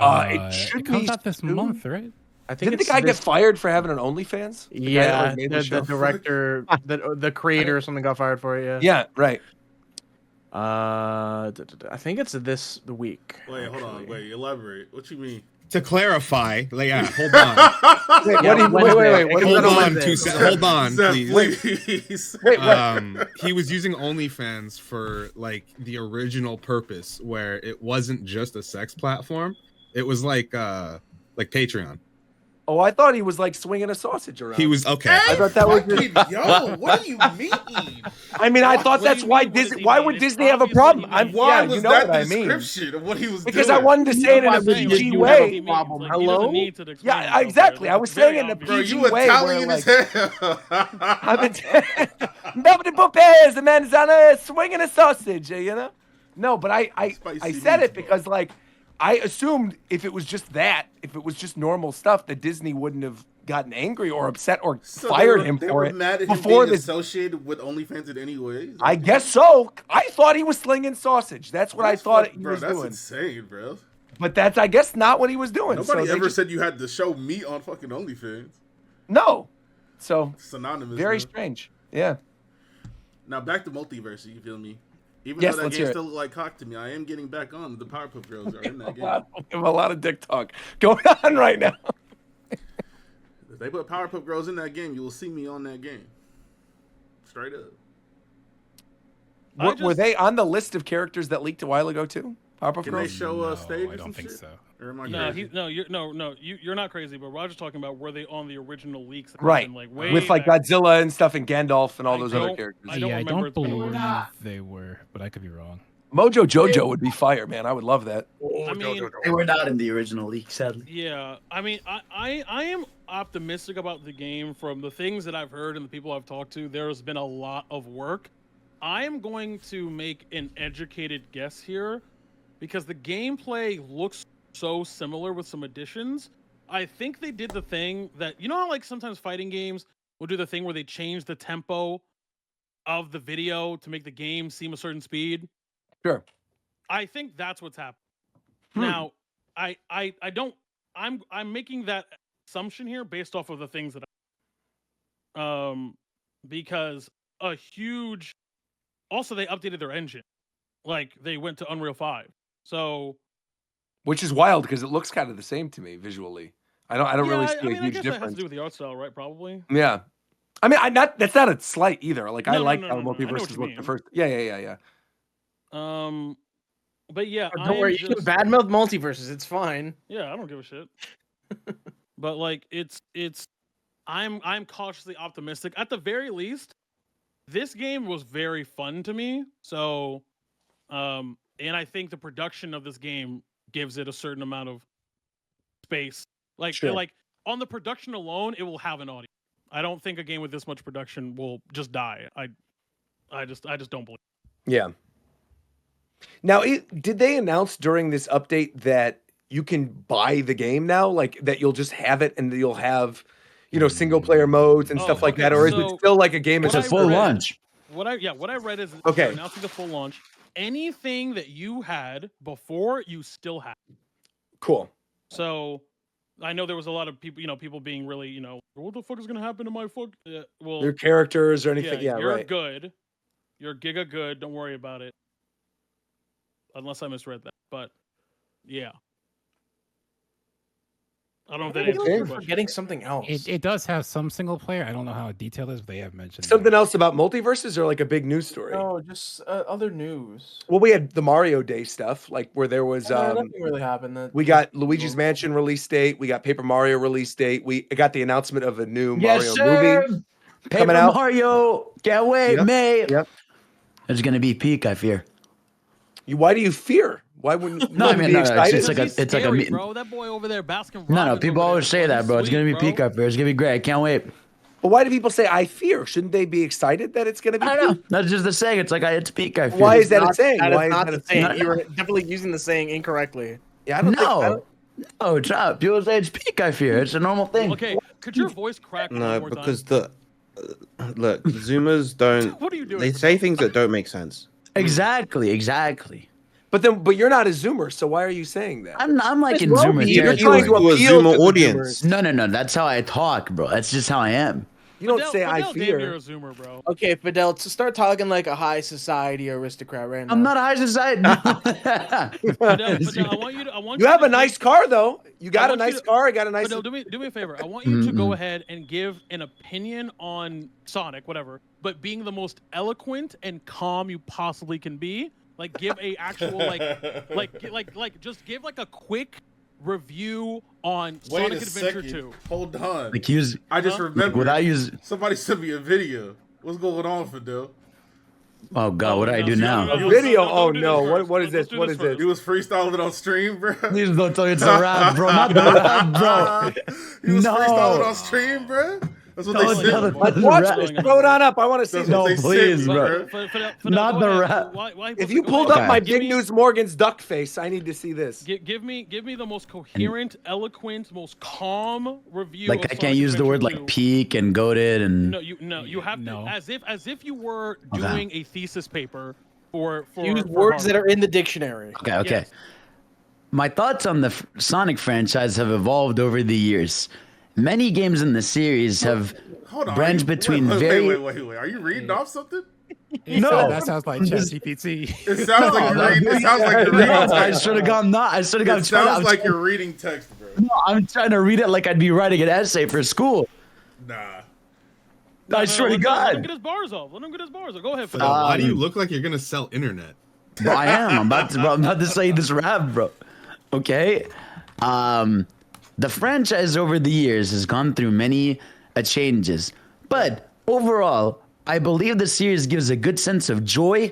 [SPEAKER 5] It comes out this month, right?
[SPEAKER 6] I think
[SPEAKER 3] Didn't the guy get fired for having an OnlyFans?
[SPEAKER 6] Yeah, the director, the creator or something got fired for it. Yeah.
[SPEAKER 3] Yeah, right.
[SPEAKER 6] I think it's the week.
[SPEAKER 9] Wait, hold on. Wait, elaborate. What you mean?
[SPEAKER 4] To clarify, hold on.
[SPEAKER 3] Wait.
[SPEAKER 4] Hold on, please.
[SPEAKER 3] Wait.
[SPEAKER 4] He was using OnlyFans for like the original purpose, where it wasn't just a sex platform. It was like Patreon.
[SPEAKER 3] Oh, I thought he was like swinging a sausage around.
[SPEAKER 4] He was okay.
[SPEAKER 3] I thought that was.
[SPEAKER 9] Yo, what do you mean?
[SPEAKER 3] I mean, I thought that's why Disney. Why would Disney have a problem?
[SPEAKER 9] Why was that
[SPEAKER 3] what I mean.
[SPEAKER 9] description of what he was
[SPEAKER 3] because
[SPEAKER 9] doing?
[SPEAKER 3] I wanted to say it in a PG way.
[SPEAKER 6] Hello?
[SPEAKER 3] Yeah, exactly. I was saying it in a PG way.
[SPEAKER 9] Italian as hell.
[SPEAKER 3] Nobody prepares. The man is on a swinging a sausage. You know. No, but I said it because like. I assumed if it was just normal stuff, that Disney wouldn't have gotten angry or upset or fired him for it
[SPEAKER 9] mad at
[SPEAKER 3] before
[SPEAKER 9] him being
[SPEAKER 3] this.
[SPEAKER 9] Associated with OnlyFans in any way.
[SPEAKER 3] I guess so. I thought he was slinging sausage. That's what I thought he was doing.
[SPEAKER 9] That's insane, bro.
[SPEAKER 3] But that's, I guess, not what he was doing.
[SPEAKER 9] Nobody ever said you had to show meat on fucking OnlyFans.
[SPEAKER 3] No. So
[SPEAKER 9] synonymous.
[SPEAKER 3] Very strange. Yeah.
[SPEAKER 9] Now back to MultiVersus. You feel me? Even though that game still looked like cock to me, I am getting back on. The Powerpuff Girls are in that game.
[SPEAKER 3] We have a lot of dick talk going on right now.
[SPEAKER 9] If they put Powerpuff Girls in that game, you will see me on that game. Straight up.
[SPEAKER 3] Were they on the list of characters that leaked a while ago too? Powerpuff
[SPEAKER 9] Can
[SPEAKER 3] Girls?
[SPEAKER 9] they show stages?
[SPEAKER 5] I don't think so.
[SPEAKER 9] Or am I
[SPEAKER 2] crazy? You're not crazy. But Roger's talking about were they on the original leaks?
[SPEAKER 3] Right, with like Godzilla and stuff and Gandalf and all those other characters.
[SPEAKER 5] I don't believe they were, but I could be wrong.
[SPEAKER 3] Mojo Jojo would be fire, man. I would love that.
[SPEAKER 8] I mean, they were not in the original leak, sadly.
[SPEAKER 2] Yeah, I mean, I am optimistic about the game from the things that I've heard and the people I've talked to. There's been a lot of work I am going to make an educated guess here because the gameplay looks so similar with some additions. I think they did the thing that, you know how like sometimes fighting games will do the thing where they change the tempo of the video to make the game seem a certain speed?
[SPEAKER 3] Sure.
[SPEAKER 2] I think that's what's happening. Now, I'm making that assumption here based off of the things that because a huge also they updated their engine. Like they went to Unreal 5. So
[SPEAKER 3] which is wild because it looks kind of the same to me visually. I don't really see a huge
[SPEAKER 2] I guess
[SPEAKER 3] difference.
[SPEAKER 2] that has to do with the art style, right? Probably.
[SPEAKER 3] Yeah. I mean, that's not a slight either. Like I like how
[SPEAKER 2] no,
[SPEAKER 3] MultiVersus looked the first. Yeah.
[SPEAKER 2] But yeah,
[SPEAKER 6] Don't worry, you can badmouth MultiVersus. It's fine.
[SPEAKER 2] Yeah, I don't give a shit. But like, it's I'm cautiously optimistic. At the very least, this game was very fun to me. So, and I think the production of this game gives it a certain amount of space. Like, like on the production alone, it will have an audience. I don't think a game with this much production will just die. I just don't believe.
[SPEAKER 3] Yeah. Now, did they announce during this update that you can buy the game now? Like that you'll just have it and you'll have, single player modes and stuff like that? Or is it still like a game?
[SPEAKER 8] It's a full launch.
[SPEAKER 2] What I read is
[SPEAKER 3] okay.
[SPEAKER 2] Announcing the full launch. Anything that you had before, you still have.
[SPEAKER 3] Cool.
[SPEAKER 2] So I know there was a lot of people, people being really, what the fuck is going to happen to my fuck? Well,
[SPEAKER 3] your characters or anything. Yeah,
[SPEAKER 2] you're
[SPEAKER 3] right.
[SPEAKER 2] good. You're giga good. Don't worry about it. Unless I misread that, but yeah. I don't know if that answers your question.
[SPEAKER 6] Forgetting something else.
[SPEAKER 5] It does have some single player. I don't know how detailed it is, but they have mentioned
[SPEAKER 3] something else about MultiVersus or like a big news story.
[SPEAKER 12] No, just other news.
[SPEAKER 3] Well, we had the Mario Day stuff, like where there was
[SPEAKER 12] nothing really happened.
[SPEAKER 3] We got Luigi's Mansion release date. We got Paper Mario release date. We got the announcement of a new Mario movie coming out.
[SPEAKER 8] Mario, can't wait, May.
[SPEAKER 3] Yep.
[SPEAKER 8] It's gonna be peak. I fear.
[SPEAKER 3] Why do you fear? Why wouldn't
[SPEAKER 8] no, I mean,
[SPEAKER 3] be excited?
[SPEAKER 8] It's like a meeting.
[SPEAKER 2] Bro, that boy over there basking.
[SPEAKER 8] No, people always say that, bro. It's gonna be peak. I fear. It's gonna be great. I can't wait.
[SPEAKER 3] But why do people say I fear? Shouldn't they be excited that it's gonna be?
[SPEAKER 8] I don't know. That's just the saying. It's like it's peak. I fear.
[SPEAKER 3] Why is that a saying?
[SPEAKER 6] That
[SPEAKER 3] Why
[SPEAKER 6] is
[SPEAKER 3] is
[SPEAKER 6] not
[SPEAKER 3] that
[SPEAKER 6] the
[SPEAKER 3] a
[SPEAKER 6] saying.
[SPEAKER 3] saying?
[SPEAKER 6] You were definitely using the saying incorrectly.
[SPEAKER 3] Yeah, I don't think.
[SPEAKER 8] No, drop. People say it's peak. I fear. It's a normal thing.
[SPEAKER 2] Okay, could your voice crack?
[SPEAKER 7] No,
[SPEAKER 2] one more
[SPEAKER 7] because
[SPEAKER 2] time?
[SPEAKER 7] look, Zoomers don't.
[SPEAKER 2] What are you doing?
[SPEAKER 7] They say things that don't make sense.
[SPEAKER 8] Exactly.
[SPEAKER 3] But you're not a Zoomer, so why are you saying that?
[SPEAKER 8] I'm like in Zoomer
[SPEAKER 3] You're
[SPEAKER 8] territory.
[SPEAKER 3] trying to appeal
[SPEAKER 7] Zoomer
[SPEAKER 3] to the
[SPEAKER 7] audience.
[SPEAKER 3] Zoomers.
[SPEAKER 8] No. That's how I talk, bro. That's just how I am.
[SPEAKER 3] You don't say I
[SPEAKER 2] Fadel,
[SPEAKER 3] fear.
[SPEAKER 2] You're a Zoomer, bro.
[SPEAKER 6] Okay, Fidel, to start talking like a high society aristocrat right now.
[SPEAKER 8] I'm not a high society.
[SPEAKER 2] Fadel, I want
[SPEAKER 3] You have
[SPEAKER 2] to
[SPEAKER 3] a nice car, though. You got a nice car. I got a nice.
[SPEAKER 2] Fadel, do me a favor. I want you to go ahead and give an opinion on Sonic, whatever, but being the most eloquent and calm you possibly can be. Like, give a actual just give like a quick review on Sonic Adventure 2.
[SPEAKER 9] Hold on.
[SPEAKER 8] Like use.
[SPEAKER 9] I just remembered.
[SPEAKER 8] Without use.
[SPEAKER 9] Somebody sent me a video. What's going on, Fidel?
[SPEAKER 8] Oh God, what do I do now?
[SPEAKER 3] A video? Oh no! What is this? What is this?
[SPEAKER 9] He was freestyling it on stream, bro.
[SPEAKER 8] Please don't tell me it's a rap, bro. Not the rap, bro.
[SPEAKER 9] He was freestyling on stream, bro. That's what they said.
[SPEAKER 3] Watch this. Throw it on up. I want to see this.
[SPEAKER 8] No, please, bro. Not the rap.
[SPEAKER 3] If you pulled up my Big News Morgan's duck face, I need to see this.
[SPEAKER 2] Give me the most coherent, eloquent, most calm review.
[SPEAKER 8] Like I can't use the word like peak and goated and.
[SPEAKER 2] No, you have to as if you were doing a thesis paper for
[SPEAKER 6] use words that are in the dictionary.
[SPEAKER 8] Okay.
[SPEAKER 2] Yes.
[SPEAKER 8] My thoughts on the Sonic franchise have evolved over the years. Many games in the series have branched between very.
[SPEAKER 9] Wait. Are you reading off something?
[SPEAKER 5] No, that sounds like ChatGPT.
[SPEAKER 9] It sounds like you're reading. It sounds like you're reading.
[SPEAKER 8] I should have gone. I should have gone.
[SPEAKER 9] It sounds like you're reading text, bro.
[SPEAKER 8] No, I'm trying to read it like I'd be writing an essay for school.
[SPEAKER 9] Nah.
[SPEAKER 8] I swear to God.
[SPEAKER 2] Let him get his bars off. Go ahead.
[SPEAKER 4] Why do you look like you're gonna sell internet?
[SPEAKER 8] Bro, I am. I'm about to say this rap, bro. Okay. The franchise over the years has gone through many changes, but overall, I believe the series gives a good sense of joy,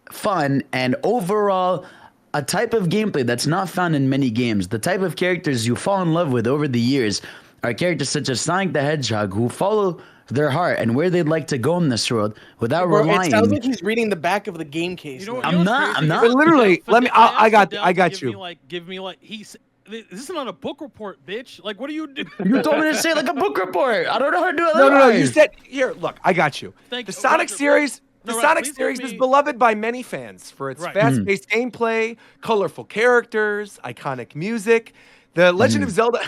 [SPEAKER 8] fun, and overall a type of gameplay that's not found in many games. The type of characters you fall in love with over the years are characters such as Sonic the Hedgehog, who follow their heart and where they'd like to go in this world without
[SPEAKER 6] Bro,
[SPEAKER 8] relying.
[SPEAKER 6] it sounds like he's reading the back of the game case.
[SPEAKER 2] You know,
[SPEAKER 8] I'm not.
[SPEAKER 3] But literally, let me. I got
[SPEAKER 2] Give
[SPEAKER 3] you.
[SPEAKER 2] me like this is not a book report, bitch. Like, what do you do?
[SPEAKER 8] You told me to say like a book report. I don't know how to do it.
[SPEAKER 3] No. You said here. Look, I got you.
[SPEAKER 2] Thank
[SPEAKER 3] The
[SPEAKER 2] you.
[SPEAKER 3] Sonic
[SPEAKER 2] Roger,
[SPEAKER 3] series.
[SPEAKER 2] No,
[SPEAKER 3] The
[SPEAKER 2] Roger,
[SPEAKER 3] Sonic
[SPEAKER 2] please
[SPEAKER 3] series
[SPEAKER 2] let
[SPEAKER 3] is
[SPEAKER 2] me-
[SPEAKER 3] beloved by many fans for its
[SPEAKER 2] Right.
[SPEAKER 3] fast-paced gameplay, colorful characters, iconic music. The Legend of Zelda.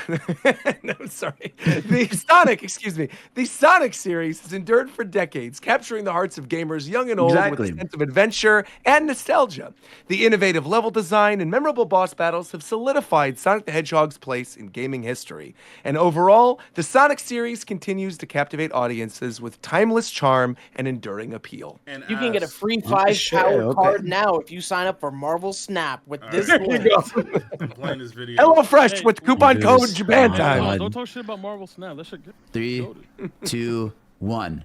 [SPEAKER 3] No, sorry. The Sonic series has endured for decades, capturing the hearts of gamers young and old with a sense of adventure and nostalgia. The innovative level design and memorable boss battles have solidified Sonic the Hedgehog's place in gaming history. And overall, the Sonic series continues to captivate audiences with timeless charm and enduring appeal.
[SPEAKER 9] And
[SPEAKER 6] You can get a free
[SPEAKER 8] Oh,
[SPEAKER 6] 5-power card now if you sign up for Marvel Snap with this
[SPEAKER 3] There you
[SPEAKER 6] link.
[SPEAKER 3] go.
[SPEAKER 9] I'm playing this video.
[SPEAKER 3] Hello Fresh with coupon
[SPEAKER 8] Dude,
[SPEAKER 3] code
[SPEAKER 8] this-
[SPEAKER 3] Japan
[SPEAKER 8] oh,
[SPEAKER 3] time.
[SPEAKER 8] God.
[SPEAKER 2] Don't talk shit about Marvel Snap. That shit good.
[SPEAKER 8] 3, 2, 1.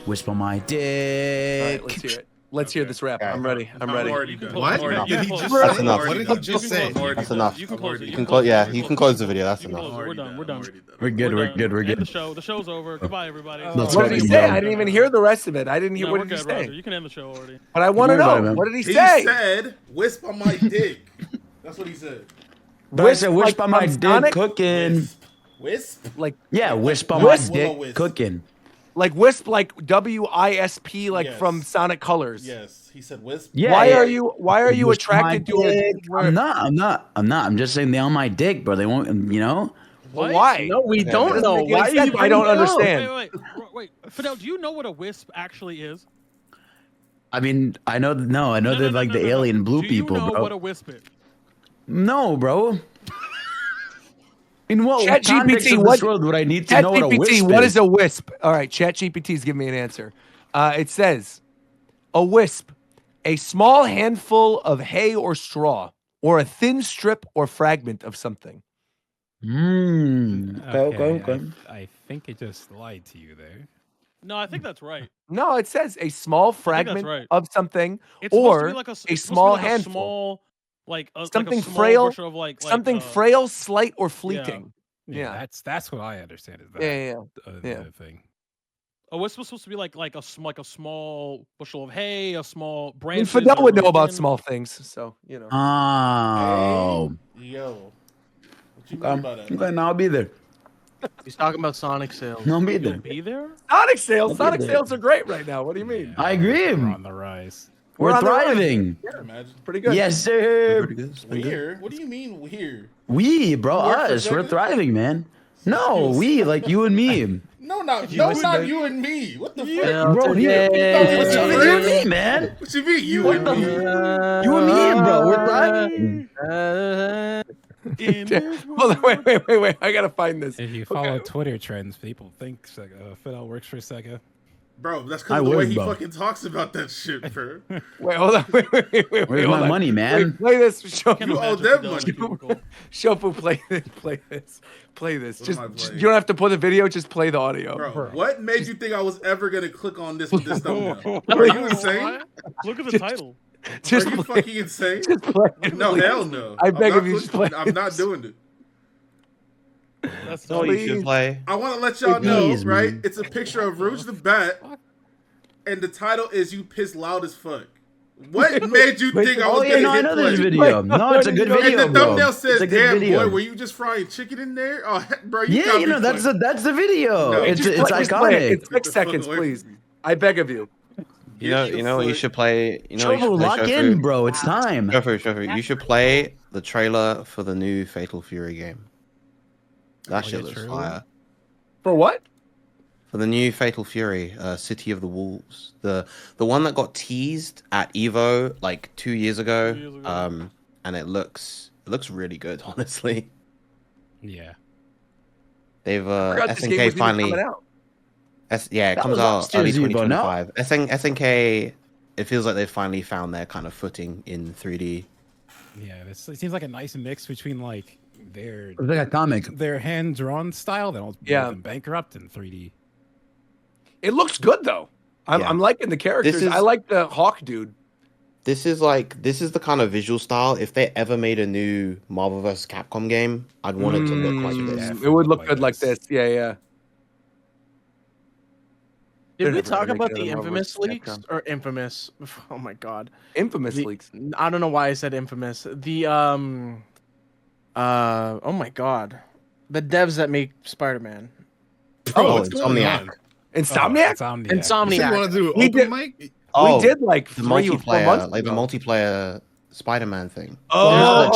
[SPEAKER 8] Whisper my
[SPEAKER 3] All
[SPEAKER 8] dick.
[SPEAKER 3] right, let's hear it. Let's hear this rap. I'm ready. I'm
[SPEAKER 9] I'm
[SPEAKER 3] ready.
[SPEAKER 9] already done.
[SPEAKER 4] What?
[SPEAKER 9] I'm already
[SPEAKER 4] Did
[SPEAKER 9] done.
[SPEAKER 4] he just
[SPEAKER 7] That's
[SPEAKER 4] say?
[SPEAKER 7] enough.
[SPEAKER 4] What did he just say?
[SPEAKER 7] That's enough.
[SPEAKER 2] You can close it.
[SPEAKER 7] You can close. Yeah, you can close the video. That's
[SPEAKER 2] You can
[SPEAKER 7] enough.
[SPEAKER 2] close it. We're done. We're done.
[SPEAKER 8] We're good. We're good. We're
[SPEAKER 2] End the
[SPEAKER 8] good.
[SPEAKER 2] show. The show's over. Goodbye, everybody.
[SPEAKER 8] Let's
[SPEAKER 3] What did he
[SPEAKER 8] fucking
[SPEAKER 3] say?
[SPEAKER 8] go.
[SPEAKER 3] I didn't even hear the rest of it. I didn't hear.
[SPEAKER 2] No,
[SPEAKER 3] What
[SPEAKER 2] we're
[SPEAKER 3] did he
[SPEAKER 2] good, Roger.
[SPEAKER 3] say?
[SPEAKER 2] You can end the show already.
[SPEAKER 3] But I want to
[SPEAKER 8] Don't worry
[SPEAKER 3] know.
[SPEAKER 8] about it, man.
[SPEAKER 3] What did he
[SPEAKER 9] He
[SPEAKER 3] say?
[SPEAKER 9] said, "Wisp on my dick." That's what he said.
[SPEAKER 8] Bro, I said
[SPEAKER 3] Wisp,
[SPEAKER 8] whisper
[SPEAKER 3] like,
[SPEAKER 8] my
[SPEAKER 3] from
[SPEAKER 8] dick
[SPEAKER 3] Sonic?
[SPEAKER 8] cooking.
[SPEAKER 9] Wisp.
[SPEAKER 3] Like
[SPEAKER 8] Yeah, whisper my
[SPEAKER 3] Wisp?
[SPEAKER 8] dick
[SPEAKER 9] Wisp.
[SPEAKER 8] cooking.
[SPEAKER 3] Wisp, like WISP, like
[SPEAKER 9] Yes.
[SPEAKER 3] from Sonic Colors.
[SPEAKER 9] Yes, he said wisp.
[SPEAKER 8] Yeah.
[SPEAKER 3] Why
[SPEAKER 8] yeah.
[SPEAKER 3] are you
[SPEAKER 8] Whisper my
[SPEAKER 3] attracted to it?
[SPEAKER 8] dick. I'm not. I'm just saying they on my dick, bro. They won't. You know.
[SPEAKER 3] Well, why?
[SPEAKER 6] No, we don't
[SPEAKER 3] doesn't
[SPEAKER 6] know.
[SPEAKER 3] make any
[SPEAKER 6] Why are you
[SPEAKER 3] sense. I don't
[SPEAKER 6] bringing it up?
[SPEAKER 3] understand.
[SPEAKER 2] Wait. Fidel, do you know what a wisp actually is?
[SPEAKER 8] I mean, I know. No, I know they're like the alien blue
[SPEAKER 2] do
[SPEAKER 8] people,
[SPEAKER 2] you know
[SPEAKER 8] bro.
[SPEAKER 2] what a wisp is?
[SPEAKER 8] No, bro. In what
[SPEAKER 3] ChatGPT,
[SPEAKER 8] context of this world would I need to know what a
[SPEAKER 3] ChatGPT,
[SPEAKER 8] wisp
[SPEAKER 3] what
[SPEAKER 8] is?
[SPEAKER 3] is a wisp? All right, ChatGPT's giving me an answer. It says, a wisp, a small handful of hay or straw, or a thin strip or fragment of something.
[SPEAKER 8] Okay.
[SPEAKER 5] I think it just lied to you there.
[SPEAKER 2] No, I think that's right.
[SPEAKER 3] No, it says a small
[SPEAKER 2] think that's
[SPEAKER 3] fragment
[SPEAKER 2] right.
[SPEAKER 3] of something,
[SPEAKER 2] It's supposed to
[SPEAKER 3] or
[SPEAKER 2] be like
[SPEAKER 3] a
[SPEAKER 2] it's supposed to be
[SPEAKER 3] small
[SPEAKER 2] like a
[SPEAKER 3] handful.
[SPEAKER 2] small,
[SPEAKER 3] Something
[SPEAKER 2] like a small
[SPEAKER 3] frail,
[SPEAKER 2] bushel of
[SPEAKER 3] something frail, slight, or fleeting.
[SPEAKER 5] Yeah,
[SPEAKER 3] Yeah.
[SPEAKER 5] that's what I understand is that.
[SPEAKER 3] Yeah.
[SPEAKER 5] The thing.
[SPEAKER 2] A wisp was supposed to be like a small bushel of hay, a small
[SPEAKER 3] I mean,
[SPEAKER 2] branch.
[SPEAKER 3] Fidel would know about small things, so you know.
[SPEAKER 8] Oh.
[SPEAKER 9] Yo, what you mean by that?
[SPEAKER 8] Okay, now I'll be there.
[SPEAKER 6] He's talking about Sonic sales.
[SPEAKER 8] No, I'll be
[SPEAKER 2] You
[SPEAKER 8] there.
[SPEAKER 2] gonna be there?
[SPEAKER 3] Sonic sales,
[SPEAKER 8] I'll be
[SPEAKER 3] Sonic
[SPEAKER 8] there.
[SPEAKER 3] sales are great right now. What do you mean?
[SPEAKER 8] I agree.
[SPEAKER 5] We're on the rise.
[SPEAKER 3] We're
[SPEAKER 8] We're
[SPEAKER 3] on the rise.
[SPEAKER 8] thriving.
[SPEAKER 9] Imagine.
[SPEAKER 3] Pretty good.
[SPEAKER 8] Yes, sir.
[SPEAKER 9] Weird. What do you mean weird?
[SPEAKER 8] We, bro,
[SPEAKER 9] You work for
[SPEAKER 8] us, we're
[SPEAKER 9] Jacob?
[SPEAKER 8] thriving, man. No, we, like you and me.
[SPEAKER 9] No, not you and me. What the fuck?
[SPEAKER 8] Bro, here. What's up with you and me, man?
[SPEAKER 9] What you mean you and me?
[SPEAKER 8] You and me, bro, we're thriving.
[SPEAKER 3] Hold on, wait. I gotta find this.
[SPEAKER 5] If you follow Twitter trends, people think Fidel works for Sega.
[SPEAKER 9] Bro, that's
[SPEAKER 8] I
[SPEAKER 9] because of the way
[SPEAKER 8] would,
[SPEAKER 9] he
[SPEAKER 8] bro.
[SPEAKER 9] fucking talks about that shit, bro.
[SPEAKER 3] Wait, hold on. Wait.
[SPEAKER 8] Where's
[SPEAKER 3] hold
[SPEAKER 8] my
[SPEAKER 3] on.
[SPEAKER 8] money, man?
[SPEAKER 3] Wait, play this.
[SPEAKER 2] Can't
[SPEAKER 9] You owe
[SPEAKER 2] imagine
[SPEAKER 9] them
[SPEAKER 2] Fidel
[SPEAKER 9] money.
[SPEAKER 2] being typical.
[SPEAKER 3] Shofu, play this. Play this.
[SPEAKER 9] What
[SPEAKER 3] Just,
[SPEAKER 9] am I playing?
[SPEAKER 3] you don't have to put the video. Just play the audio.
[SPEAKER 9] Bro, what made you think I was ever gonna click on this with this thumbnail? Are you insane?
[SPEAKER 2] Look at the title.
[SPEAKER 3] Just
[SPEAKER 9] Are you
[SPEAKER 3] play.
[SPEAKER 9] fucking insane?
[SPEAKER 3] Just play it,
[SPEAKER 9] No,
[SPEAKER 3] please.
[SPEAKER 9] hell no.
[SPEAKER 3] I beg
[SPEAKER 9] I'm
[SPEAKER 3] of
[SPEAKER 9] not
[SPEAKER 3] you, just play
[SPEAKER 9] I'm not
[SPEAKER 3] it.
[SPEAKER 9] doing it.
[SPEAKER 2] That's
[SPEAKER 7] all you should
[SPEAKER 3] Please.
[SPEAKER 7] play.
[SPEAKER 9] I want to let y'all know,
[SPEAKER 8] Please,
[SPEAKER 9] right?
[SPEAKER 8] man.
[SPEAKER 9] It's a picture of Rouge the Bat, and the title is "You Piss Loud as Fuck." What made you think I was
[SPEAKER 8] Oh yeah,
[SPEAKER 9] gonna
[SPEAKER 8] no, I
[SPEAKER 9] hit
[SPEAKER 8] know
[SPEAKER 9] play?
[SPEAKER 8] this video. No, it's a good
[SPEAKER 9] And
[SPEAKER 8] video,
[SPEAKER 9] the
[SPEAKER 8] bro.
[SPEAKER 9] thumbnail
[SPEAKER 8] It's
[SPEAKER 9] says,
[SPEAKER 8] a good
[SPEAKER 9] "Damn
[SPEAKER 8] video.
[SPEAKER 9] boy, were you just frying chicken in there?" Oh, heck, bro, you
[SPEAKER 8] Yeah,
[SPEAKER 9] gotta
[SPEAKER 8] you
[SPEAKER 9] be
[SPEAKER 8] know that's
[SPEAKER 9] funny.
[SPEAKER 8] the video.
[SPEAKER 9] No,
[SPEAKER 8] it's
[SPEAKER 3] Just
[SPEAKER 8] it's
[SPEAKER 3] play- just play it.
[SPEAKER 8] iconic.
[SPEAKER 3] It's 6
[SPEAKER 9] Get the fuck
[SPEAKER 3] seconds,
[SPEAKER 9] away
[SPEAKER 3] please.
[SPEAKER 9] from me.
[SPEAKER 3] I beg of you.
[SPEAKER 7] You know what you should play. You know what you
[SPEAKER 8] Shofu,
[SPEAKER 7] should play,
[SPEAKER 8] lock
[SPEAKER 7] Shofu?
[SPEAKER 8] in, bro. It's time.
[SPEAKER 7] Shofu, you should play the trailer for the new Fatal Fury game. That shit looks fire.
[SPEAKER 3] For what?
[SPEAKER 7] For the new Fatal Fury, City of the Wolves, the one that got teased at Evo like 2 years ago, and it looks really good, honestly.
[SPEAKER 5] Yeah.
[SPEAKER 7] They've
[SPEAKER 3] Forgot this game was
[SPEAKER 7] SNK
[SPEAKER 3] even
[SPEAKER 7] finally,
[SPEAKER 3] coming out.
[SPEAKER 7] yeah, it
[SPEAKER 8] That
[SPEAKER 7] comes
[SPEAKER 8] was
[SPEAKER 7] out
[SPEAKER 8] last
[SPEAKER 7] early
[SPEAKER 8] year's Evo, no?
[SPEAKER 7] 2025. SNK, it feels like they've finally found their kind of footing in 3D.
[SPEAKER 5] Yeah, it seems like a nice mix between like
[SPEAKER 8] It's like a comic.
[SPEAKER 5] their hand drawn style that was
[SPEAKER 3] Yeah.
[SPEAKER 5] bankrupt in 3D.
[SPEAKER 3] It looks good though. I'm liking the characters. I like the Hawk dude.
[SPEAKER 7] This is the kind of visual style. If they ever made a new Marvel vs. Capcom game, I'd want it to look like this.
[SPEAKER 3] It would look good like this. Yeah. They're
[SPEAKER 6] Did we
[SPEAKER 3] never
[SPEAKER 6] talk
[SPEAKER 3] gonna make
[SPEAKER 6] about
[SPEAKER 3] another
[SPEAKER 6] the
[SPEAKER 3] Marvel
[SPEAKER 6] infamous
[SPEAKER 3] versus
[SPEAKER 6] leaks
[SPEAKER 3] Capcom.
[SPEAKER 6] or infamous? Oh my god,
[SPEAKER 3] Infamous
[SPEAKER 6] The-
[SPEAKER 3] leaks.
[SPEAKER 6] I don't know why I said infamous. The oh my god, the devs that make Spider-Man.
[SPEAKER 4] Bro,
[SPEAKER 7] Oh,
[SPEAKER 4] what's going
[SPEAKER 7] Insomniac.
[SPEAKER 4] on?
[SPEAKER 3] Insomniac?
[SPEAKER 5] Insomniac.
[SPEAKER 4] You said you
[SPEAKER 6] Insomniac.
[SPEAKER 4] want to do
[SPEAKER 3] We
[SPEAKER 4] open
[SPEAKER 3] did-
[SPEAKER 4] mic?
[SPEAKER 7] Oh,
[SPEAKER 3] we did like
[SPEAKER 7] the
[SPEAKER 3] 3 or 4 months
[SPEAKER 7] multiplayer, like the
[SPEAKER 3] ago.
[SPEAKER 7] multiplayer Spider-Man thing.
[SPEAKER 3] Oh,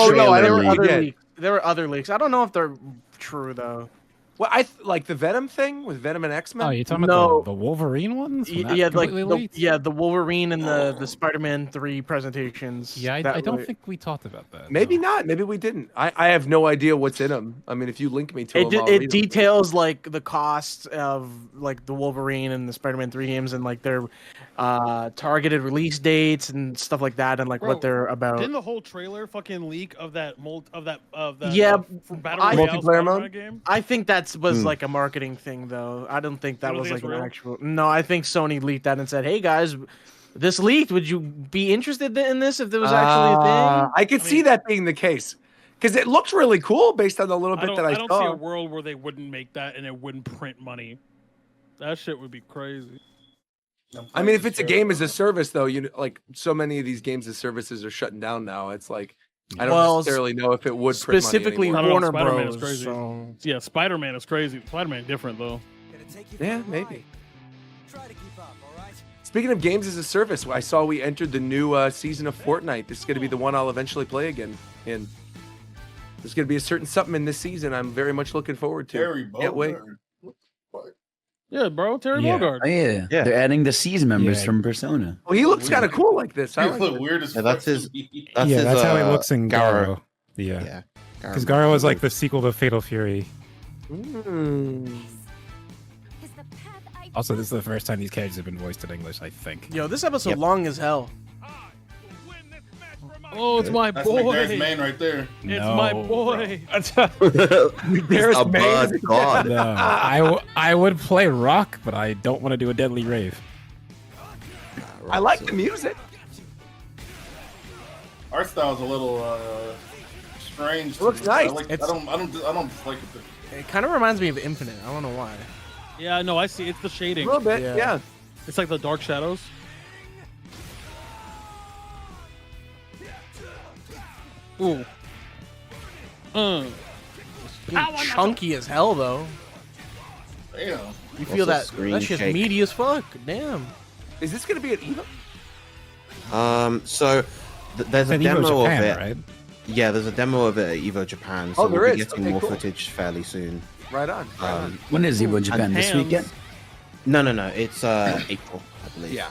[SPEAKER 7] There's
[SPEAKER 3] no, I
[SPEAKER 7] the
[SPEAKER 6] There
[SPEAKER 3] don't
[SPEAKER 6] were
[SPEAKER 3] know.
[SPEAKER 7] trailer
[SPEAKER 3] We
[SPEAKER 6] other
[SPEAKER 3] did.
[SPEAKER 6] leaks. There were other leaks. I don't know if they're true though.
[SPEAKER 3] Well, like the Venom thing with Venom and X-Men.
[SPEAKER 5] Oh, you're talking
[SPEAKER 6] No.
[SPEAKER 5] about the Wolverine ones? When that
[SPEAKER 6] Yeah, like
[SPEAKER 5] completely leaked?
[SPEAKER 6] the Wolverine and the Spider-Man 3 presentations.
[SPEAKER 5] Yeah, I
[SPEAKER 6] that
[SPEAKER 5] don't
[SPEAKER 6] were-
[SPEAKER 5] think we talked about that.
[SPEAKER 3] Maybe
[SPEAKER 5] no.
[SPEAKER 3] not. Maybe we didn't. I have no idea what's in them. I mean, if you link me to them,
[SPEAKER 6] It,
[SPEAKER 3] I'll
[SPEAKER 6] it
[SPEAKER 3] read 'em.
[SPEAKER 6] details like the cost of like the Wolverine and the Spider-Man 3 games and like their targeted release dates and stuff like that and like
[SPEAKER 2] Bro,
[SPEAKER 6] what they're about.
[SPEAKER 2] Didn't the whole trailer fucking leak of that
[SPEAKER 6] Yeah,
[SPEAKER 2] from Battle
[SPEAKER 6] I-
[SPEAKER 2] Royale
[SPEAKER 3] Multiplayer
[SPEAKER 2] Spider-Man
[SPEAKER 3] mode?
[SPEAKER 2] game?
[SPEAKER 6] I think that was
[SPEAKER 7] Hmm.
[SPEAKER 6] like a marketing thing though. I don't think that
[SPEAKER 2] You don't
[SPEAKER 6] was
[SPEAKER 2] think
[SPEAKER 6] like
[SPEAKER 2] it's
[SPEAKER 6] an
[SPEAKER 2] real?
[SPEAKER 6] actual. No, I think Sony leaked that and said, "Hey guys, this leaked. Would you be interested in this if there was actually a thing?"
[SPEAKER 3] I could
[SPEAKER 2] I
[SPEAKER 3] see
[SPEAKER 2] mean-
[SPEAKER 3] that being the case because it looks really cool based on the little bit that I
[SPEAKER 2] don't see a
[SPEAKER 3] saw.
[SPEAKER 2] world where they wouldn't make that and it wouldn't print money. That shit would be crazy.
[SPEAKER 3] I mean, if it's a game as a service, though, you know, like so many of these games as services are shutting down now. It's like I don't
[SPEAKER 6] Well,
[SPEAKER 3] necessarily know if it would print money
[SPEAKER 6] specifically
[SPEAKER 3] anymore.
[SPEAKER 2] I don't know,
[SPEAKER 6] Warner
[SPEAKER 2] Spider-Man
[SPEAKER 6] Bros.
[SPEAKER 2] is crazy.
[SPEAKER 6] So.
[SPEAKER 2] Yeah, Spider-Man is crazy. Spider-Man different though.
[SPEAKER 3] Yeah, maybe. Speaking of games as a service, I saw we entered the new season of Fortnite. This is going to be the one I'll eventually play again. And there's going to be a certain something in this season I'm very much looking forward to. Can't wait.
[SPEAKER 2] Yeah, bro, Terry
[SPEAKER 5] Yeah.
[SPEAKER 2] Bogard.
[SPEAKER 8] Oh, yeah.
[SPEAKER 7] Yeah.
[SPEAKER 8] They're adding the season members
[SPEAKER 5] Yeah.
[SPEAKER 8] from Persona.
[SPEAKER 3] Well, he looks kind of cool like this. I like
[SPEAKER 1] the
[SPEAKER 3] it.
[SPEAKER 1] weirdest.
[SPEAKER 7] Yeah, that's his. That's
[SPEAKER 5] yeah,
[SPEAKER 7] his,
[SPEAKER 5] that's how he looks in
[SPEAKER 7] Garo.
[SPEAKER 5] Garo. Yeah.
[SPEAKER 7] Yeah.
[SPEAKER 5] Because Garo was like the sequel to Fatal Fury.
[SPEAKER 3] Mm.
[SPEAKER 5] Also, this is the first time these characters have been voiced in English, I think.
[SPEAKER 6] Yo, this episode
[SPEAKER 7] Yep.
[SPEAKER 6] long as hell.
[SPEAKER 2] Oh, it's my
[SPEAKER 1] That's
[SPEAKER 2] boy.
[SPEAKER 1] McNair's main right there.
[SPEAKER 2] It's my boy.
[SPEAKER 3] There's
[SPEAKER 7] a
[SPEAKER 3] Maze.
[SPEAKER 7] bad god.
[SPEAKER 5] No, I would play Rock, but I don't want to do a Deadly Rave.
[SPEAKER 3] I like the music.
[SPEAKER 1] Art style's a little strange.
[SPEAKER 3] It looks
[SPEAKER 1] to me. I
[SPEAKER 3] nice.
[SPEAKER 1] like, I
[SPEAKER 6] It's-
[SPEAKER 1] don't like it.
[SPEAKER 6] It kind of reminds me of Infinite. I don't know why.
[SPEAKER 2] Yeah, no, I see. It's the
[SPEAKER 3] A
[SPEAKER 2] shading.
[SPEAKER 3] little bit,
[SPEAKER 6] Yeah.
[SPEAKER 3] yeah.
[SPEAKER 2] It's like the dark shadows. Ooh.
[SPEAKER 6] Chunky as hell though.
[SPEAKER 1] Damn.
[SPEAKER 6] You feel
[SPEAKER 7] Also
[SPEAKER 6] that
[SPEAKER 7] screen
[SPEAKER 6] that shit's
[SPEAKER 7] shake.
[SPEAKER 6] meaty as fuck. Damn.
[SPEAKER 3] Is this going to be at Evo?
[SPEAKER 7] So there's a
[SPEAKER 5] It's in Evo
[SPEAKER 7] demo
[SPEAKER 5] Japan,
[SPEAKER 7] of it.
[SPEAKER 5] right?
[SPEAKER 7] Yeah, there's a demo of it at Evo Japan. So
[SPEAKER 3] Oh, there
[SPEAKER 7] we'll be
[SPEAKER 3] is?
[SPEAKER 7] getting
[SPEAKER 3] Okay,
[SPEAKER 7] more
[SPEAKER 3] cool.
[SPEAKER 7] footage fairly soon.
[SPEAKER 3] Right on. Right on.
[SPEAKER 8] When is Evo Japan? This
[SPEAKER 2] hands.
[SPEAKER 8] weekend?
[SPEAKER 7] No, it's April, I believe.
[SPEAKER 3] Yeah.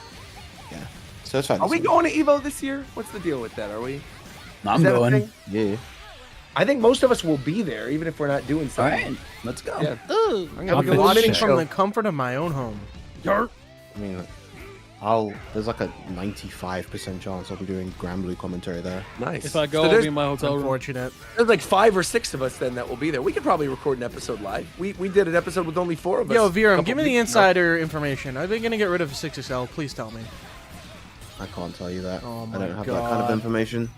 [SPEAKER 7] Yeah. So it's fairly
[SPEAKER 3] Are we
[SPEAKER 7] soon.
[SPEAKER 3] going to Evo this year? What's the deal with that? Are we?
[SPEAKER 8] I'm
[SPEAKER 3] Is that a
[SPEAKER 8] going.
[SPEAKER 3] thing?
[SPEAKER 7] Yeah.
[SPEAKER 3] I think most of us will be there, even if we're not doing
[SPEAKER 8] All
[SPEAKER 3] something.
[SPEAKER 8] right, let's go.
[SPEAKER 3] Yeah.
[SPEAKER 6] I'm
[SPEAKER 3] Have
[SPEAKER 6] gonna
[SPEAKER 3] a
[SPEAKER 6] be
[SPEAKER 3] good
[SPEAKER 6] watching
[SPEAKER 3] listening
[SPEAKER 6] from
[SPEAKER 3] show.
[SPEAKER 6] the comfort of my own home.
[SPEAKER 7] I mean, there's like a 95% chance I'll be doing Grand Blue commentary there.
[SPEAKER 3] Nice.
[SPEAKER 2] If I go,
[SPEAKER 3] So
[SPEAKER 2] I'll
[SPEAKER 3] there's,
[SPEAKER 2] be in my hotel room.
[SPEAKER 6] Unfortunate.
[SPEAKER 3] there's like 5 or 6 of us then that will be there. We could probably record an episode live. We did an episode with only 4 of us.
[SPEAKER 6] Yo,
[SPEAKER 3] a
[SPEAKER 6] Viram,
[SPEAKER 3] couple
[SPEAKER 6] give me the
[SPEAKER 3] weeks ago.
[SPEAKER 6] insider information. Are they gonna get rid of 6XL? Please tell me.
[SPEAKER 7] I can't tell you that.
[SPEAKER 6] Oh
[SPEAKER 7] I
[SPEAKER 6] my
[SPEAKER 7] don't have that kind of
[SPEAKER 6] God.
[SPEAKER 7] information.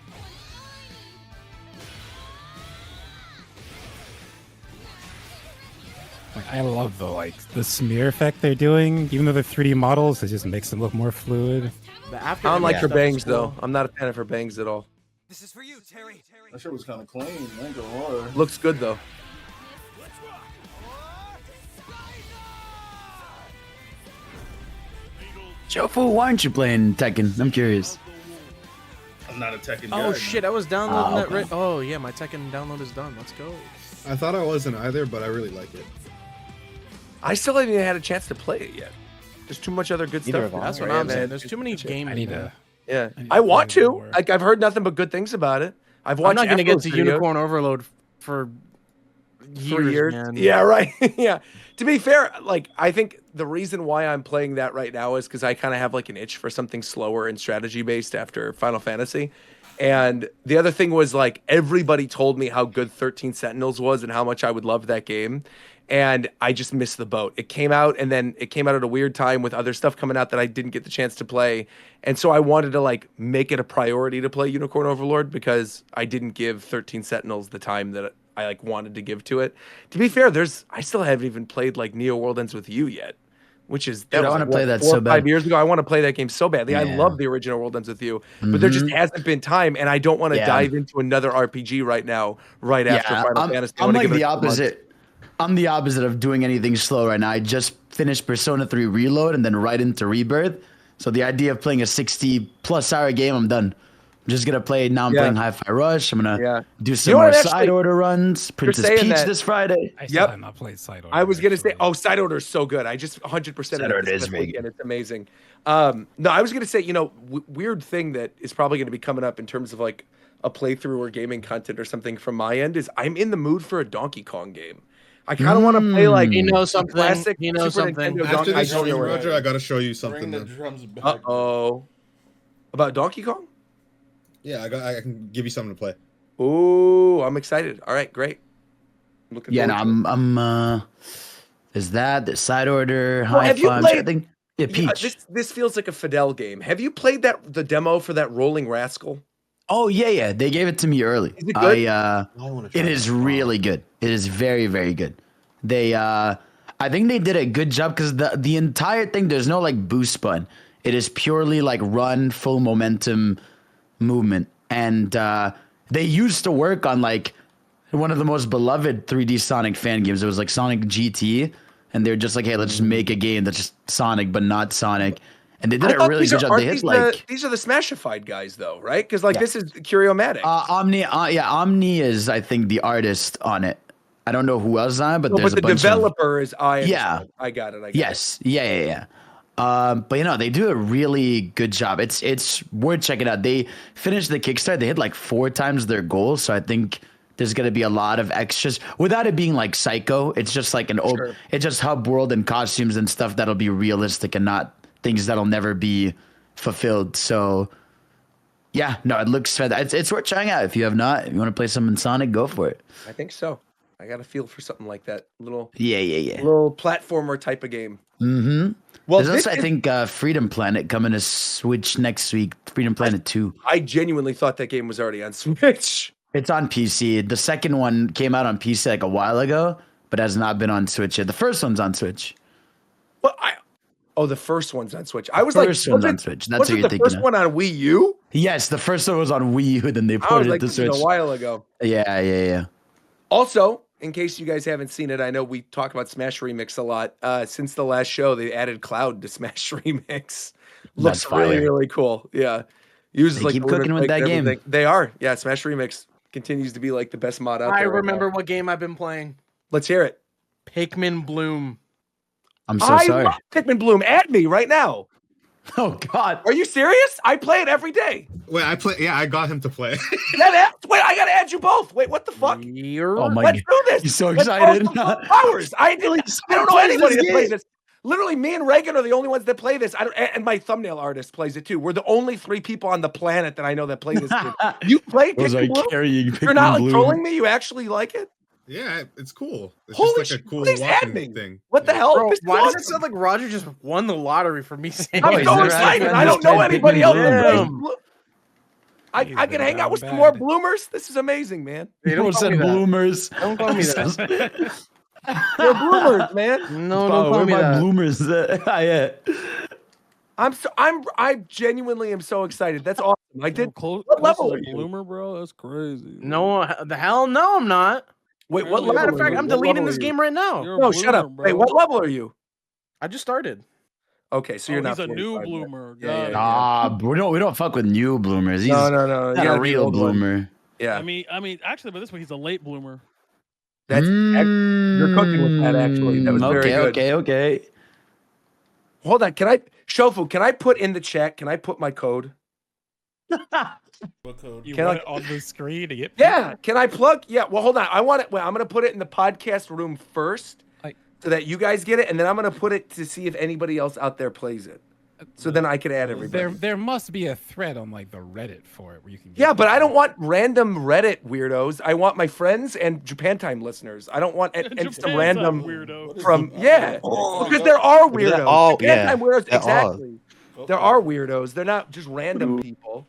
[SPEAKER 5] Like, I love the smear effect they're doing. Even though they're 3D models, it just makes them look more fluid.
[SPEAKER 6] The after
[SPEAKER 3] I don't like
[SPEAKER 6] image
[SPEAKER 3] her
[SPEAKER 6] stuff is
[SPEAKER 3] bangs
[SPEAKER 6] cool.
[SPEAKER 3] though. I'm not a fan of her bangs at all.
[SPEAKER 1] That shit was kind of clean. I ain't gonna lie.
[SPEAKER 3] Looks good though.
[SPEAKER 8] Jofu, why aren't you playing Tekken? I'm curious.
[SPEAKER 1] I'm not a Tekken guy.
[SPEAKER 6] Oh shit! I was downloading that.
[SPEAKER 8] okay.
[SPEAKER 6] Right. Oh yeah, my Tekken download is done. Let's go.
[SPEAKER 4] I thought I wasn't either, but I really like it.
[SPEAKER 3] I still haven't even had a chance to play it yet. There's too much other good
[SPEAKER 7] Neither
[SPEAKER 3] stuff.
[SPEAKER 7] have I.
[SPEAKER 6] That's what
[SPEAKER 3] Yeah,
[SPEAKER 6] I'm saying.
[SPEAKER 3] man.
[SPEAKER 6] There's too many games.
[SPEAKER 5] I need to.
[SPEAKER 3] Yeah,
[SPEAKER 5] I need
[SPEAKER 3] I
[SPEAKER 5] to
[SPEAKER 3] want
[SPEAKER 5] play
[SPEAKER 3] to.
[SPEAKER 5] more.
[SPEAKER 3] Like I've heard nothing but good things about it. I've watched.
[SPEAKER 6] I'm not gonna get
[SPEAKER 3] Afro's
[SPEAKER 6] to
[SPEAKER 3] videos
[SPEAKER 6] Unicorn Overload for
[SPEAKER 3] for years.
[SPEAKER 6] man.
[SPEAKER 3] Yeah, right. Yeah. To be fair, like I think the reason why I'm playing that right now is because I kind of have like an itch for something slower and strategy based after Final Fantasy. And the other thing was like everybody told me how good 13 Sentinels was and how much I would love that game. And I just missed the boat. It came out and then it came out at a weird time with other stuff coming out that I didn't get the chance to play. And so I wanted to like make it a priority to play Unicorn Overlord because I didn't give 13 Sentinels the time that I like wanted to give to it. To be fair, I still haven't even played like Neo World Ends With You yet, which is
[SPEAKER 8] Dude, I
[SPEAKER 3] was
[SPEAKER 8] wanna
[SPEAKER 3] like,
[SPEAKER 8] play that
[SPEAKER 3] 4
[SPEAKER 8] so
[SPEAKER 3] or 5
[SPEAKER 8] bad.
[SPEAKER 3] years ago. I want to play that game so badly. I
[SPEAKER 8] Yeah.
[SPEAKER 3] love the original World Ends With You, but there just hasn't been time, and I don't want to
[SPEAKER 8] Yeah.
[SPEAKER 3] dive into another RPG right now, right after
[SPEAKER 8] Yeah,
[SPEAKER 3] Final Fantasy. I
[SPEAKER 8] I'm
[SPEAKER 3] wanna
[SPEAKER 8] like
[SPEAKER 3] give it
[SPEAKER 8] the
[SPEAKER 3] a couple months.
[SPEAKER 8] opposite. I'm the opposite of doing anything slow right now. I just finished Persona 3 Reload and then right into Rebirth. So the idea of playing a 60+ hour game, I'm done. I'm just gonna play now. I'm playing Hi-Fi Rush. I'm gonna do some more side order runs. Princess Peach this Friday.
[SPEAKER 5] I still have not played side order.
[SPEAKER 3] I was gonna say, side order is so good. I just 100%
[SPEAKER 8] Side order is very
[SPEAKER 3] weekend. It's amazing. No, I was gonna say, weird thing that is probably gonna be coming up in terms of like a playthrough or gaming content or something from my end is I'm in the mood for a Donkey Kong game. I kind of want to play like
[SPEAKER 6] something.
[SPEAKER 3] classic
[SPEAKER 6] He knows
[SPEAKER 3] Super
[SPEAKER 6] something.
[SPEAKER 3] Nintendo
[SPEAKER 1] After
[SPEAKER 3] Donkey
[SPEAKER 1] this
[SPEAKER 3] Kong.
[SPEAKER 1] stream, Roger, I gotta show you something.
[SPEAKER 9] Bring the
[SPEAKER 1] Then.
[SPEAKER 9] drums back.
[SPEAKER 3] Uh-oh. About Donkey Kong?
[SPEAKER 1] Yeah, I can give you something to play.
[SPEAKER 3] Ooh, I'm excited. All right, great. Looking
[SPEAKER 8] Yeah, no,
[SPEAKER 3] forward to it.
[SPEAKER 8] I'm there's that, the side order,
[SPEAKER 3] Well, have you
[SPEAKER 8] Hi-Fi.
[SPEAKER 3] played-
[SPEAKER 8] I think Peach.
[SPEAKER 3] This feels like a Fadel game. Have you played the demo for that Rolling Rascal?
[SPEAKER 8] Oh yeah. They gave it to me early.
[SPEAKER 3] Is it good?
[SPEAKER 8] It is really good. It is very, very good. They I think they did a good job because the entire thing, there's no like boost button. It is purely like run, full momentum movement. And they used to work on like one of the most beloved 3D Sonic fan games. It was like Sonic GT. And they're just like, hey, let's just make a game that's just Sonic, but not Sonic. And they did a really good job. They hit like
[SPEAKER 3] these are the Smashified guys, though, right? Because like this is Curiomatic.
[SPEAKER 8] Omni is, I think, the artist on it. I don't know who else on it, but there's
[SPEAKER 3] but
[SPEAKER 8] a
[SPEAKER 3] the
[SPEAKER 8] bunch
[SPEAKER 3] developer is
[SPEAKER 8] Yeah.
[SPEAKER 3] I got it.
[SPEAKER 8] Yes. Yeah. But they do a really good job. It's worth checking out. They finished the Kickstarter. They hit like 4 times their goal. So I think there's going to be a lot of extras without it being like Psycho. It's just like it's just hub world and costumes and stuff that'll be realistic and not things that'll never be fulfilled. So yeah, no, it looks fantastic. It's worth trying out. If you have not, if you want to play something Sonic, go for it.
[SPEAKER 3] I think so. I got a feel for something like that. Little
[SPEAKER 8] Yeah.
[SPEAKER 3] little platformer type of game.
[SPEAKER 8] Mm-hmm.
[SPEAKER 3] Well,
[SPEAKER 8] there's also, I think, Freedom Planet coming to Switch next week. Freedom Planet 2.
[SPEAKER 3] I genuinely thought that game was already on Switch.
[SPEAKER 8] It's on PC. The second one came out on PC like a while ago, but has not been on Switch yet. The first one's on Switch.
[SPEAKER 3] Well, the first one's on Switch. I was
[SPEAKER 8] First one's on Switch. That's what you're thinking.
[SPEAKER 3] The first one on Wii U?
[SPEAKER 8] Yes, the first one was on Wii U, then they
[SPEAKER 3] I was
[SPEAKER 8] ported
[SPEAKER 3] like,
[SPEAKER 8] it to
[SPEAKER 3] this is
[SPEAKER 8] Switch.
[SPEAKER 3] a while ago.
[SPEAKER 8] Yeah.
[SPEAKER 3] Also, in case you guys haven't seen it, I know we talk about Smash Remix a lot. Since the last show, they added Cloud to Smash Remix. Looks
[SPEAKER 8] That's
[SPEAKER 3] really,
[SPEAKER 8] fire.
[SPEAKER 3] really cool. Yeah. Uses
[SPEAKER 8] They
[SPEAKER 3] like
[SPEAKER 8] keep
[SPEAKER 3] the
[SPEAKER 8] cooking with
[SPEAKER 3] Lunar
[SPEAKER 8] that
[SPEAKER 3] Quake and
[SPEAKER 8] game.
[SPEAKER 3] everything. They are. Yeah, Smash Remix continues to be like the best mod out
[SPEAKER 6] I
[SPEAKER 3] there. right
[SPEAKER 6] remember
[SPEAKER 3] now.
[SPEAKER 6] what game I've been playing.
[SPEAKER 3] Let's hear it.
[SPEAKER 6] Pikmin Bloom.
[SPEAKER 8] I'm so
[SPEAKER 3] I
[SPEAKER 8] sorry.
[SPEAKER 3] love Pikmin Bloom. Add me right now.
[SPEAKER 8] Oh God.
[SPEAKER 3] Are you serious? I play it every day.
[SPEAKER 1] Wait, I got him to play.
[SPEAKER 3] Wait, I gotta add you both. Wait, what the fuck?
[SPEAKER 8] Oh my
[SPEAKER 3] Let's
[SPEAKER 8] God.
[SPEAKER 3] do this.
[SPEAKER 8] He's so
[SPEAKER 3] Let's go
[SPEAKER 8] excited.
[SPEAKER 3] some hours. I don't know anybody that plays this. Literally, me and Reagan are the only ones that play this. And my thumbnail artist plays it too. We're the only 3 people on the planet that I know that play this game. You play
[SPEAKER 8] Was I
[SPEAKER 3] Pikmin Bloom?
[SPEAKER 8] carrying
[SPEAKER 3] You're
[SPEAKER 8] Pikmin
[SPEAKER 3] not like
[SPEAKER 8] Bloom?
[SPEAKER 3] trolling me. You actually like it?
[SPEAKER 1] Yeah, it's cool. It's
[SPEAKER 3] Holy
[SPEAKER 1] just like a
[SPEAKER 3] shit,
[SPEAKER 1] cool
[SPEAKER 3] please add
[SPEAKER 1] walking
[SPEAKER 3] me.
[SPEAKER 1] thing.
[SPEAKER 3] What the hell?
[SPEAKER 6] Bro,
[SPEAKER 3] This is
[SPEAKER 6] why does it
[SPEAKER 3] awesome.
[SPEAKER 6] sound like Roger just won the lottery for me saying
[SPEAKER 3] I'm
[SPEAKER 8] he's
[SPEAKER 3] so
[SPEAKER 8] never
[SPEAKER 3] excited.
[SPEAKER 8] actually
[SPEAKER 3] I don't know
[SPEAKER 8] understand
[SPEAKER 3] anybody
[SPEAKER 8] Pikmin
[SPEAKER 3] else that plays
[SPEAKER 6] Bloom.
[SPEAKER 3] Bloom. I
[SPEAKER 5] He's
[SPEAKER 3] can
[SPEAKER 5] been
[SPEAKER 3] hang out
[SPEAKER 5] down
[SPEAKER 3] with some
[SPEAKER 5] bad.
[SPEAKER 3] more bloomers. This is amazing, man.
[SPEAKER 6] Hey, don't
[SPEAKER 8] People
[SPEAKER 6] call
[SPEAKER 8] said
[SPEAKER 6] me that.
[SPEAKER 8] bloomers.
[SPEAKER 6] Don't call me that.
[SPEAKER 3] They're bloomers, man.
[SPEAKER 6] No,
[SPEAKER 8] Oh,
[SPEAKER 6] don't call
[SPEAKER 8] where
[SPEAKER 6] me
[SPEAKER 8] my
[SPEAKER 6] that.
[SPEAKER 8] bloomers?
[SPEAKER 3] I genuinely am so excited. That's awesome. I did.
[SPEAKER 2] Close,
[SPEAKER 3] What level are
[SPEAKER 2] to
[SPEAKER 3] you?
[SPEAKER 2] Bloomer, bro? That's crazy.
[SPEAKER 6] No, the hell no, I'm not.
[SPEAKER 3] Wait, what
[SPEAKER 2] As a
[SPEAKER 3] level?
[SPEAKER 6] Matter of
[SPEAKER 3] are
[SPEAKER 6] fact,
[SPEAKER 3] you?
[SPEAKER 6] I'm
[SPEAKER 3] What
[SPEAKER 6] deleting
[SPEAKER 3] level
[SPEAKER 6] this
[SPEAKER 3] are you?
[SPEAKER 6] game right now.
[SPEAKER 2] You're a
[SPEAKER 3] No, shut
[SPEAKER 2] bloomer,
[SPEAKER 3] up.
[SPEAKER 2] bro.
[SPEAKER 3] Wait, what level are you?
[SPEAKER 6] I just started.
[SPEAKER 3] Okay, so you're not.
[SPEAKER 2] He's a new
[SPEAKER 3] 45 yet.
[SPEAKER 2] bloomer.
[SPEAKER 3] Yeah,
[SPEAKER 2] Got
[SPEAKER 3] yeah,
[SPEAKER 2] it.
[SPEAKER 8] Ah, we don't fuck with new bloomers. He's
[SPEAKER 3] No. You
[SPEAKER 8] not a
[SPEAKER 3] gotta be
[SPEAKER 8] real
[SPEAKER 3] old one.
[SPEAKER 8] bloomer.
[SPEAKER 3] Yeah,
[SPEAKER 2] I mean, actually, but this way he's a late bloomer.
[SPEAKER 3] that's you're cooking with that. Actually, that was very good.
[SPEAKER 8] Okay.
[SPEAKER 3] Hold on, Shofu? Can I put in the chat? Can I put my code?
[SPEAKER 9] What code?
[SPEAKER 5] You
[SPEAKER 3] Can
[SPEAKER 5] want
[SPEAKER 3] I-
[SPEAKER 5] it on the screen to get
[SPEAKER 3] Yeah, can I plug? Yeah, well, hold on. I want it. Well, I'm gonna put it in the podcast room first, so that you guys get it, and then I'm gonna put it to see if anybody else out there plays it. So then I can add everybody.
[SPEAKER 5] There must be a thread on like the Reddit for it where you can.
[SPEAKER 3] Yeah, but I don't want random Reddit weirdos. I want my friends and Japan Time listeners. I don't want and some
[SPEAKER 2] Japan
[SPEAKER 3] random
[SPEAKER 2] Time weirdo.
[SPEAKER 3] from because there are weirdos.
[SPEAKER 7] Oh,
[SPEAKER 3] Japan
[SPEAKER 7] yeah,
[SPEAKER 3] Time weirdos,
[SPEAKER 7] there are.
[SPEAKER 3] exactly. There are weirdos. They're not just random people.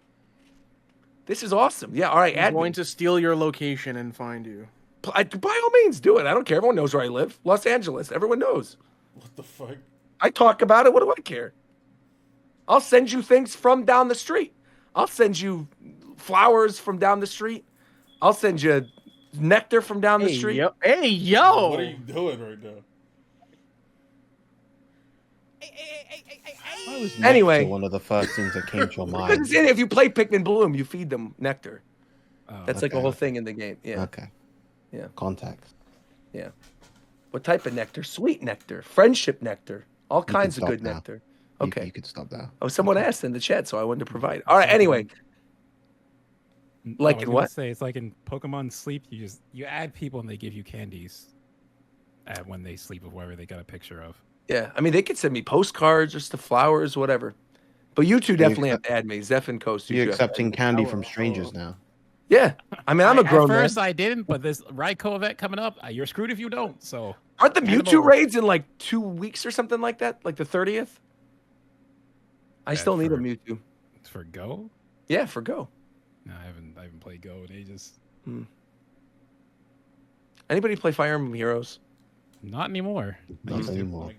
[SPEAKER 3] This is awesome. Yeah, all right,
[SPEAKER 6] I'm
[SPEAKER 3] add
[SPEAKER 6] going
[SPEAKER 3] me.
[SPEAKER 6] to steal your location and find you.
[SPEAKER 3] By all means, do it. I don't care. Everyone knows where I live. Los Angeles. Everyone knows.
[SPEAKER 9] What the fuck?
[SPEAKER 3] I talk about it. What do I care? I'll send you things from down the street. I'll send you flowers from down the street. I'll send you nectar from down the street.
[SPEAKER 6] Yo. Hey, yo.
[SPEAKER 1] What are you doing right now?
[SPEAKER 3] Anyway,
[SPEAKER 7] one of the first things that came to your
[SPEAKER 3] because
[SPEAKER 7] mind.
[SPEAKER 3] it's in it. If you play Pikmin Bloom, you feed them nectar. That's like a
[SPEAKER 7] okay.
[SPEAKER 3] whole thing in the game. Yeah.
[SPEAKER 7] Okay.
[SPEAKER 3] Yeah.
[SPEAKER 7] Context.
[SPEAKER 3] Yeah. What type of nectar? Sweet nectar, friendship nectar, all
[SPEAKER 7] You can
[SPEAKER 3] kinds of
[SPEAKER 7] stop
[SPEAKER 3] good
[SPEAKER 7] now.
[SPEAKER 3] nectar.
[SPEAKER 7] You-
[SPEAKER 3] Okay.
[SPEAKER 7] You could stop there.
[SPEAKER 3] Oh, someone asked in the chat, so I wanted to provide. All right. Anyway, like
[SPEAKER 5] I was
[SPEAKER 3] in
[SPEAKER 5] gonna
[SPEAKER 3] what?
[SPEAKER 5] Say it's like in Pokemon Sleep. You add people and they give you candies. When they sleep with whoever they got a picture of.
[SPEAKER 3] Yeah. I mean, they could send me postcards, just the flowers, whatever. But you two definitely have to add me. Zeph and Coast.
[SPEAKER 7] You're
[SPEAKER 3] two have to add
[SPEAKER 7] accepting
[SPEAKER 3] me.
[SPEAKER 7] candy from strangers now.
[SPEAKER 3] Yeah. I mean, I'm a grown
[SPEAKER 5] At
[SPEAKER 3] man.
[SPEAKER 5] first, I didn't, but this Raikou event coming up, you're screwed if you don't. So
[SPEAKER 3] Aren't the
[SPEAKER 5] hand 'em
[SPEAKER 3] Mewtwo
[SPEAKER 5] over.
[SPEAKER 3] raids in like 2 weeks or something like that? Like the 30th? I still need a Mewtwo.
[SPEAKER 5] For Go?
[SPEAKER 3] Yeah, for Go.
[SPEAKER 5] No, I haven't played Go in ages.
[SPEAKER 3] Anybody play Fire Emblem Heroes?
[SPEAKER 5] Not anymore.
[SPEAKER 7] Not anymore.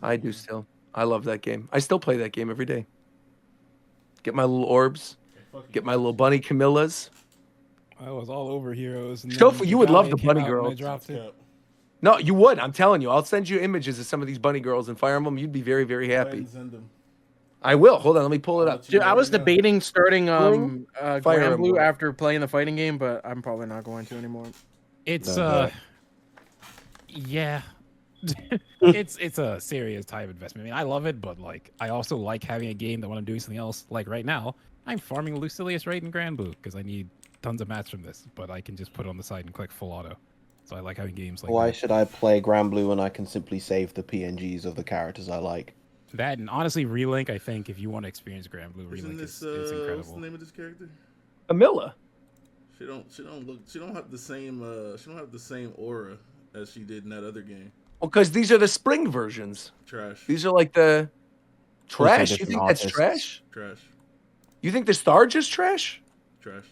[SPEAKER 3] I do still. I love that game. I still play that game every day. Get my little orbs. Get my little bunny Camillas.
[SPEAKER 5] I was all over Heroes. And
[SPEAKER 3] Shofu,
[SPEAKER 5] then
[SPEAKER 3] you would love
[SPEAKER 5] Valley
[SPEAKER 3] the
[SPEAKER 5] came
[SPEAKER 3] bunny
[SPEAKER 5] out and I
[SPEAKER 3] girls.
[SPEAKER 5] dropped it.
[SPEAKER 3] No, you would. I'm telling you. I'll send you images of some of these bunny girls in Fire Emblem. You'd be very, very happy. I will. Hold on. Let me pull it up.
[SPEAKER 6] Dude, I was debating starting
[SPEAKER 3] Fire
[SPEAKER 6] Grand Blue
[SPEAKER 3] Emblem.
[SPEAKER 6] after playing the fighting game, but I'm probably not going to anymore.
[SPEAKER 5] It's
[SPEAKER 7] No,
[SPEAKER 5] yeah. it's a serious time investment. I mean, I love it, but like I also like having a game that when I'm doing something else, like right now, I'm farming Lucilius right in Grand Blue because I need tons of mats from this, but I can just put it on the side and click full auto. So I like having games like
[SPEAKER 7] Why
[SPEAKER 5] that.
[SPEAKER 7] should I play Grand Blue when I can simply save the PNGs of the characters I like?
[SPEAKER 5] That and honestly, Relink. I think if you want to experience Grand Blue,
[SPEAKER 1] Isn't
[SPEAKER 5] Relink
[SPEAKER 1] this
[SPEAKER 5] is incredible.
[SPEAKER 1] what's the name of this character?
[SPEAKER 3] Camilla.
[SPEAKER 1] She don't have the same aura as she did in that other game.
[SPEAKER 3] Well, because these are the spring versions.
[SPEAKER 1] Trash.
[SPEAKER 3] These are like the trash. You
[SPEAKER 7] different
[SPEAKER 3] think that's
[SPEAKER 7] artists.
[SPEAKER 3] trash?
[SPEAKER 1] Trash.
[SPEAKER 3] You think the star just trash?
[SPEAKER 1] Trash.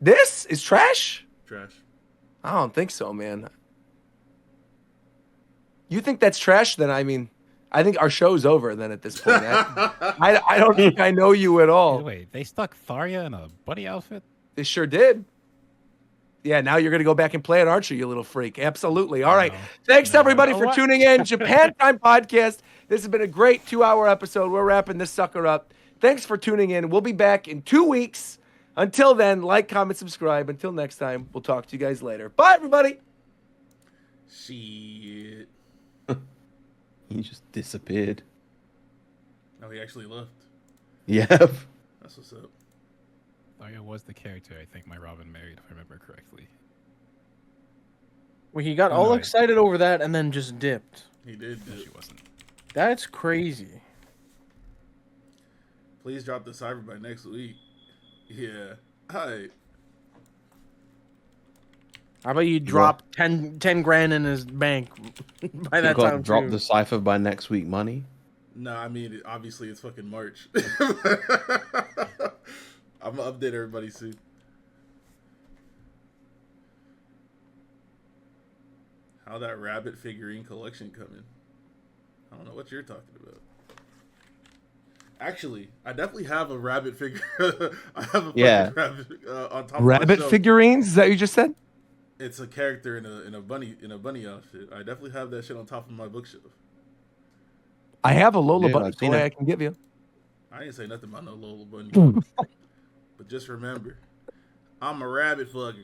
[SPEAKER 3] This is trash?
[SPEAKER 1] Trash.
[SPEAKER 3] I don't think so, man. You think that's trash? Then I mean, I think our show's over. Then at this point, I don't think I know you at all.
[SPEAKER 5] Wait, they stuck Tharia in a bunny outfit?
[SPEAKER 3] They sure did. Yeah, now you're gonna go back and play it, aren't you, you little freak? Absolutely. All right. Thanks everybody for tuning in. Japan Time Podcast. This has been a great 2-hour episode. We're wrapping this sucker up. Thanks for tuning in. We'll be back in 2 weeks. Until then, like, comment, subscribe. Until next time, we'll talk to you guys later. Bye, everybody.
[SPEAKER 1] Shit.
[SPEAKER 7] He just disappeared.
[SPEAKER 1] No, he actually left.
[SPEAKER 7] Yeah.
[SPEAKER 1] That's what's up.
[SPEAKER 5] Tharia was the character I think my Robin married, if I remember correctly.
[SPEAKER 6] Well, he got all excited over that and then just dipped.
[SPEAKER 1] He did.
[SPEAKER 5] No, she wasn't.
[SPEAKER 6] That's crazy.
[SPEAKER 1] Please drop the cyber by next week. Yeah. Hi.
[SPEAKER 6] How about you drop 10 grand in his bank by that time?
[SPEAKER 7] Drop
[SPEAKER 6] too?
[SPEAKER 7] the cipher by next week money.
[SPEAKER 1] No, I mean, obviously it's fucking March. I'm gonna update everybody soon. How that rabbit figurine collection coming? I don't know what you're talking about. Actually, I definitely have a rabbit figure. I have a fucking rabbit on top of my
[SPEAKER 3] Rabbit
[SPEAKER 1] shelf.
[SPEAKER 3] figurines? Is that what you just said?
[SPEAKER 1] It's a character in a bunny outfit. I definitely have that shit on top of my bookshelf.
[SPEAKER 3] I have a Lola
[SPEAKER 7] Yeah,
[SPEAKER 3] Bunny
[SPEAKER 7] I've seen
[SPEAKER 3] toy
[SPEAKER 7] it.
[SPEAKER 3] I can give you.
[SPEAKER 1] I ain't say nothing about no Lola Bunny. But just remember, I'm a rabbit fucker.